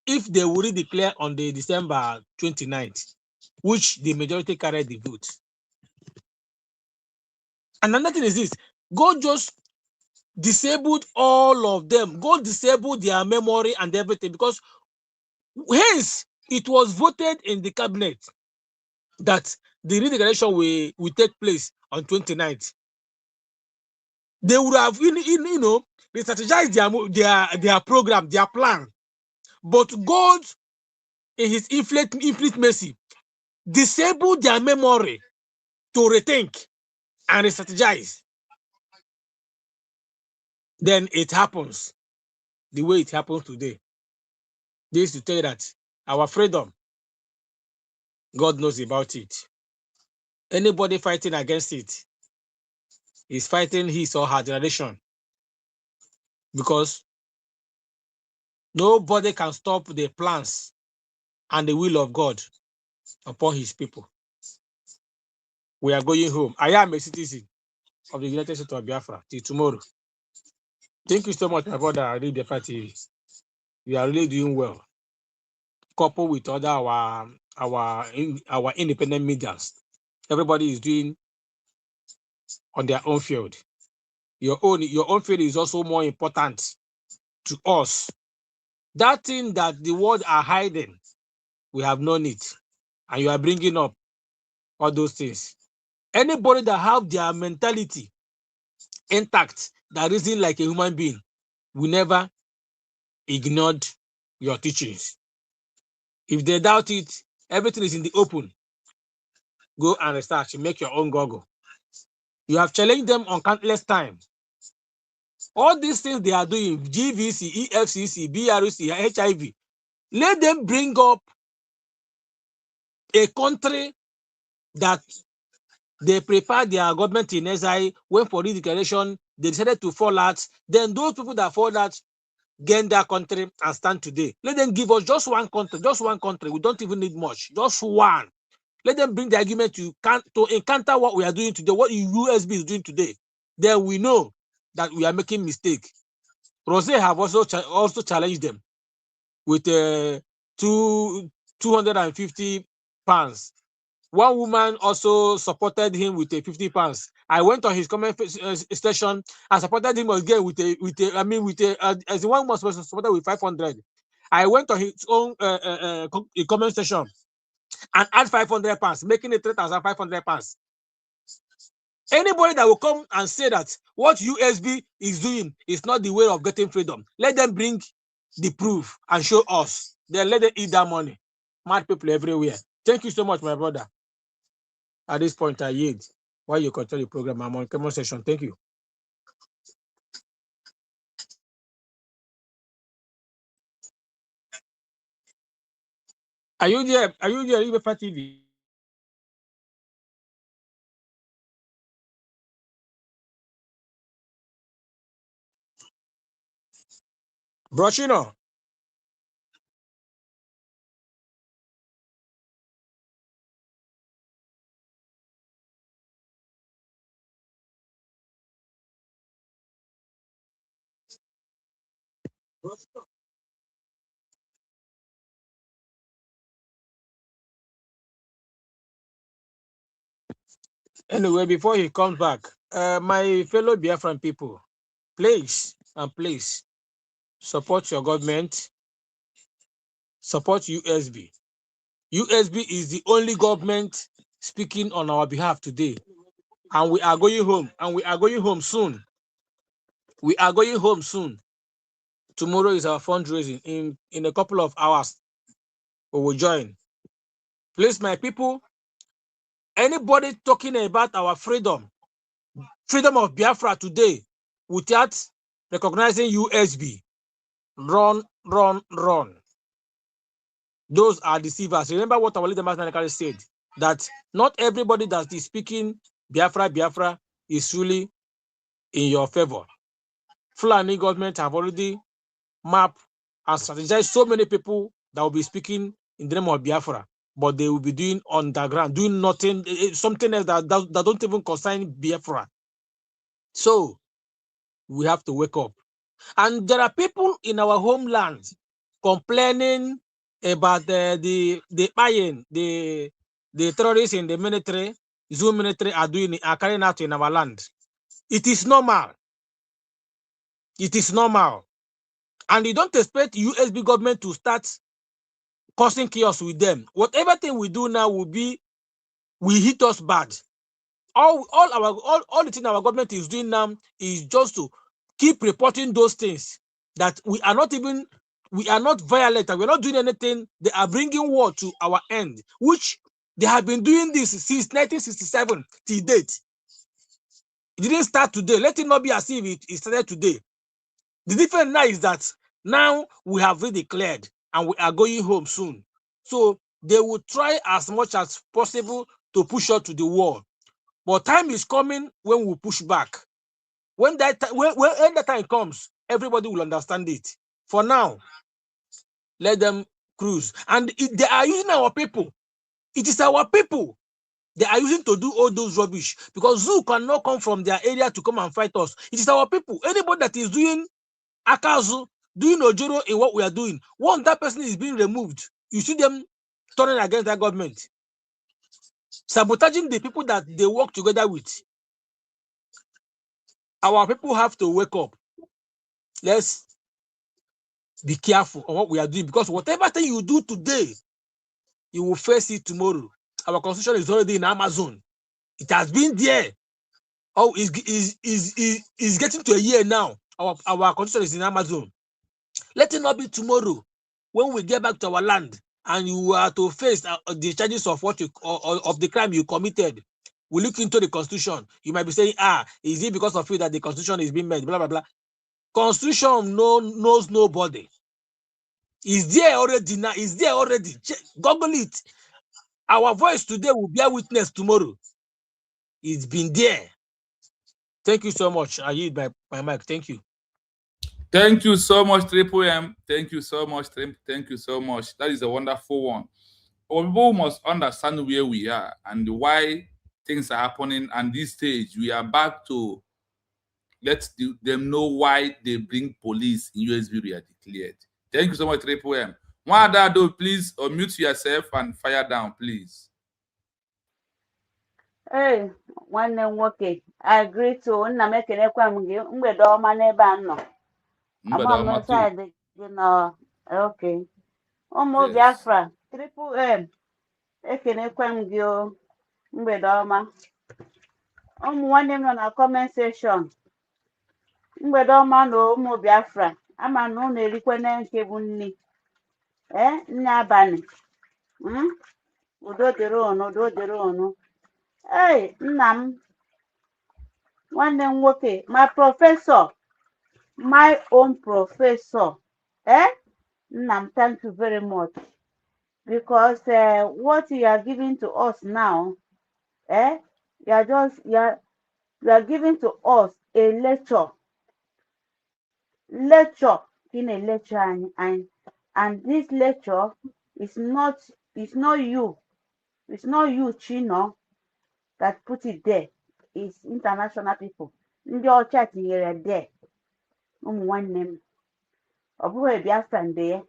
if they would declare on the December 29th, which the majority carried the vote. And another thing is this: God just disabled all of them. God disabled their memory and everything, because hence it was voted in the cabinet that the redeclaration will take place on 29th. They would have, they strategized their program, their plan. But God, in his infinite mercy, disabled their memory to rethink and re-strategize. Then it happens the way it happens today. This to tell you that our freedom, God knows about it. Anybody fighting against it is fighting his or her generation, because nobody can stop the plans and the will of God upon his people. We are going home. I am a citizen of the United States of Biafra till tomorrow. Thank you so much, my brother. I read the party. You are really doing well. Coupled with other our independent medias, everybody is doing on their own field. Your own field is also more important to us. That thing that the world are hiding, we have known it, and you are bringing up all those things. Anybody that have their mentality intact, that reason like a human being, will never ignored your teachings. If they doubt it, everything is in the open. Go and research, make your own Google. You have challenged them on countless times. All these things they are doing, GVC, EFCC, BRC, HIV, let them bring up a country that they prepare their government in exile, went for redeclaration, they decided to fall out. Then those people that fall out gain their country and stand today. Let them give us just one country, just one country. We don't even need much, just one. Let them bring the argument to encounter what we are doing today, what USB is doing today. Then we know that we are making mistake. Rose have also challenged them with 250 pounds. One woman also supported him with 50 pounds. I went on his comment station and supported him again with as the one was supported with 500. I went on his own comment section and add 500 pounds, making it 3,500 pounds. Anybody that will come and say that what USB is doing is not the way of getting freedom, let them bring the proof and show us. Then let them eat that money. Mad people everywhere. Thank you so much, my brother. At this point, I yield. While you continue the program, I'm on comment section. Thank you. Are you there? Are you there? BIAFRA TV? Brochino. Anyway, before he comes back, my fellow Biafran people, please and please support your government, support USB. USB is the only government speaking on our behalf today. And we are going home, and we are going home soon. We are going home soon. Tomorrow is our fundraising. In a couple of hours, we will join. Please, my people, anybody talking about our freedom of Biafra today without recognizing USB, run, run, run. Those are deceivers. Remember what our leader Master said, that not everybody that is speaking Biafra is really in your favor. Fulani government have already mapped and strategized so many people that will be speaking in the name of Biafra, but they will be doing underground, doing nothing, something else that don't even concern Biafra. So we have to wake up. And there are people in our homeland complaining about the terrorists in the military, Zoom military are carrying out in our land. It is normal. It is normal. And you don't expect USB government to start causing chaos with them. Whatever thing we do now will hit us bad. All the thing our government is doing now is just to keep reporting those things that we are not violent, we're not doing anything. They are bringing war to our end, which they have been doing this since 1967 till date. It didn't start today. Let it not be as if it started today. The difference now is that now we have redeclared and we are going home soon. So they will try as much as possible to push us to the wall. But time is coming when we push back. When that time comes, everybody will understand it. For now, let them cruise. And they are using our people. It is our people they are using to do all those rubbish. Because Zoo cannot come from their area to come and fight us. It is our people. Anybody that is doing Akazu, doing Ojoro in what we are doing, once that person is being removed, you see them turning against that government, sabotaging the people that they work together with. Our people have to wake up. Let's be careful on what we are doing, because whatever thing you do today, you will face it tomorrow. Our constitution is already in Amazon. It has been there. Oh, is getting to a year now. Our constitution is in Amazon. Let it not be tomorrow when we get back to our land and you are to face the charges of of the crime you committed. We look into the constitution. You might be saying, is it because of you that the constitution is being made? Blah blah blah. Constitution knows nobody. Is there already now? Is there already? Google it. Our voice today will bear witness tomorrow. It's been there. Thank you so much. I yield my mic. Thank you. Thank you so much, Triple M. Thank you so much. Thank you so much. That is a wonderful one. Our people must understand where we are and why things are happening. And this stage, we are back to let them know why they bring police in USB declared. Thank you so much, Triple M. Wadado, please unmute yourself and fire down, please. Hey, nwanne m nwoke, I agree to nna m ekenekwa m gị mgbede ọma n'ebe a nọ. Ama m side gị nọ. Okay. Ụmụ Biafra, Triple M, ekenekwa m gị mgbede ọma. One name on a comment section. Mgbedo no ụmụ Biafra ama na unu erikwana nke bụ nni nne abalị udo dịrị unu nna m nwanne m nwoke my own professor nna m, thank you very much because what you are giving to us now you are giving to us a lecture in a lecture and this lecture is not you Chino that put it there. It's international people ndị ọcha tinyere there ụmụ nwanne m ọ bụghị Biafra ndị ya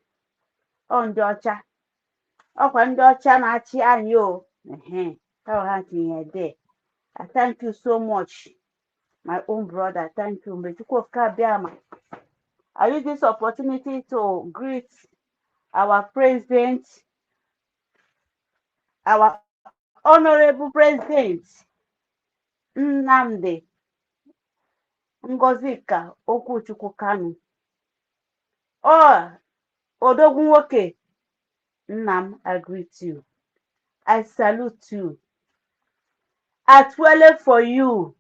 ọ ndị ọcha ọkwa ndị ọcha na-achị anyị o ha tinyere there. I thank you so much my own brother, thank you. I use this opportunity to greet our president, our honorable president, Nnamdi Ngozika Okwuchukwu Kanu. Odogwu nwoke, Nnam, I greet you. I salute you. I twirl for you.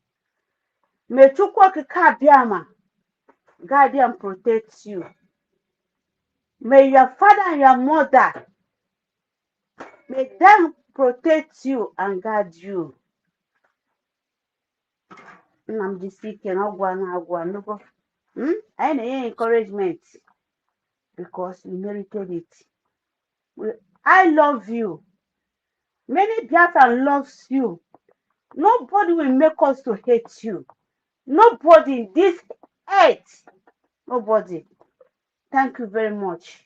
May Chukwu Okike Abiama guide and protect you. May your father and your mother, may them protect you and guide you. I'm just seeking no. I need encouragement because you merited it. I love you. Many Biafran loves you. Nobody will make us to hate you. Nobody in this earth. Nobody. Thank you very much.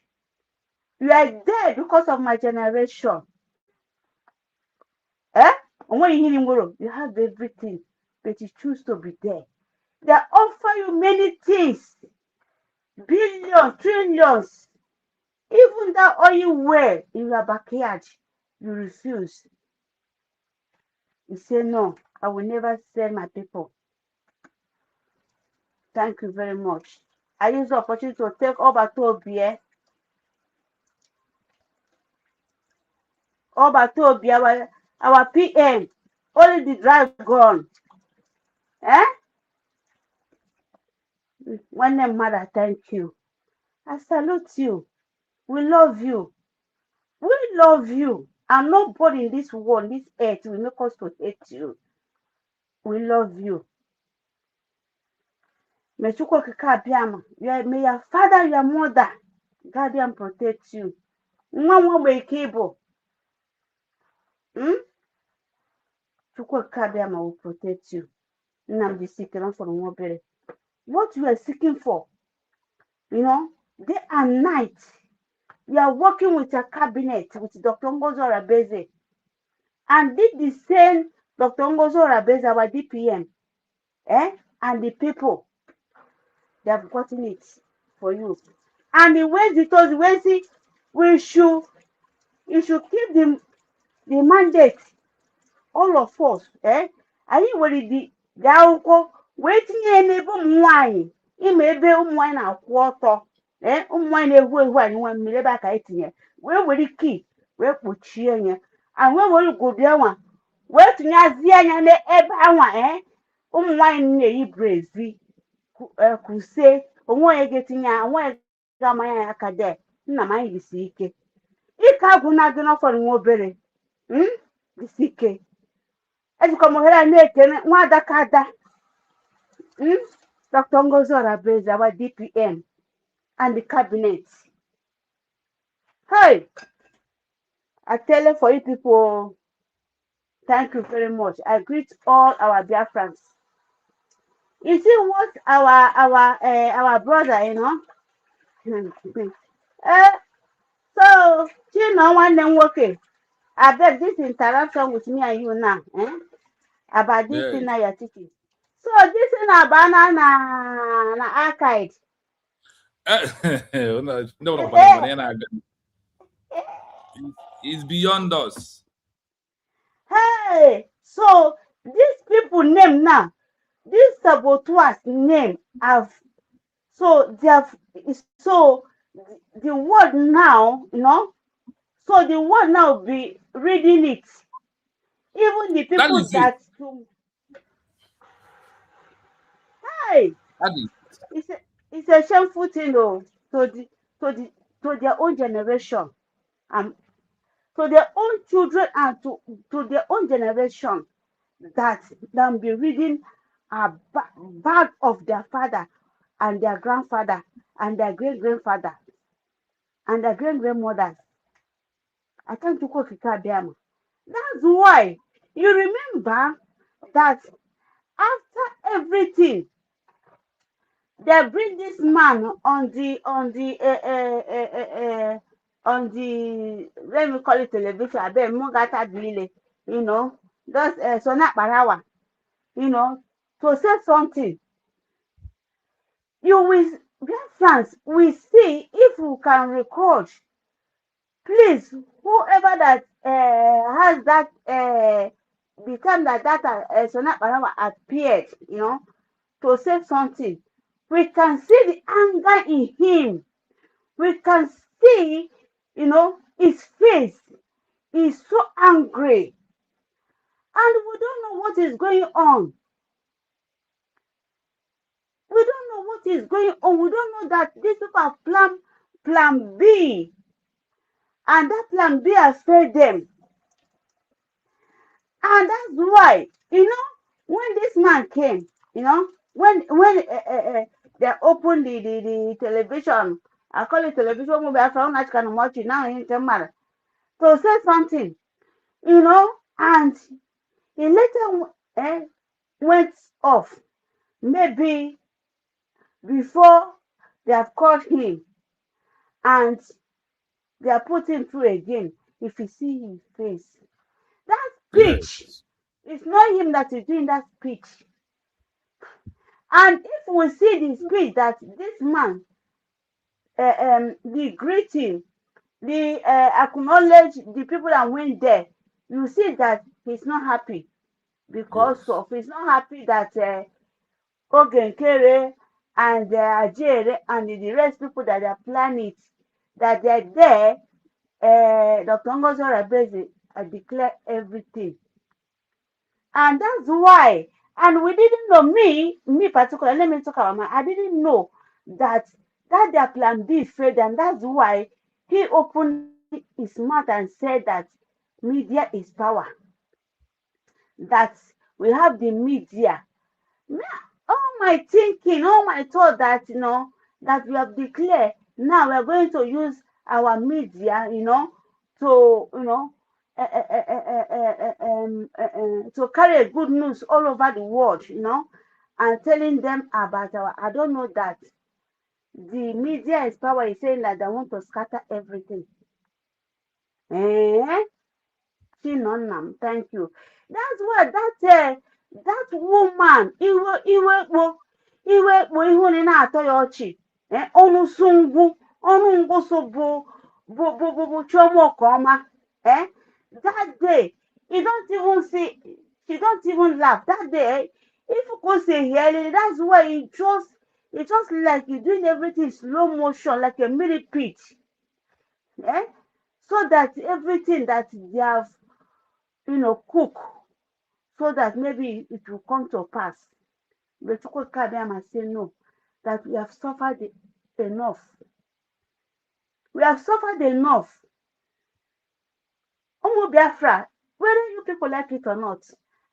You are there because of my generation. And when you hear him, you have everything, but you choose to be there. They offer you many things, billions, trillions. Even that oil well in your backyard, you refuse. You say, no, I will never sell my people. Thank you very much. I use the opportunity to take over Toby. Our PM, only the dragon. One name, mother, thank you. I salute you. We love you. We love you. And nobody in this world, this earth, will make us to hate you. We love you. May Chukwu Okike Abiama, may your father, your mother, guard and protect you. Chukwu Okike Abiama will protect you. Nnamdi seeking for more better. What you are seeking for, day and night, you are working with your cabinet, with Dr. Ngozo Rabeze, and did the same Dr. Ngozo Rabeze, our DPM, and the people, they have gotten it for you. And the ways it was, you should keep the mandate, all of us, Are you ready? The waiting enable wine. It may be wine a quarter. Wine a way one million back 18. Where will it keep? Where put cheer you? And where will you go down? Where to Nazian and the Eba wine ye brazy. Could say, why getting a way Gamma Acade, Namai the Sike. It can't go not enough for more berry. The Sike. As you come here and make one da cada. Dr. Ngozo Rabeze, our DPM, and the cabinet. Hey, I tell you for you people, thank you very much. I greet all our Biafrans. You see what our brother, so one name working. I beg this interaction with me and you now, about this thing that you're teaching. So this is a banana na archive. It's beyond us. Hey, so These people name now, these saboteurs name have, so they have, so the world now, so the world now be reading it. Even the That people is it. that hey, That is it's a, it's a shameful thing though, to the to the to their own generation, and to their own children, and to their own generation, that them be reading back of their father and their grandfather and their great grandfather and their great grandmothers. I can't do Ajaemma. That's why you remember that after everything, they bring this man on the, let me call it television. I bet Mogata Bile, just Sona Barawa, to say something. You will, dear friends, we see if we can record. Please, whoever that has that the time that Sona Barawa appeared, to say something, we can see the anger in him. We can see, his face is so angry, and we don't know what is going on. We don't know what is going on. We don't know that these people have plan B, and that plan B has failed them. And that's why, when this man came, when they opened the television, I call it television movie, I found that kind of watch it now in Tamara, to say something, and he later went off. Maybe before they have caught him and they are putting through again. If you see his face, that speech, yes. it's not him that is doing that speech. And if we see the speech that this man, the greeting, the acknowledge the people that went there, you see that he's not happy, because Yes. of, he's not happy that Ogenkere and AJAEREE and the rest people that are planning it, that they're there. Dr. Ngozi Orebeze declare everything, and that's why. And we didn't know, me particularly. Let me talk about I didn't know that their plan B failed, and that's why he opened his mouth and said that media is power. That we have the media. All my thinking, all my thought that that we have declared, now we are going to use our media, to to carry good news all over the world, and telling them about our. I don't know that the media is power is saying that they want to scatter everything. Chinonam, thank you. That's why that woman, iwekpo ihu na-atọ ya ọchị, ọnụ sungwu, ọnụ ngụsụ bụ Chioma Okeọma. That day, you don't even see, she don't even laugh. That day, if you could say here, that's why it just like you're doing everything slow motion, like a millipede. So that everything that they have, cook, so that maybe it will come to pass. But Ajaemma say no, that we have suffered enough. We have suffered enough. BIAFRA, whether you people like it or not,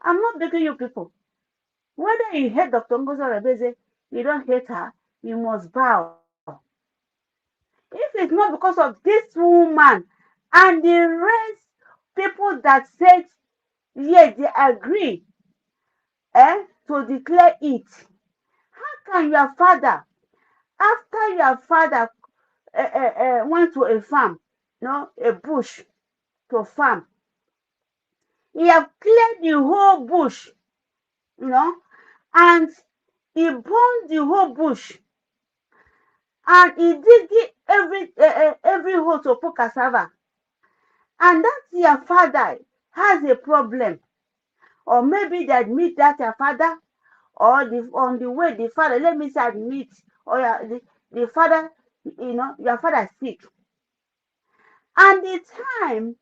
I'm not begging you people. Whether you hate Dr. Ngozi Orebeze, you don't hate her, you must bow. If it's not because of this woman and the rest people that said, yes, they agree to declare it, how can your father, after your father went to a farm, a bush to farm, he have cleared the whole bush, and he burned the whole bush, and he dig every hole to put cassava, and that your father has a problem. or maybe they admit that their father, or on the way the father, let me say admit, or the father, your father is sick. And the time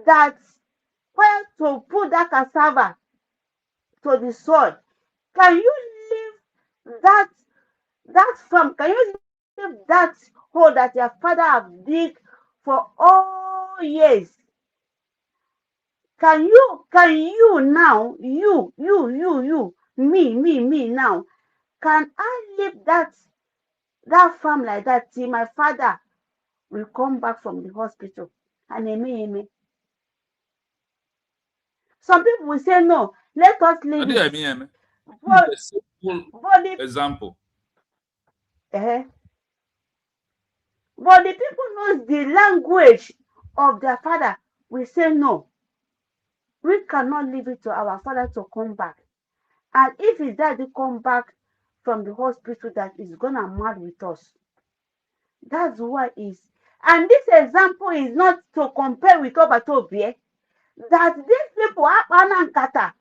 that where to put that cassava to the soil, can you leave that farm? Can you leave that hole that your father have dig for all years? Can you now, me now, can I leave that farm like that till my father will come back from the hospital? And some people will say no, let us leave it. But, a simple example. But the people knows the language of their father will say no. We cannot leave it to our father to come back. And if his daddy come back from the hospital, that is gonna mad with us. That's why is. And this example is not to compare with Obatobie. That these people are Pankata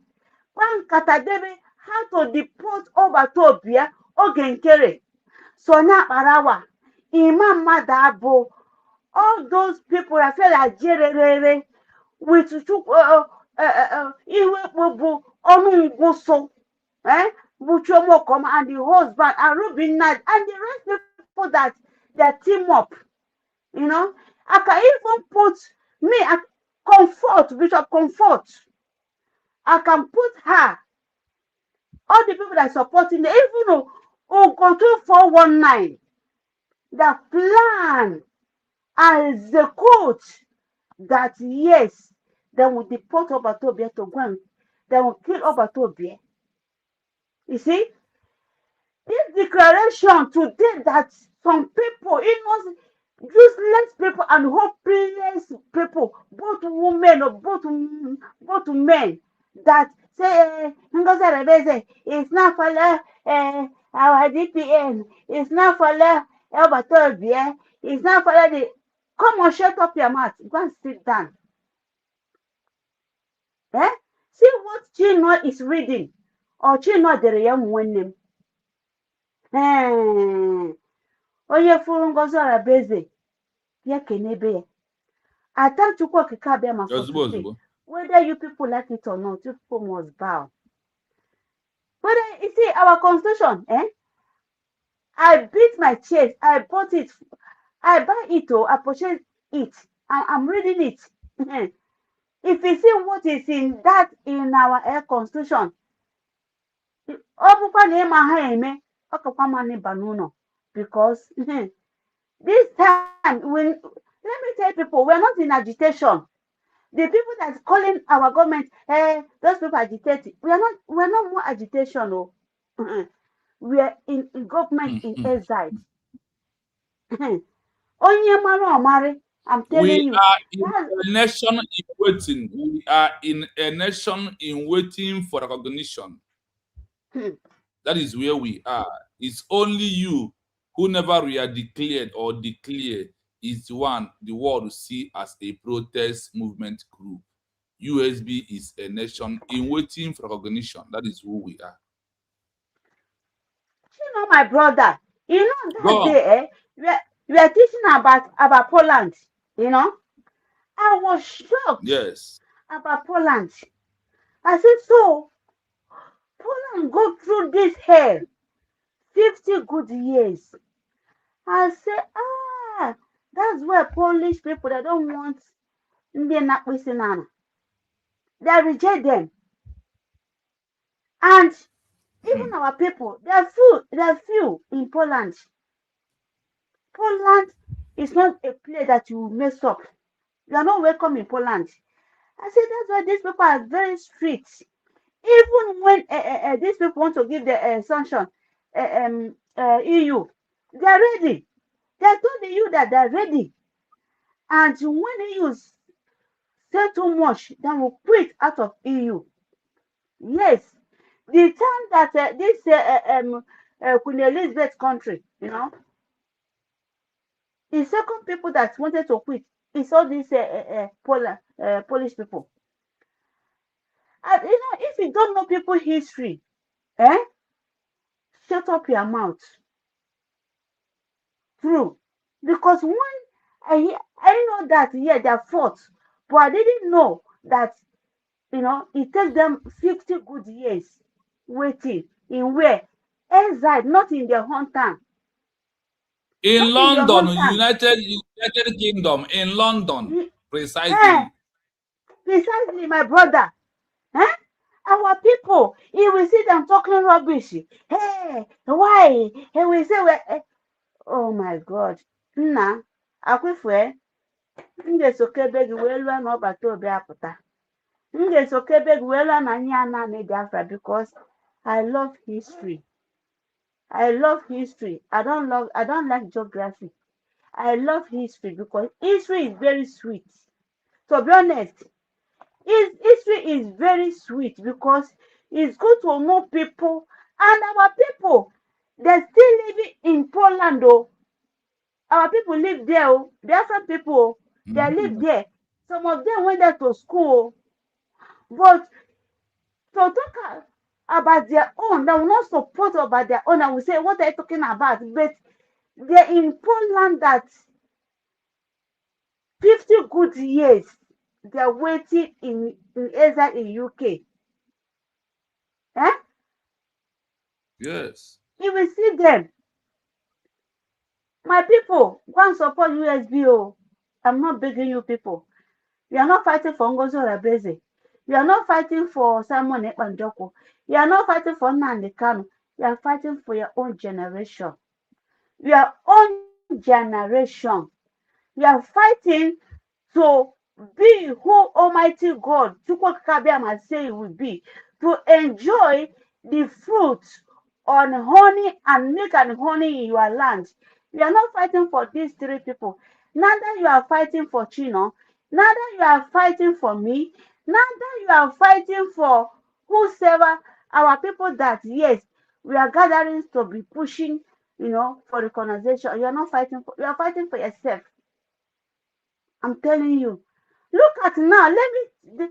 Debe, how to deport Obatobie, Ogenkere, Sonia Parawa, Imam Madabo, all those people I feel like AJAEREE with Iwebubu Onunguso, Buchomokoma and the husband and Ruben Nad and the rest people that team up. I can even put me at Comfort, Bishop Comfort. I can put her, all the people that are supporting, even Ugo2419, the plan as the coach that yes, they will deport Obatobie to go and they will kill Obatobie. You see, this declaration today that some people, useless people and hopeless people, both women or both men, that say it's not for our DPN, it's not for Obatobie, it's not for the. Come on, shut up your mouth. Go and sit down. See what Chino is reading. Or Chino the young one name. Oye furu ngozi Arabeze. Ya kenebe. Attempt to work a cabin whether you people like it or not, you people must bow. But you see, our constitution, I beat my chest, I bought it, I buy it, I purchase it, I'm reading it. If you see what is in our constitution, because this time, let me tell people, we're not in agitation. The people that's calling our government, those people agitating, we're not more agitation. No. We are in government in exile. I'm telling you. We are in a nation in waiting. We are in a nation in waiting for recognition. That is where we are. It's only you who never were declared or declare is the one the world will see as a protest movement group. USB is a nation in waiting for recognition. That is who we are. My brother, that day, we are teaching about Poland, I was shocked. Yes. About Poland. I said, so Poland go through this hell 50 good years. I said, that's where Polish people, they don't want Indian Nakwisinana. They reject them. And even our people, they are few in Poland. Poland is not a place that you mess up. You are not welcome in Poland. I said that's why these people are very strict. Even when these people want to give the sanction, EU, they are ready. They told the EU that they are ready. And when EU say too much, they will quit out of EU. Yes, the time that this Queen Elizabeth country, the second people that wanted to quit is all these Polish people. And if If you don't know people's history, eh? Shut up your mouth. True. Because when I know that, yeah, they're fought, but I didn't know that, it takes them 50 good years waiting in where? Exile, not in their hometown. In Not in their London, hometown. United Kingdom, in London, Eh, precisely. precisely, my brother. Eh? Our people, if we see them talking rubbish, hey, why? And we say, oh my God. Nna, akwụfue, m ga-esoke ebe gị wee lụọ na ọbata obi apụta. M ga-esoke ebe gị wee lụọ na anyị ana Biafra because I love history. I love history. I don't like geography. I love history because history is very sweet. To be honest, history is very sweet because it's good to know people, and our people, they're still living in Poland. Oh, our people live there. Oh, Biafran people, they live there. Some of them went there to school, but to talk about their own, they will not support about their own. I will say, what are you talking about? But they're in Poland that 50 good years they're waiting in exile in UK. Eh? Yes. You will see them. My people, go and support USBO. I'm not begging you people. You are not fighting for Ngozi Orebeze. You are not fighting for Simon Ekpanjoko. You are not fighting for Nnamdi Kanu. You are fighting for your own generation. Your own generation. You are fighting to be who Almighty God, Chukwukabiama, say you will be, to enjoy the fruit on honey and milk and honey in your land. You are not fighting for these three people. Neither you are fighting for Chino, neither you are fighting for me, neither you are fighting for whosoever our people that, yes, we are gathering to be pushing, for recognition. You are not fighting for, you are fighting for yourself. I'm telling you. Look at now. Let me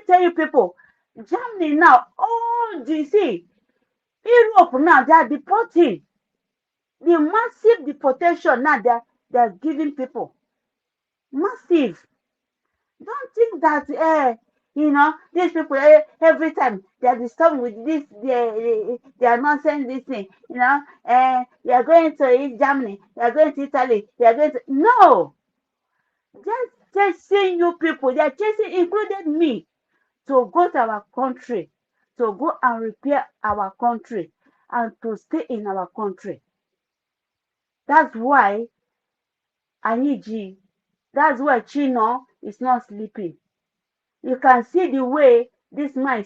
tell you people. Germany now, all you see, Europe now, they are deporting. The massive deportation now they're giving people. Massive. Don't think that these people every time they are disturbed with this they are nonsense this thing, they are going to Germany, they are going to Italy, they are going to no. Just chasing you people, they are chasing, included me, to go to our country, to go and repair our country, and to stay in our country. That's why Aniji, that's why Chino is not sleeping. You can see the way this man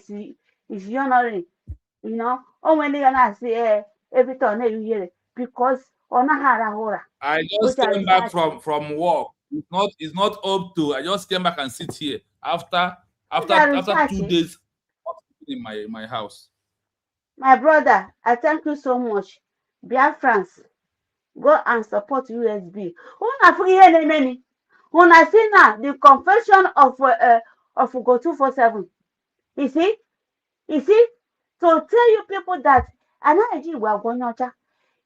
is honoring, when they're gonna say every time you hear it, because I just came back from work. It's not up to. I just came back and sit here after 2 days in my house. My brother, I thank you so much. Biafrans, go and support USB. When I see now the confession of Go 247, you see, to tell you people that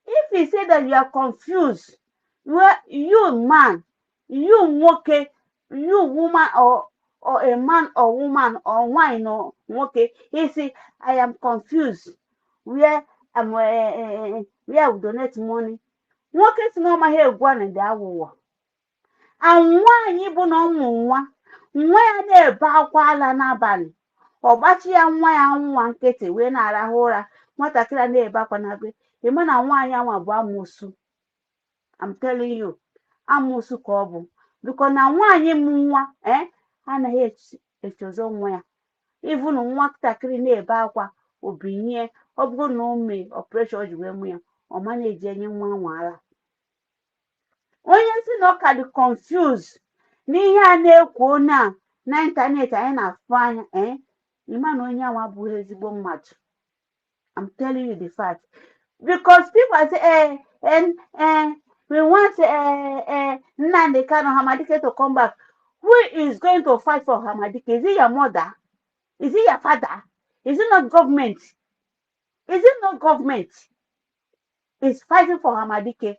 if you say that you are confused, where you man, you okay, you woman or a man or woman or wine or okay, you see, I am confused. Where where we donate money. Nwoke si na ọma ha egwu a na-ede awụwa. Nwaanyị bụ na ụmụ nwa ya na-ebe akwa ala n'abalị. Ọgbachi ya nwa ya nwa nkịtị wee na-arahụ ụra. Nwatakịrị na-ebe akwa na be. Ịma na nwaanyị anwa bụ amụsụ. I'm telling you, amụsụ ka ọ bụ. Because na nwaanyị mụ nwa anaghị echozo nwa ya. Even nwatakịrị na-ebe akwa obinye, ọ bụrụ na o mee operation ji wee mụ ya, ọ ma na-eji enye nwa nwara. Onye si na ọ ka dị confused n'ihe a na-ekwu na ịntanetị anyị na-afụ anya ịma na onye anwa abụghị ezigbo mmadụ. I'm telling you the fact. Because people say we want Nnamdi Kanu Hamadike to come back. Who is going to fight for Hamadike? Is it your mother? Is it your father? Is it not government? Is it not government is fighting for Hamadike?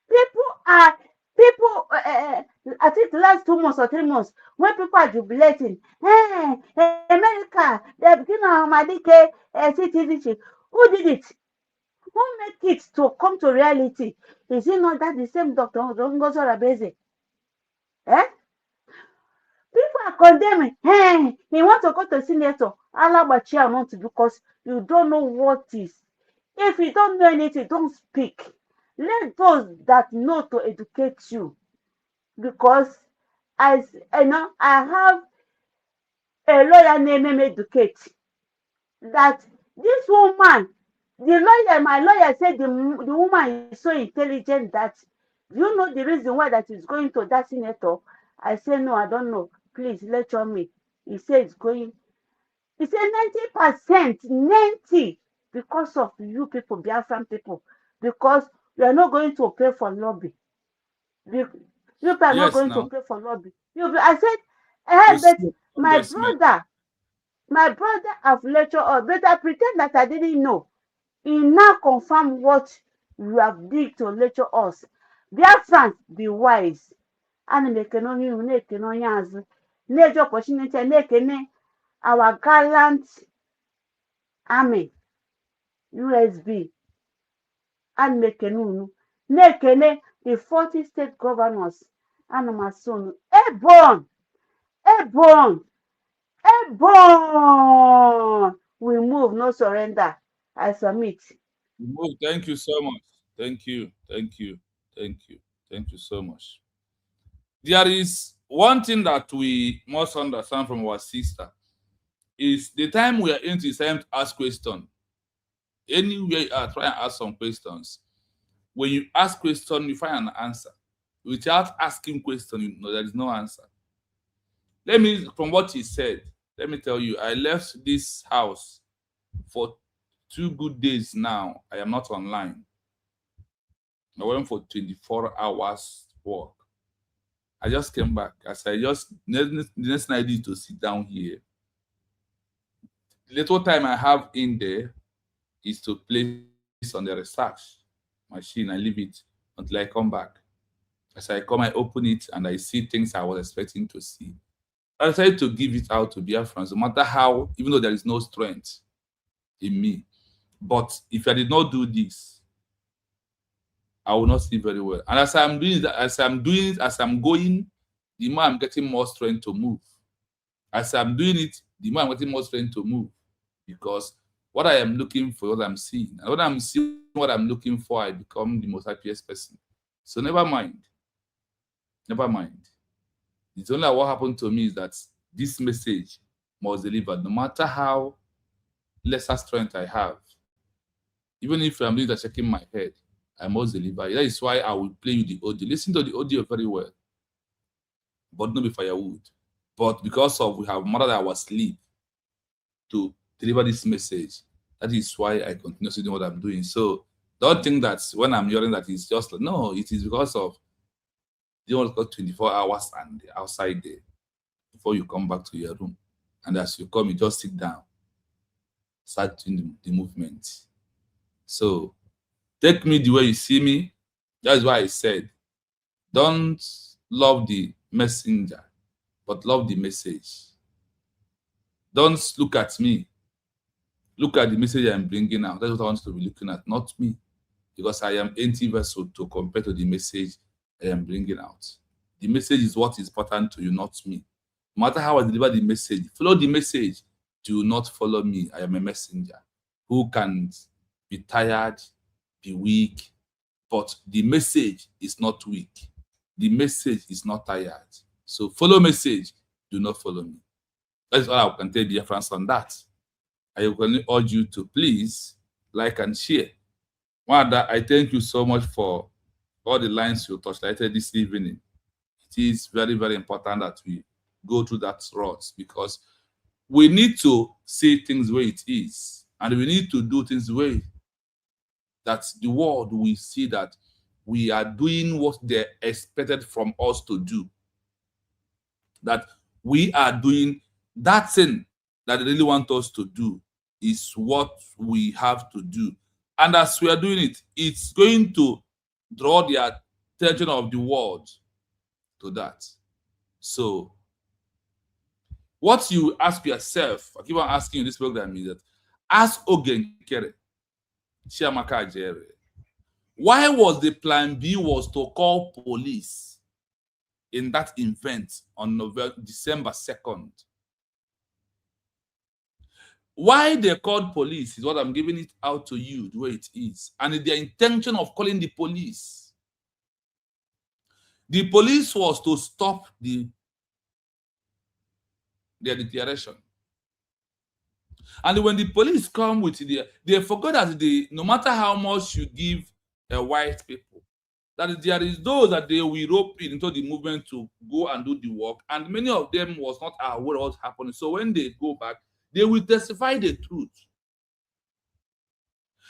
People, I think the last 2 months or 3 months, when people are jubilating, hey, America, they're beginning Hamadike, citizenship. Who did it? Who make it to come to reality? Is it not that the same Dr. Ngozi Rabeze? Eh? People are condemning. Hey, he wants to go to senator. Alabachi not because you don't know what is. If you don't know anything, don't speak. Let those that know to educate you. Because as you know, I have a lawyer named MMADUBU. That this woman, my lawyer said the woman is so intelligent that you know the reason why that is going to that senator. I say no, I don't know. Please lecture me. He said it's going. He said 90%, 90 because of you people, Biafran people, because we are not going to pay for lobby. You people are not going to pay for lobby. I said, but my brother have lectured us, but I pretend that I didn't know. He now confirm what you have did to lecture us. Biafrans, be wise. And opportunity, our gallant army, USB, and nekene the 40 state governors, and Amason, Ebon, we move, no surrender. I submit. Move. Thank you so much. Thank you so much. There is one thing that we must understand from our sister is the time we are into the time to ask questions. Anywhere you are, try and ask some questions. When you ask questions, you find an answer. Without asking questions, you know there is no answer. From what he said, let me tell you, I left this house for 2 good days now. I am not online. I went for 24 hours work. I just came back. The next thing I did to sit down here. The little time I have in there is to place on the research machine. I leave it until I come back. As I come, I open it and I see things I was expecting to see. I decided to give it out to Biafrans, no matter how, even though there is no strength in me. But if I did not do this, I will not see very well. And as I'm doing it, as I'm going, the more I'm getting more strength to move. As I'm doing it, the more I'm getting more strength to move. Because what I am looking for, what I'm seeing. And when I'm seeing what I'm looking for, I become the most happiest person. So never mind. Never mind. It's only what happened to me is that this message must deliver, no matter how lesser strength I have. Even if I'm doing that, checking my head, I must deliver. That is why I will play you the audio. Listen to the audio very well. But not be firewood. But because of we have murdered our sleep to deliver this message, that is why I continue doing what I'm doing. So don't think that when I'm hearing that it's just like, no, it is because of you want to go 24 hours and outside there before you come back to your room. And as you come, you just sit down, start doing the movement. So take me the way you see me. That's why I said, don't love the messenger, but love the message. Don't look at me. Look at the message I'm bringing out. That's what I want you to be looking at, not me. Because I am empty vessel to compare to the message I am bringing out. The message is what is important to you, not me. No matter how I deliver the message, follow the message. Do not follow me. I am a messenger who can be tired, be weak, but the message is not weak. The message is not tired. So follow message. Do not follow me. That's all I can tell dear friends on that. I will urge you to please like and share. Wanda, I thank you so much for all the lines you touched this evening. It is very, very important that we go through that route because we need to see things the way it is, and we need to do things the way that the world will see that we are doing what they expected from us to do. That we are doing that thing that they really want us to do is what we have to do. And as we are doing it, it's going to draw the attention of the world to that. So, what you ask yourself, I keep on asking you this program, is that ask Ogenkere, Chiamka, AJAEREE, why was the plan B was to call police in that event on December 2nd? Why they called police is what I'm giving it out to you the way it is. And the intention of calling the police. The police was to stop their declaration. And when the police come with they forgot that no matter how much you give white people, that there is those that they will rope into the movement to go and do the work, and many of them was not aware of what's happening. So when they go back, they will testify the truth.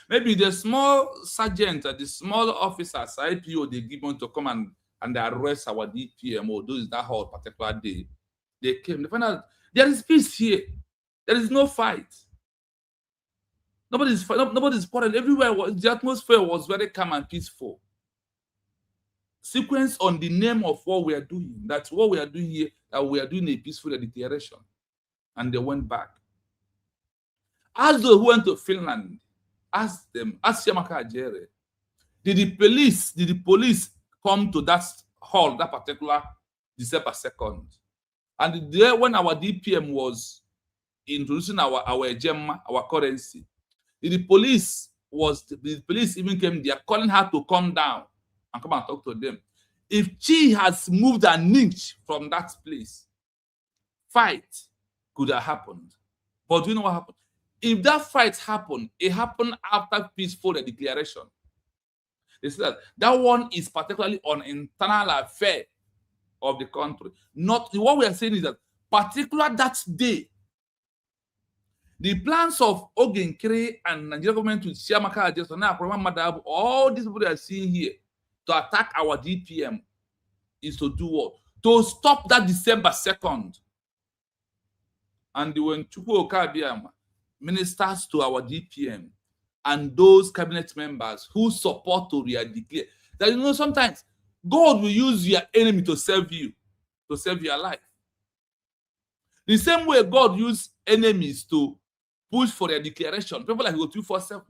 Maybe the small sergeant or the small officers, IPO, they give them to come and arrest our DPM or those that whole particular day. They came, they found out there is peace here. There is no fight. Nobody's quarreling. Everywhere the atmosphere was very calm and peaceful. Sequence on the name of what we are doing. That's what we are doing here, that we are doing a peaceful declaration. And they went back. As those who went to Finland, ask them, ask Chiamka, AJAEREE, did the police come to that hall, that particular December 2nd? And there, when our DPM was introducing our Ajaemma, our currency, the police even came there calling her to come down and come and talk to them. If she has moved an inch from that place, fight could have happened. But do you know what happened? If that fight happened, it happened after peaceful declaration. They said that one is particularly on internal affair of the country. Not what we are saying is that particular that day, the plans of Ogenkere and Nigerian government with Chiamka, AJAEREE, all these people that are seeing here to attack our DPM is to do what? To stop that December 2nd. And when Ajaemma, ministers to our DPM and those cabinet members who support to declare that, you know, sometimes God will use your enemy to save you, to save your life. The same way God used enemies to push for their declaration. People like Go247,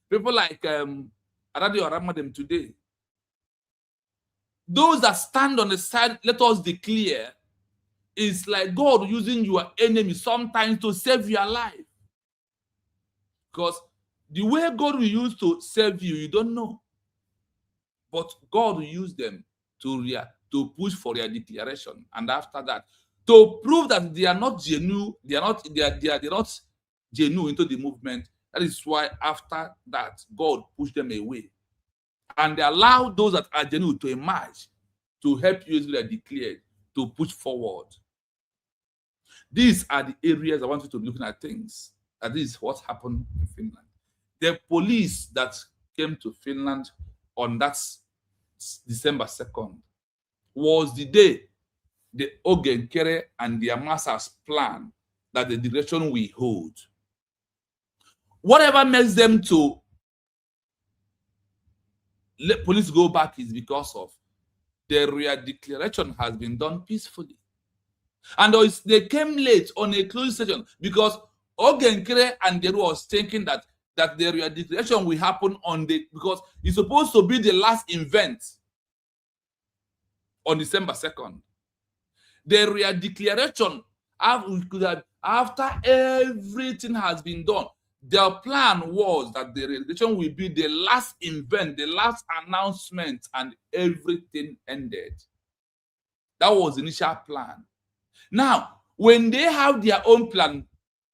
people like Ajaemma today. Those that stand on the side, let us declare, is like God using your enemy sometimes to save your life. Because the way God will use to save you, you don't know. But God will use them to push for their declaration. And after that, to prove that they are not genuine, they are not genuine into the movement. That is why after that, God pushed them away. And they allow those that are genuine to emerge, to help you as they are declared, to push forward. These are the areas I want you to be looking at things. That is what happened in Finland. The police that came to Finland on that December 2nd was the day the Ogenkere and their masters plan that the direction we hold. Whatever makes them to let police go back is because of the declaration has been done peacefully. And they came late on a closed session because Ogenkere and they was thinking that the declaration will happen because it's supposed to be the last event on December 2nd. The declaration, after everything has been done, their plan was that the declaration will be the last event, the last announcement, and everything ended. That was the initial plan. Now, when they have their own plan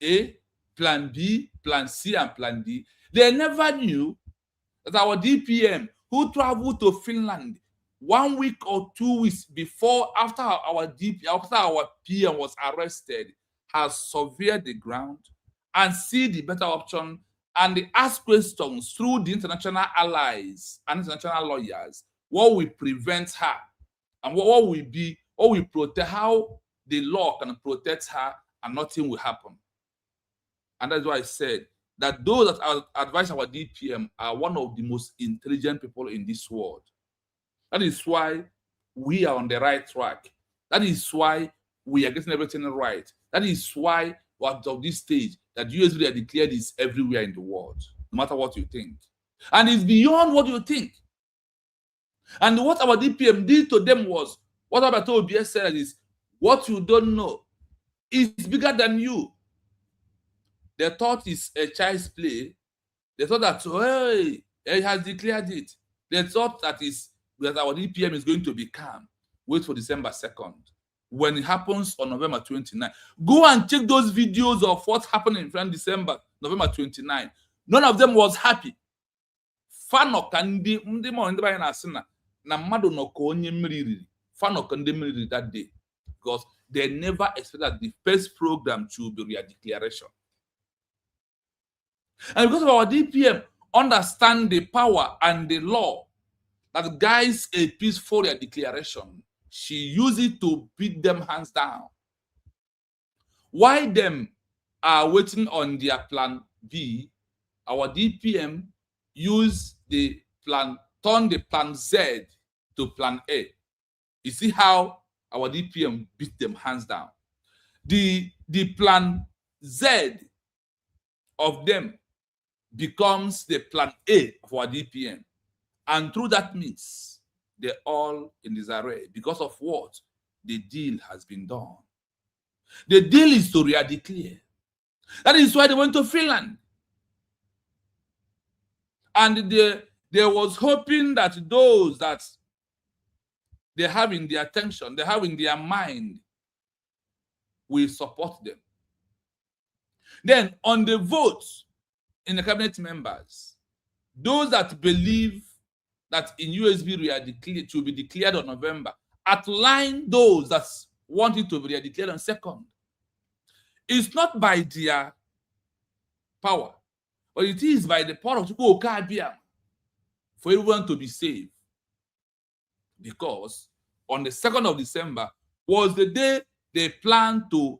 A, plan B, plan C, and plan D, they never knew that our DPM, who traveled to Finland 1 week or 2 weeks after our PM was arrested, has surveyed the ground and see the better option, and they ask questions through the international allies and international lawyers. What will prevent her, and what will protect, how the law can protect her, and nothing will happen. And that's why I said that those that advise our DPM are one of the most intelligent people in this world. That is why we are on the right track. That is why we are getting everything right. That is why at this stage that USB are declared is everywhere in the world, no matter what you think. And it's beyond what you think. And what our DPM did to them was, what I told BS said is, what you don't know is bigger than you. They thought it's a child's play. They thought that, hey, he has declared it. They thought that our DPM is going to be calm. Wait for December 2nd. When it happens on November 29. Go and check those videos of what happened in December, November 29. None of them was happy. Fanok and the more in the na mmadụ nọ ka onye mmiri fanok ndị mmiri that day, because they never expected the first program to be redeclaration. And because of our DPM understand the power and the law that guides a peaceful redeclaration, she used it to beat them hands down. Why them are waiting on their plan B, our DPM use the plan, turn the plan Z to plan A. You see how our DPM beat them hands down. The plan Z of them becomes the plan A of our DPM. And through that means they're all in disarray because of what? The deal has been done. The deal is to redeclare. That is why they went to Finland. And they was hoping that those that they have in their attention, they have in their mind, will support them. Then on the votes in the cabinet members, those that believe that in USB to be declared on November, outline those that want it to be redeclared on 2nd. It's not by their power, but it is by the power of Chiamka for everyone to be saved. Because on the 2nd of December was the day they planned to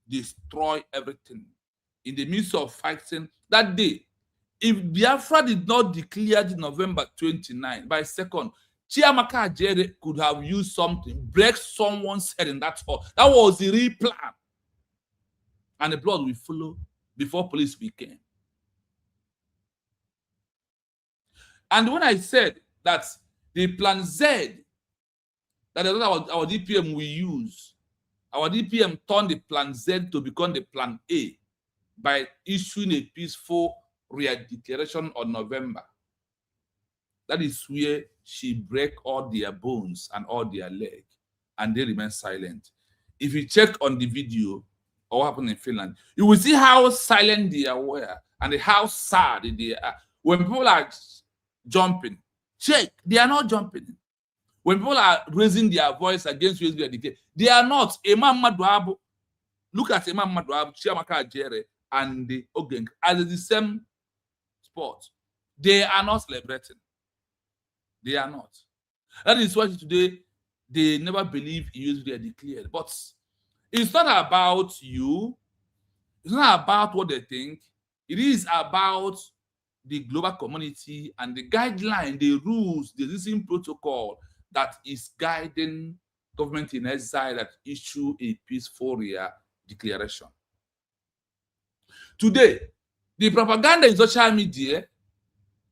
destroy everything. In the midst of fighting that day, if Biafra did not declare November 29 by 2nd, Chiamka AJAEREE could have used something, break someone's head in that hall. That was the real plan. And the blood will follow before police came. And when I said that the plan Z, that is what our DPM will use, our DPM turned the plan Z to become the plan A by issuing a peaceful redeclaration on November. That is where she break all their bones and all their leg, and they remain silent. If you check on the video of what happened in Finland, you will see how silent they were and how sad they are. When people are jumping, check, they are not jumping. When people are raising their voice against USB, they are not. MMADUBU, look at MMADUBU, Chiamka AJAEREE, and the Ogenkere as the same sport. They are not celebrating. They are not. That is why today they never believe USB are declared. But it's not about you. It's not about what they think. It is about the global community and the guideline, the rules, the listening protocol that is guiding government in exile that issue a peaceful declaration. Today, the propaganda in social media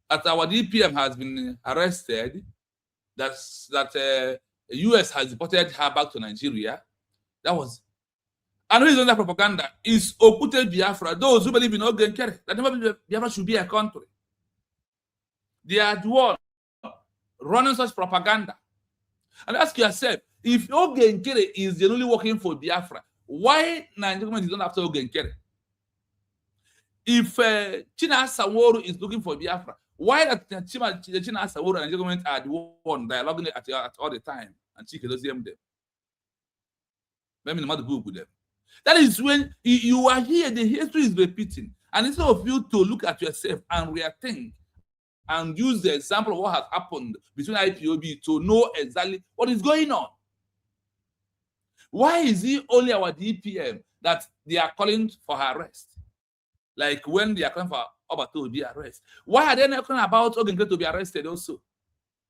that our DPM has been arrested, that the US has deported her back to Nigeria. That was, and the reason that propaganda is Okute Biafra, those who believe in Ogenkere, that never Biafra should be a country. They are the one running such propaganda. And ask yourself, if Ogenkere is generally working for Biafra, why Nigerian government is not after Ogenkere? If China Saworu is looking for Biafra, why that China Saworu and Nigerian government are the one dialoguing at all the time and them? Let me MMADUBU them. That is when you are here, the history is repeating. And instead of you to look at yourself and rethink and use the example of what has happened between IPOB to know exactly what is going on. Why is it only our DPM that they are calling for her arrest? Like when they are calling for Obato to be arrested. Why are they not calling about Ogenkere to be arrested also?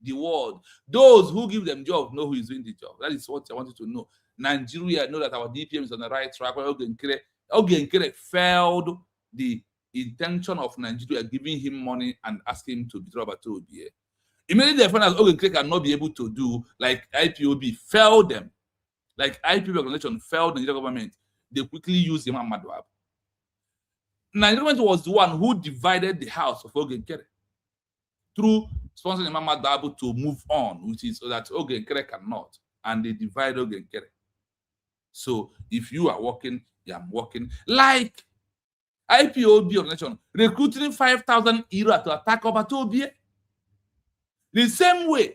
The world. Those who give them job know who is doing the job. That is what I wanted to know. Nigeria know that our DPM is on the right track. Ogenkere failed the intention of Nigeria giving him money and asking him to be Obato Obi. Immediately they found out Ogenkere cannot be able to do, like IPOB failed them. Like IPOB organization failed the Nigerian government. They quickly used MMADUBU. Nigerian government was the one who divided the house of Ogenkere through sponsoring MMADUBU to move on, which is so that Ogenkere cannot, and they divide Ogenkere. So if you are working, I'm working. Like IPOB organization recruiting 5,000 ERA to attack Obato Obi. The same way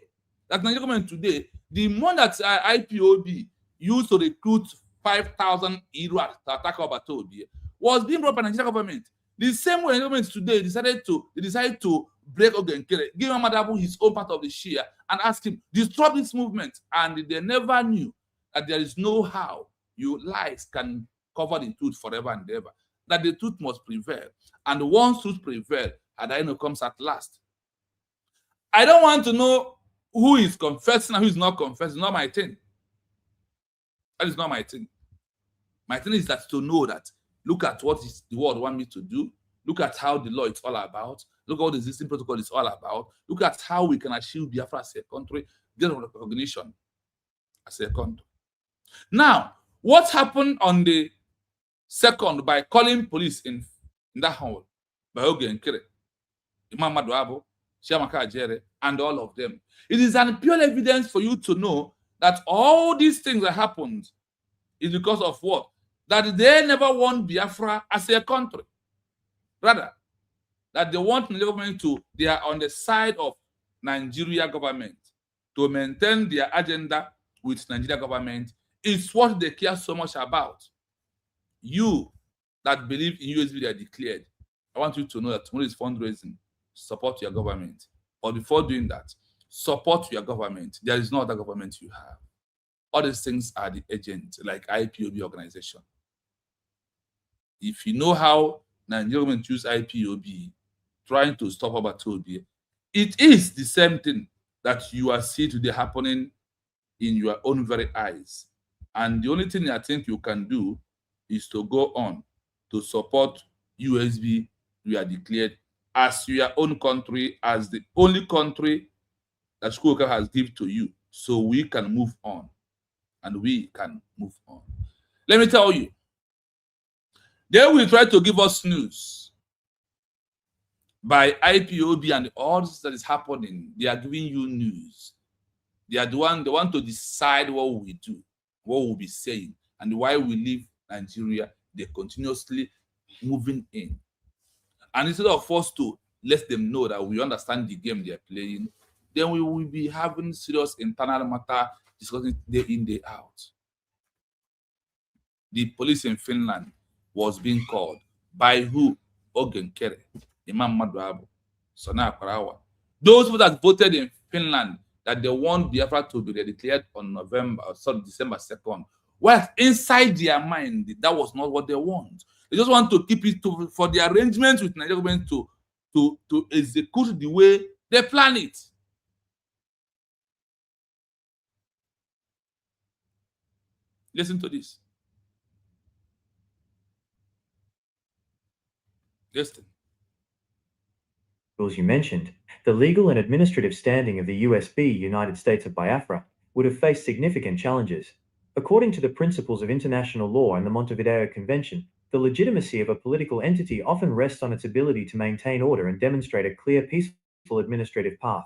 that Nigerian government today, the money that IPOB used to recruit 5,000 ERA to attack Obato Obi was being brought by Nigerian government. The same way the government today decided to break Ogenkere, give MMADUBU his own part of the share, and ask him disrupt this movement. And they never knew that there is no how you lies can cover the truth forever and ever. That the truth must prevail, and once truth prevails, AJAEREE comes at last. I don't want to know who is confessing and who is not confessing. It's not my thing. That is not my thing. My thing is that to know that, look at what the world want me to do. Look at how the law is all about. Look at what the existing protocol is all about. Look at how we can achieve Biafra as a country, get recognition as a country. Now, what happened on the second by calling police in that hall by Ogenkere, MMADUBU, Chiamka, AJAEREE, and all of them? It is an pure evidence for you to know that all these things that happened is because of what? That they never want Biafra as a country. Rather, that they want the government they are on the side of Nigeria government to maintain their agenda with Nigeria government. It's what they care so much about. You that believe in USB they are declared, I want you to know that tomorrow is fundraising. Support your government. But before doing that, support your government. There is no other government you have. All these things are the agents, like IPOB organization. If you know how Nigerian government use IPOB trying to stop Obato Obi, it is the same thing that you are seeing today happening in your own very eyes. And the only thing I think you can do is to go on to support USB we are declared as your own country, as the only country that Chukwuka has given to you, so we can move on. And we can move on. Let me tell you, they will try to give us news by IPOB and all this that is happening. They are giving you news. They are the one they want to decide what we do, what we'll be saying, and why we leave Nigeria. They're continuously moving in. And instead of us to let them know that we understand the game they're playing, then we will be having serious internal matter discussing day in, day out. The police in Finland was being called by who? Ogenkere, MMADUBU, Sana Akparawa. Those who that voted in Finland that they want Biafra to be declared on December 2nd. Well, inside their mind, that was not what they want. They just want to keep it for the arrangements with Nigeria government to execute the way they plan it. Listen to this. Listen. As you mentioned, the legal and administrative standing of the USB, United States of Biafra, would have faced significant challenges. According to the principles of international law and the Montevideo Convention, the legitimacy of a political entity often rests on its ability to maintain order and demonstrate a clear, peaceful administrative path.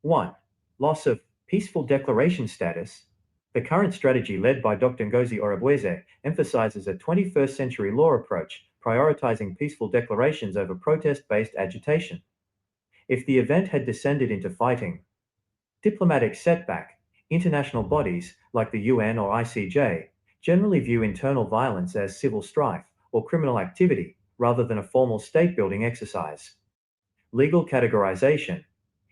1. Loss of peaceful declaration status. The current strategy led by Dr. Ngozi Orebweze emphasizes a 21st century law approach, prioritizing peaceful declarations over protest-based agitation. If the event had descended into fighting, diplomatic setback, international bodies, like the UN or ICJ, generally view internal violence as civil strife or criminal activity, rather than a formal state-building exercise. Legal categorization.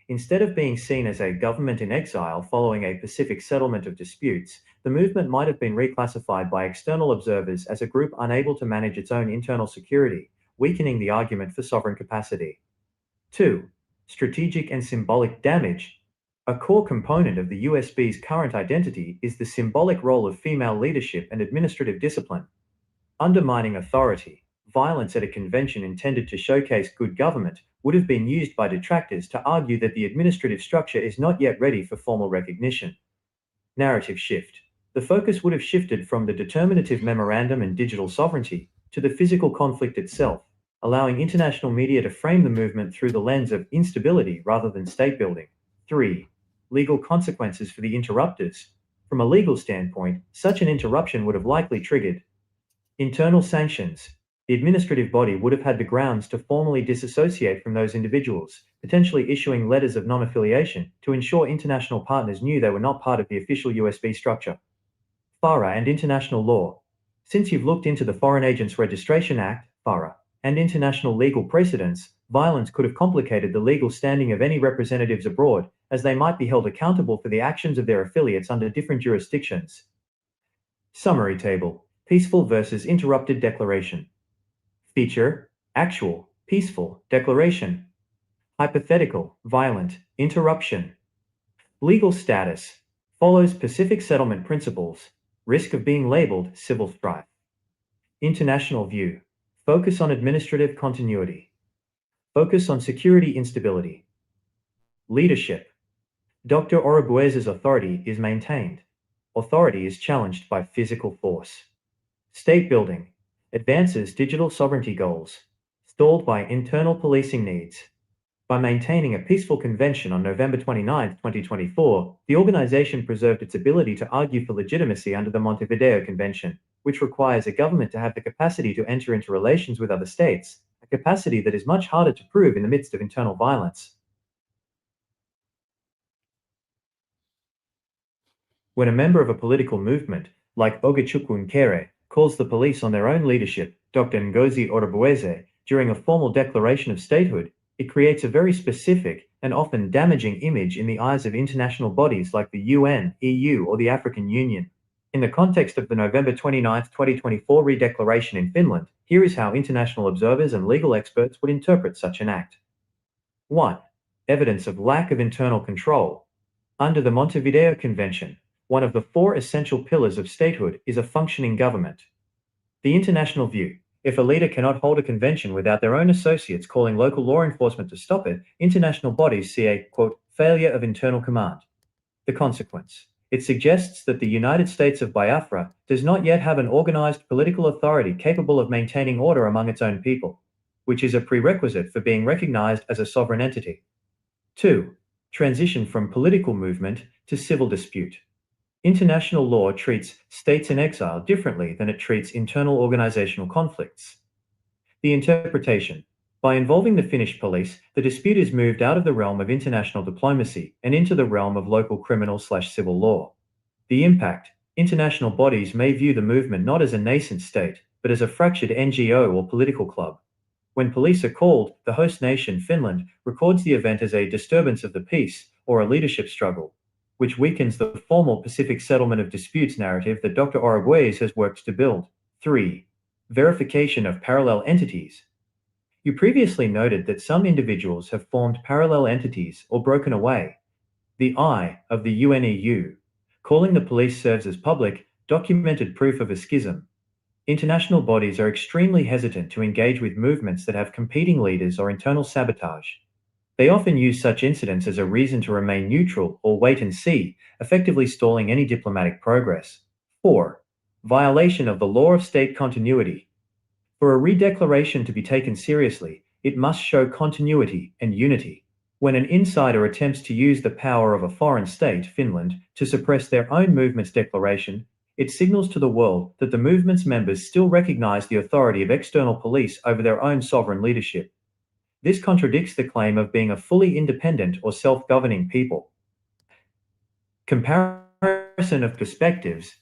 Instead of being seen as a government in exile following a pacific settlement of disputes, the movement might have been reclassified by external observers as a group unable to manage its own internal security, weakening the argument for sovereign capacity. 2. Strategic and symbolic damage. A core component of the USB's current identity is the symbolic role of female leadership and administrative discipline. Undermining authority, violence at a convention intended to showcase good government would have been used by detractors to argue that the administrative structure is not yet ready for formal recognition. Narrative shift. The focus would have shifted from the determinative memorandum and digital sovereignty to the physical conflict itself, allowing international media to frame the movement through the lens of instability rather than state building. 3. Legal consequences for the interrupters. From a legal standpoint, such an interruption would have likely triggered internal sanctions. The administrative body would have had the grounds to formally disassociate from those individuals, potentially issuing letters of non-affiliation to ensure international partners knew they were not part of the official USB structure. FARA and international law. Since you've looked into the Foreign Agents Registration Act, FARA, and international legal precedents, violence could have complicated the legal standing of any representatives abroad, as they might be held accountable for the actions of their affiliates under different jurisdictions. Summary table. Peaceful versus interrupted declaration. Feature: actual, peaceful, declaration. Hypothetical, violent, interruption. Legal status: follows Pacific settlement principles. Risk of being labeled civil strife. International view: focus on administrative continuity. Focus on security instability. Leadership: Dr. Orobuese's authority is maintained. Authority is challenged by physical force. State building: advances digital sovereignty goals. Stalled by internal policing needs. By maintaining a peaceful convention on November 29, 2024, the organization preserved its ability to argue for legitimacy under the Montevideo Convention, which requires a government to have the capacity to enter into relations with other states, a capacity that is much harder to prove in the midst of internal violence. When a member of a political movement, like Ogenkere, calls the police on their own leadership, Dr. Ngozi Orobuese, during a formal declaration of statehood, it creates a very specific and often damaging image in the eyes of international bodies like the UN, EU, or the African Union. In the context of the November 29, 2024 Redeclaration in Finland, here is how international observers and legal experts would interpret such an act. 1. Evidence of lack of internal control. Under the Montevideo Convention, one of the 4 essential pillars of statehood is a functioning government. The international view: if a leader cannot hold a convention without their own associates calling local law enforcement to stop it, international bodies see a, quote, failure of internal command. The consequence: it suggests that the United States of Biafra does not yet have an organized political authority capable of maintaining order among its own people, which is a prerequisite for being recognized as a sovereign entity. 2. Transition from political movement to civil dispute. International law treats states in exile differently than it treats internal organizational conflicts. The interpretation: by involving the Finnish police, the dispute is moved out of the realm of international diplomacy and into the realm of local criminal/civil law. The impact: international bodies may view the movement not as a nascent state, but as a fractured NGO or political club. When police are called, the host nation, Finland, records the event as a disturbance of the peace or a leadership struggle, which weakens the formal Pacific settlement of disputes narrative that Dr. Orobuese has worked to build. 3. Verification of parallel entities. You previously noted that some individuals have formed parallel entities or broken away. The I of the UNEU. Calling the police serves as public, documented proof of a schism. International bodies are extremely hesitant to engage with movements that have competing leaders or internal sabotage. They often use such incidents as a reason to remain neutral or wait and see, effectively stalling any diplomatic progress. 4. Violation of the law of state continuity. For a redeclaration to be taken seriously, it must show continuity and unity. When an insider attempts to use the power of a foreign state, Finland, to suppress their own movement's declaration, it signals to the world that the movement's members still recognize the authority of external police over their own sovereign leadership. This contradicts the claim of being a fully independent or self-governing people. Comparison of perspectives.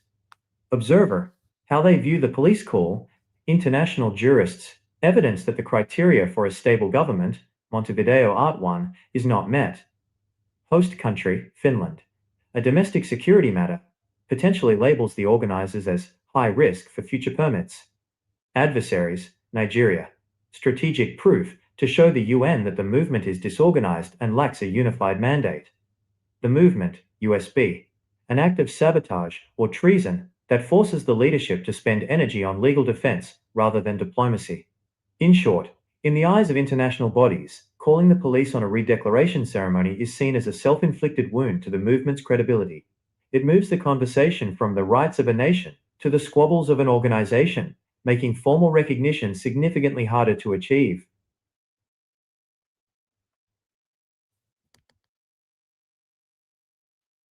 Observer: how they view the police call. International jurists: evidence that the criteria for a stable government, Montevideo Art 1, is not met. Host country, Finland: a domestic security matter, potentially labels the organizers as high risk for future permits. Adversaries: Nigeria: strategic proof to show the UN that the movement is disorganized and lacks a unified mandate. The movement, USB, an act of sabotage or treason that forces the leadership to spend energy on legal defense rather than diplomacy. In short, in the eyes of international bodies, calling the police on a redeclaration ceremony is seen as a self-inflicted wound to the movement's credibility. It moves the conversation from the rights of a nation to the squabbles of an organization, making formal recognition significantly harder to achieve.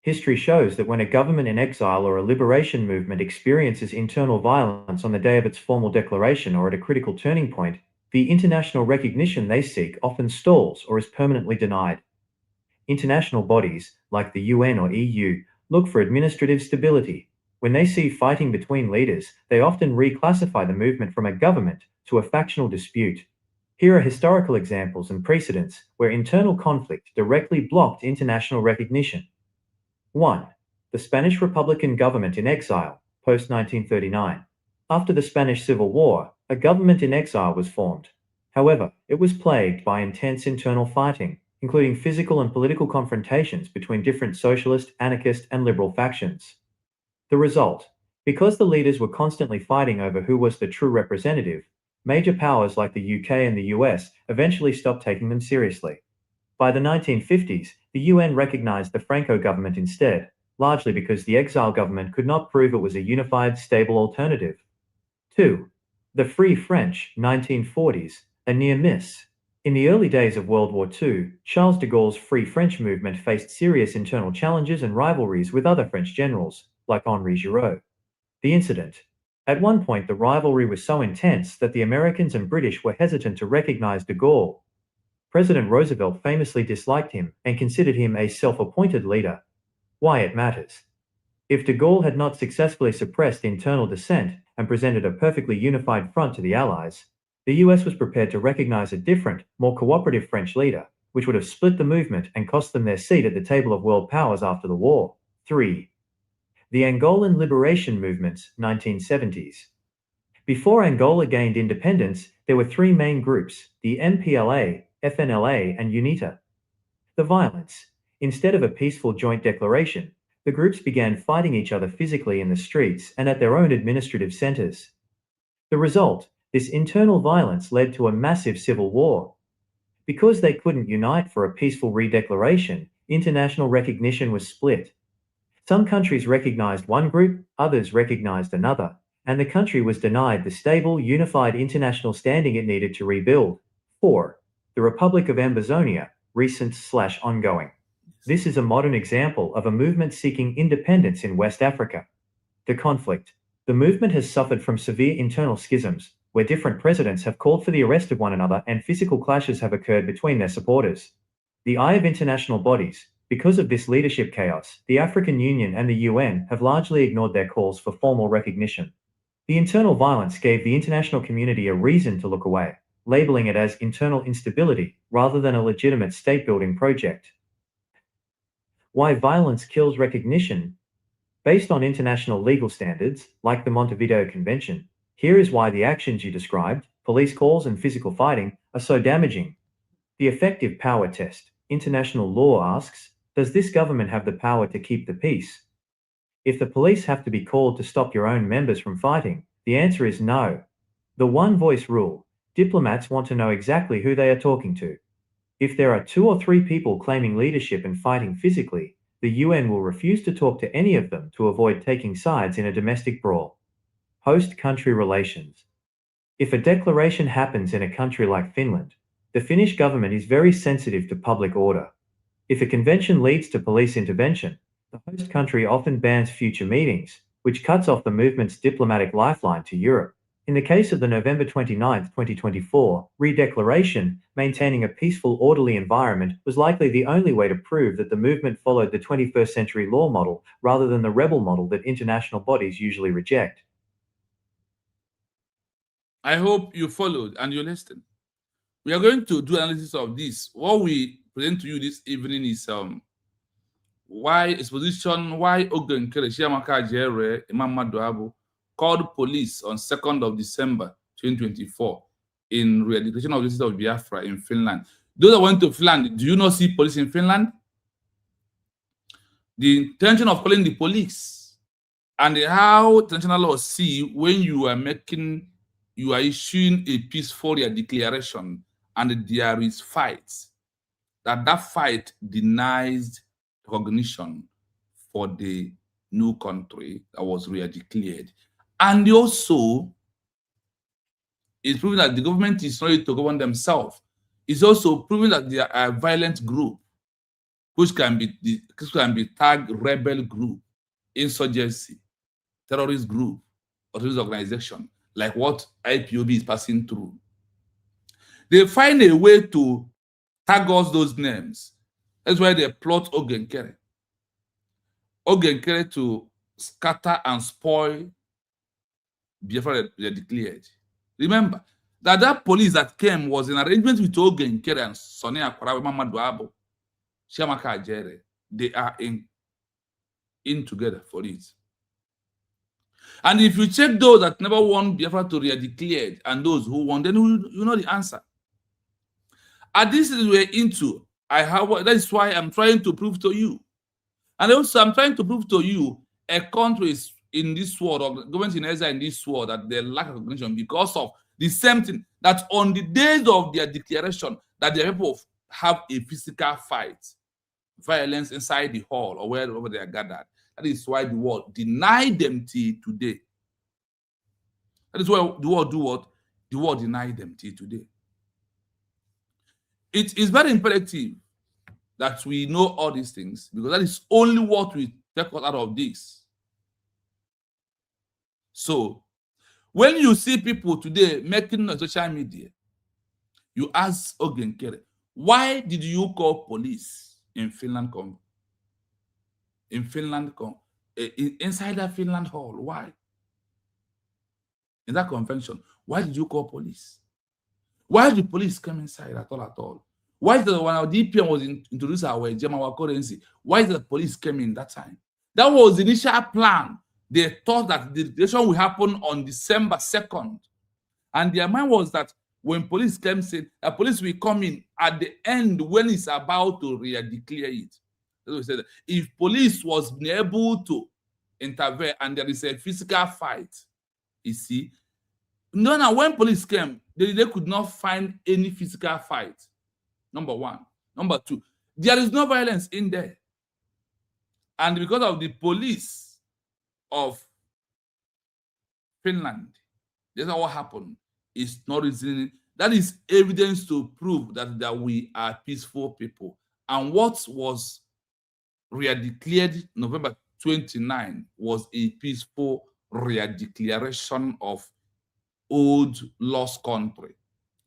History shows that when a government in exile or a liberation movement experiences internal violence on the day of its formal declaration or at a critical turning point, the international recognition they seek often stalls or is permanently denied. International bodies, like the UN or EU, look for administrative stability. When they see fighting between leaders, they often reclassify the movement from a government to a factional dispute. Here are historical examples and precedents where internal conflict directly blocked international recognition. 1. The Spanish Republican government in exile, post-1939. After the Spanish Civil War, a government in exile was formed. However, it was plagued by intense internal fighting, including physical and political confrontations between different socialist, anarchist, and liberal factions. The result: because the leaders were constantly fighting over who was the true representative, major powers like the UK and the US eventually stopped taking them seriously. By the 1950s, the UN recognized the Franco government instead, largely because the exile government could not prove it was a unified, stable alternative. 2. The Free French, 1940s, a near miss. In the early days of World War II, Charles de Gaulle's Free French movement faced serious internal challenges and rivalries with other French generals, like Henri Giraud. The incident: at one point the rivalry was so intense that the Americans and British were hesitant to recognize de Gaulle. President Roosevelt famously disliked him and considered him a self-appointed leader. Why it matters. If de Gaulle had not successfully suppressed internal dissent and presented a perfectly unified front to the Allies, the US was prepared to recognize a different, more cooperative French leader, which would have split the movement and cost them their seat at the table of world powers after the war. 3. The Angolan Liberation Movements, 1970s. Before Angola gained independence, there were three main groups: the MPLA, FNLA, and UNITA. The violence: instead of a peaceful joint declaration, the groups began fighting each other physically in the streets and at their own administrative centers. The result: this internal violence led to a massive civil war. Because they couldn't unite for a peaceful redeclaration, international recognition was split. Some countries recognized one group, others recognized another, and the country was denied the stable, unified international standing it needed to rebuild. 4. The Republic of Ambazonia, recent/ongoing. This is a modern example of a movement seeking independence in West Africa. The conflict: the movement has suffered from severe internal schisms, where different presidents have called for the arrest of one another and physical clashes have occurred between their supporters. The eye of international bodies: because of this leadership chaos, the African Union and the UN have largely ignored their calls for formal recognition. The internal violence gave the international community a reason to look away, labeling it as internal instability rather than a legitimate state-building project. Why violence kills recognition? Based on international legal standards, like the Montevideo Convention, here is why the actions you described, police calls and physical fighting, are so damaging. The effective power test: international law asks, does this government have the power to keep the peace? If the police have to be called to stop your own members from fighting, the answer is no. The one-voice rule: diplomats want to know exactly who they are talking to. If there are 2 or 3 people claiming leadership and fighting physically, the UN will refuse to talk to any of them to avoid taking sides in a domestic brawl. Host country relations. If a declaration happens in a country like Finland, the Finnish government is very sensitive to public order. If a convention leads to police intervention, the host country often bans future meetings, which cuts off the movement's diplomatic lifeline to Europe. In the case of the November 29, 2024, redeclaration, maintaining a peaceful, orderly environment was likely the only way to prove that the movement followed the 21st century law model rather than the rebel model that international bodies usually reject. I hope you followed and you listened. We are going to do analysis of this. What we present to you this evening is why Exposition, why Ogenkere, Chiamka, AJAEREE, MMADUBU called police on 2nd of December 2024 in re-education of the city of Biafra in Finland. Those that went to Finland, do you not see police in Finland? The intention of calling the police and how international laws see when you are issuing a peaceful declaration and there is fights, that fight denies recognition for the new country that was re-declared. And also, it's proving that the government is not ready to govern themselves. It's also proving that they are a violent group, which can be tagged rebel group, insurgency, terrorist group, or terrorist organization, like what IPOB is passing through. They find a way to tag us those names. That's why they plot Ogenkere. Ogenkere to scatter and spoil Biafra they declared. Remember that police that came was in arrangement with Ogenkere and Sonny Akwara, MMADUBU, Chiamka, AJAEREE. They are in together for it. And if you check those that never won Biafra to re-declared and those who won, then you know the answer. And this is we're into. That is why I'm trying to prove to you. And also I'm trying to prove to you a country is in this world, or government in exile in this world, that they lack recognition because of the same thing, that on the days of their declaration, that their people have a physical fight, violence inside the hall or wherever they are gathered. That is why the world denied them till today. That is why the world do what? The world denied them till today. It is very imperative that we know all these things, because that is only what we take out of this. So, when you see people today making on social media, you ask Ogenkere, why did you call police in Finland? Inside that Finland hall? Why? In that convention, why did you call police? Why did the police come inside at all? Why is that when our DPM was introduced our German currency? Why did the police come in that time? That was the initial plan. They thought that the declaration will happen on December 2nd. And their mind was that when police came in, the police will come in at the end when it's about to re-declare it. That's what we said. If police was able to intervene and there is a physical fight, you see, now when police came, they could not find any physical fight. Number one. Number two, there is no violence in there. And because of the police of Finland, that's not what happened. It's not reasoning. That is evidence to prove that we are peaceful people. And what was re-declared November 29 was a peaceful re-declaration of old lost country.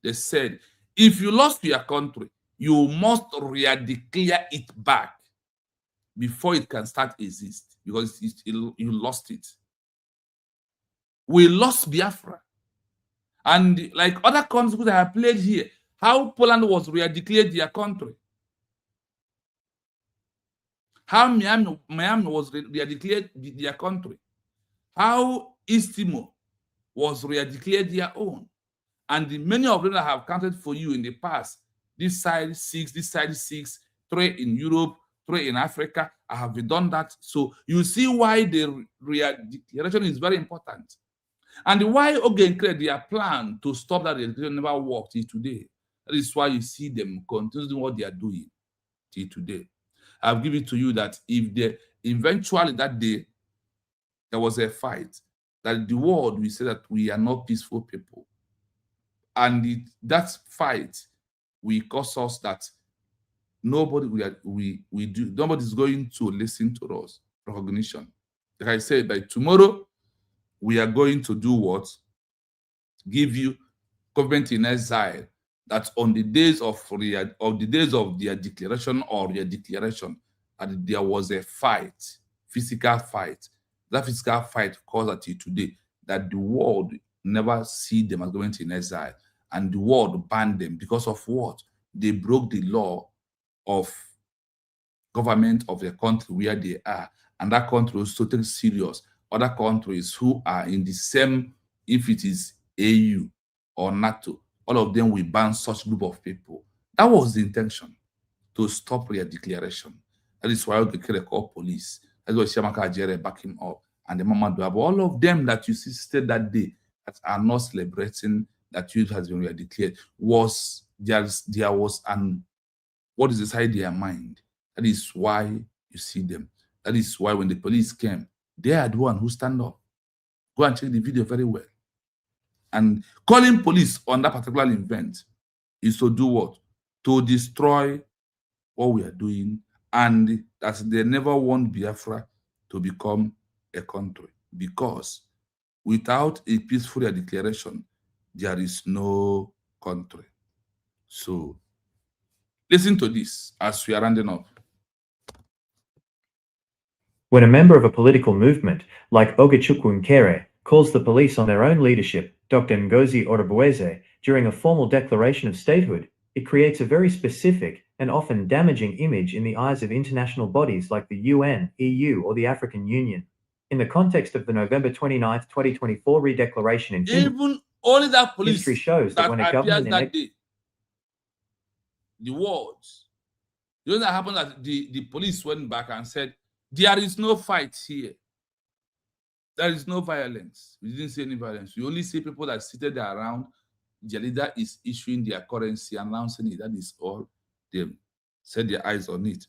They said, if you lost your country, you must re-declare it back before it can start exist, because you lost it. We lost Biafra. And like other countries that have played here, how Poland was re-declared their country. How Miami was re-declared their country. How East Timor was re-declared their own. And many of them that have counted for you in the past, this side 6, this side 6, 3 in Europe, 3 in Africa, I have done that. So you see why the re-declaration is very important. And why Ogenkere, their plan to stop that declaration never worked till today. That is why you see them continuing what they are doing till today. I've given to you that if eventually that day there was a fight, that the world will say that we are not peaceful people. And that fight will cause us that nobody's going to listen to us. Recognition. Like I said, by tomorrow, we are going to do what? Give you government in exile, that on the days of their declaration or their declaration, that there was a fight, physical fight. That physical fight caused until today that the world never see them as government in exile, and the world banned them because of what? They broke the law of government of the country where they are, and that country was totally serious. Other countries who are in the same, if it is AU or NATO, all of them will ban such group of people. That was the intention, to stop declaration. That is why Ogenkere called police. That's why Chiamka AJAEREE back him up. And the MMADUBU, all of them that you see stayed that day that are not celebrating that youth has been declared, was there was an what is inside their mind. That is why you see them. That is why when the police came, they are the one who stand up. Go and check the video very well. And calling police on that particular event is to do what? To destroy what we are doing, and that they never want Biafra to become a country, because without a peaceful declaration, there is no country. So listen to this as we are rounding up. When a member of a political movement, like Ogenkere, calls the police on their own leadership, Dr. Ngozi Orubueze, during a formal declaration of statehood, it creates a very specific and often damaging image in the eyes of international bodies like the UN, EU, or the African Union. In the context of the November 29, 2024 Redeclaration in Finland, Even only that police history shows that when a appears government that day, the words, you know that happened, that the police went back and said, there is no fight here. There is no violence. We didn't see any violence. We only see people that seated there around. The leader is issuing their currency, announcing it. That is all. They set their eyes on it.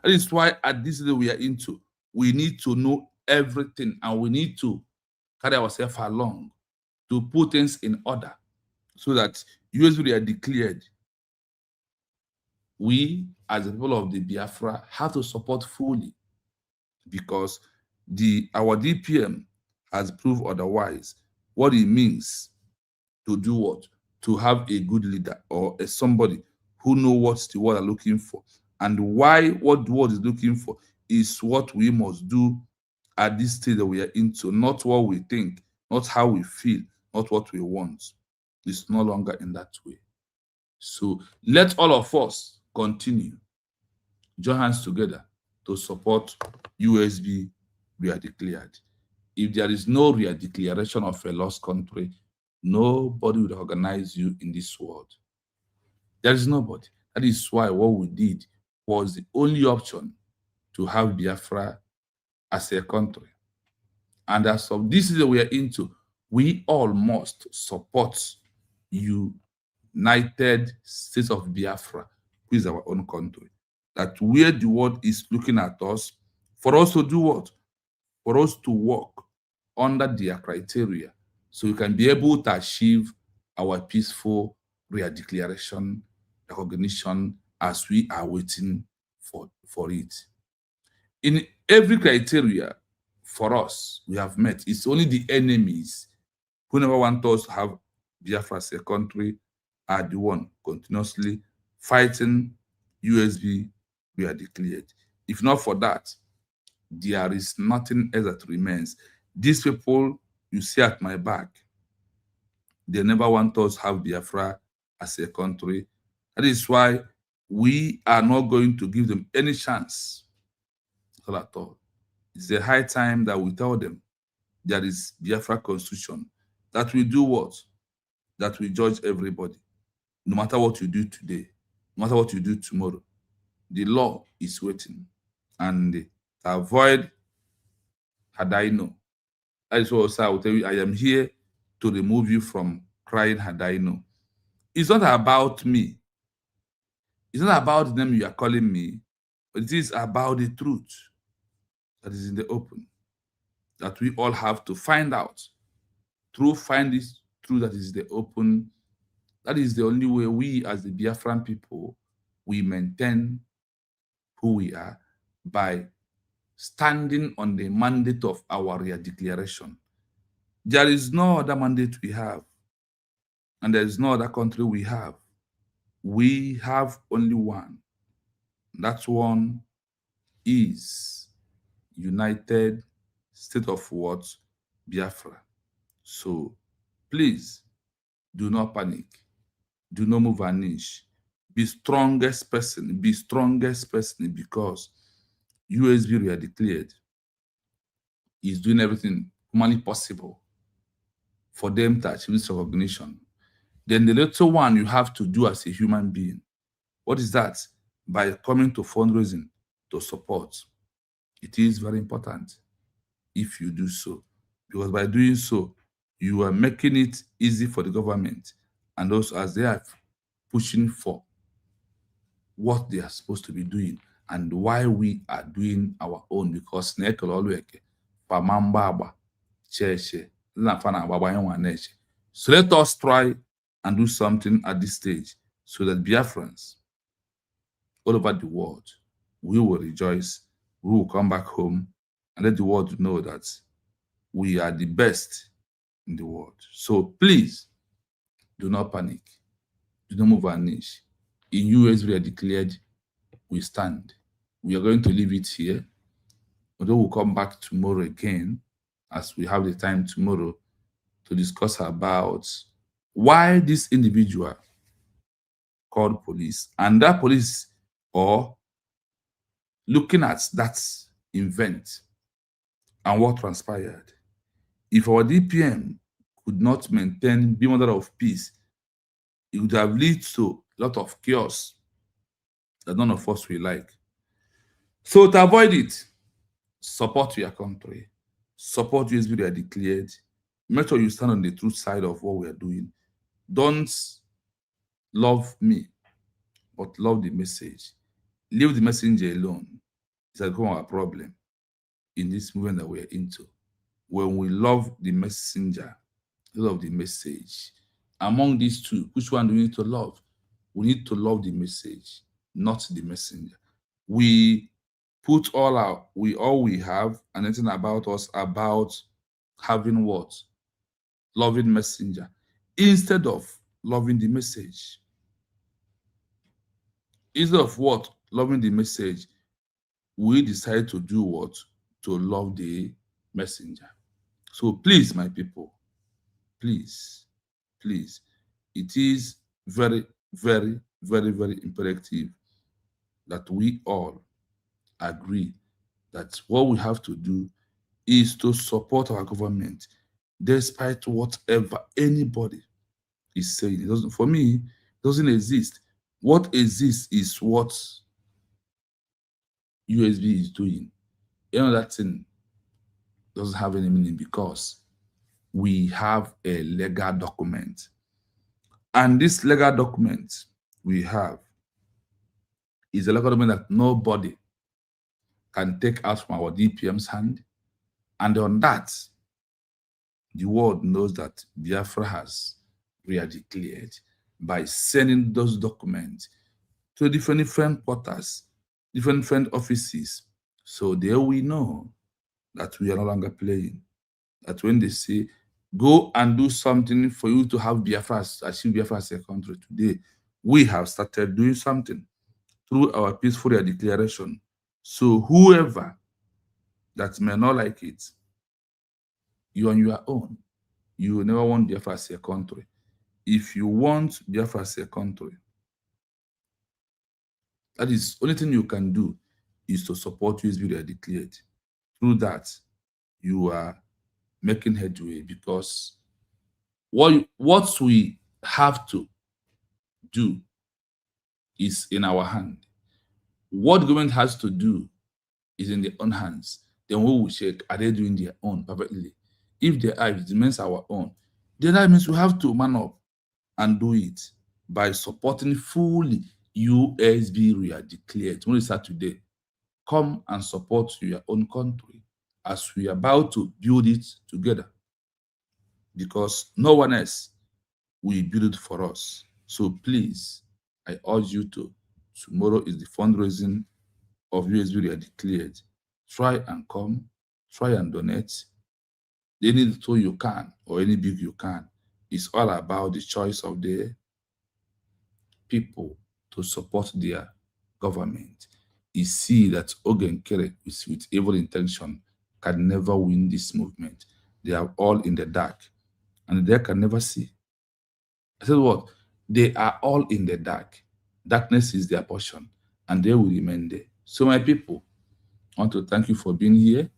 That is why at this day we are into, we need to know everything, and we need to carry ourselves along to put things in order so that US we are declared. We, as the people of the Biafra, have to support fully, because our DPM has proved otherwise. What it means to do what? To have a good leader, or somebody who knows what the world are looking for, and why what the world is looking for is what we must do at this stage that we are into, not what we think, not how we feel, not what we want. It's no longer in that way. So let all of us continue, join hands together to support USB we are declared. If there is no declaration of a lost country, nobody will organize you in this world. There is nobody. That is why what we did was the only option to have Biafra as a country. And as of this is what we are into, we all must support United States of Biafra, who is our own country. That where the world is looking at us, for us to do what? For us to work under their criteria, so we can be able to achieve our peaceful declaration, recognition, as we are waiting for it. In every criteria for us, we have met. It's only the enemies who never want us to have Biafra as a country are the one continuously fighting USB we are declared. If not for that, there is nothing else that remains. These people you see at my back, they never want us to have Biafra as a country. That is why we are not going to give them any chance at all. It's a high time that we tell them there is Biafra constitution, that we do what? That we judge everybody. No matter what you do today, no matter what you do tomorrow, the law is waiting. And to avoid had I know, that is what I will tell you, I am here to remove you from crying had I know. It's not about me. It's not about them you are calling me, but it is about the truth that is in the open, that we all have to find out. Find this truth that is the open. That is the only way we, as the Biafran people, we maintain who we are, by standing on the mandate of our declaration. There is no other mandate we have, and there is no other country we have. We have only one. That one is United States of what? Biafra. So please do not panic. Do not move an inch. Be strongest person. Be strongest person, because USB we are declared is doing everything humanly possible for them to achieve this recognition. Then the little one you have to do as a human being. What is that? By coming to fundraising to support. It is very important if you do so, because by doing so, you are making it easy for the government and those as they are pushing for what they are supposed to be doing and why we are doing our own, because so let us try and do something at this stage so that Biafrans all over the world, we will rejoice, we will come back home and let the world know that we are the best in the world. So please, do not panic. Do not move our niche. In US, we are declared, we stand. We are going to leave it here. Although we'll come back tomorrow again, as we have the time tomorrow, to discuss about why this individual called police, and that police, or looking at that event and what transpired. If our DPM could not maintain, be mother of peace, it would have led to a lot of chaos that none of us will like. So to avoid it, support your country, support USB they are declared, make sure you stand on the truth side of what we are doing. Don't love me, but love the message. Leave the messenger alone. It's become our problem in this movement that we are into. When we love the messenger, love the message. Among these two, which one do we need to love? We need to love the message, not the messenger. We put all we have and anything about us about having what? Loving messenger, instead of loving the message. Instead of what? Loving the message, we decide to do what? To love the messenger. So please, my people, please, please, it is very, very, very, very imperative that we all agree that what we have to do is to support our government despite whatever anybody is saying. It doesn't, for me, it doesn't exist. What exists is what USB is doing. You know, that thing doesn't have any meaning because we have a legal document. And this legal document we have is a legal document that nobody can take out from our DPM's hand. And on that, the world knows that Biafra has redeclared by sending those documents to different portals, different offices. So there we know that we are no longer playing. That when they say, go and do something for you to have Biafra, achieve Biafra as a country today, we have started doing something through our peaceful declaration. So whoever that may not like it, you on your own. You will never want Biafra as a country. If you want Biafra as a country, that is the only thing you can do is to support USB they are declared. Through that, you are making headway, because what we have to do is in our hand. What the government has to do is in their own hands. Then we will check, are they doing their own perfectly? If they are, it remains our own. Then that means we have to man up and do it by supporting fully USB redeclared. When we start today, come and support your own country as we are about to build it together, because no one else will build it for us. So please, I urge you to, tomorrow is the fundraising of USB redeclared. Try and come, try and donate. Any little you can or any big you can. It's all about the choice of the people to support their government. You see that Ogenkere with evil intention can never win this movement. They are all in the dark, and they can never see. I said what? They are all in the dark. Darkness is their portion, and they will remain there. So my people, I want to thank you for being here.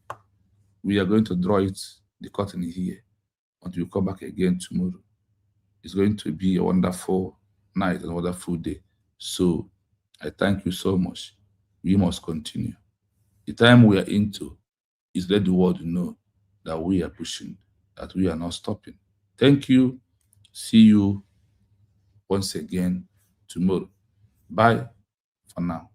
We are going to draw the curtain here until we come back again tomorrow. It's going to be a wonderful night and a wonderful day. So I thank you so much. We must continue. The time we are into is let the world know that we are pushing, that we are not stopping. Thank you. See you once again tomorrow. Bye for now.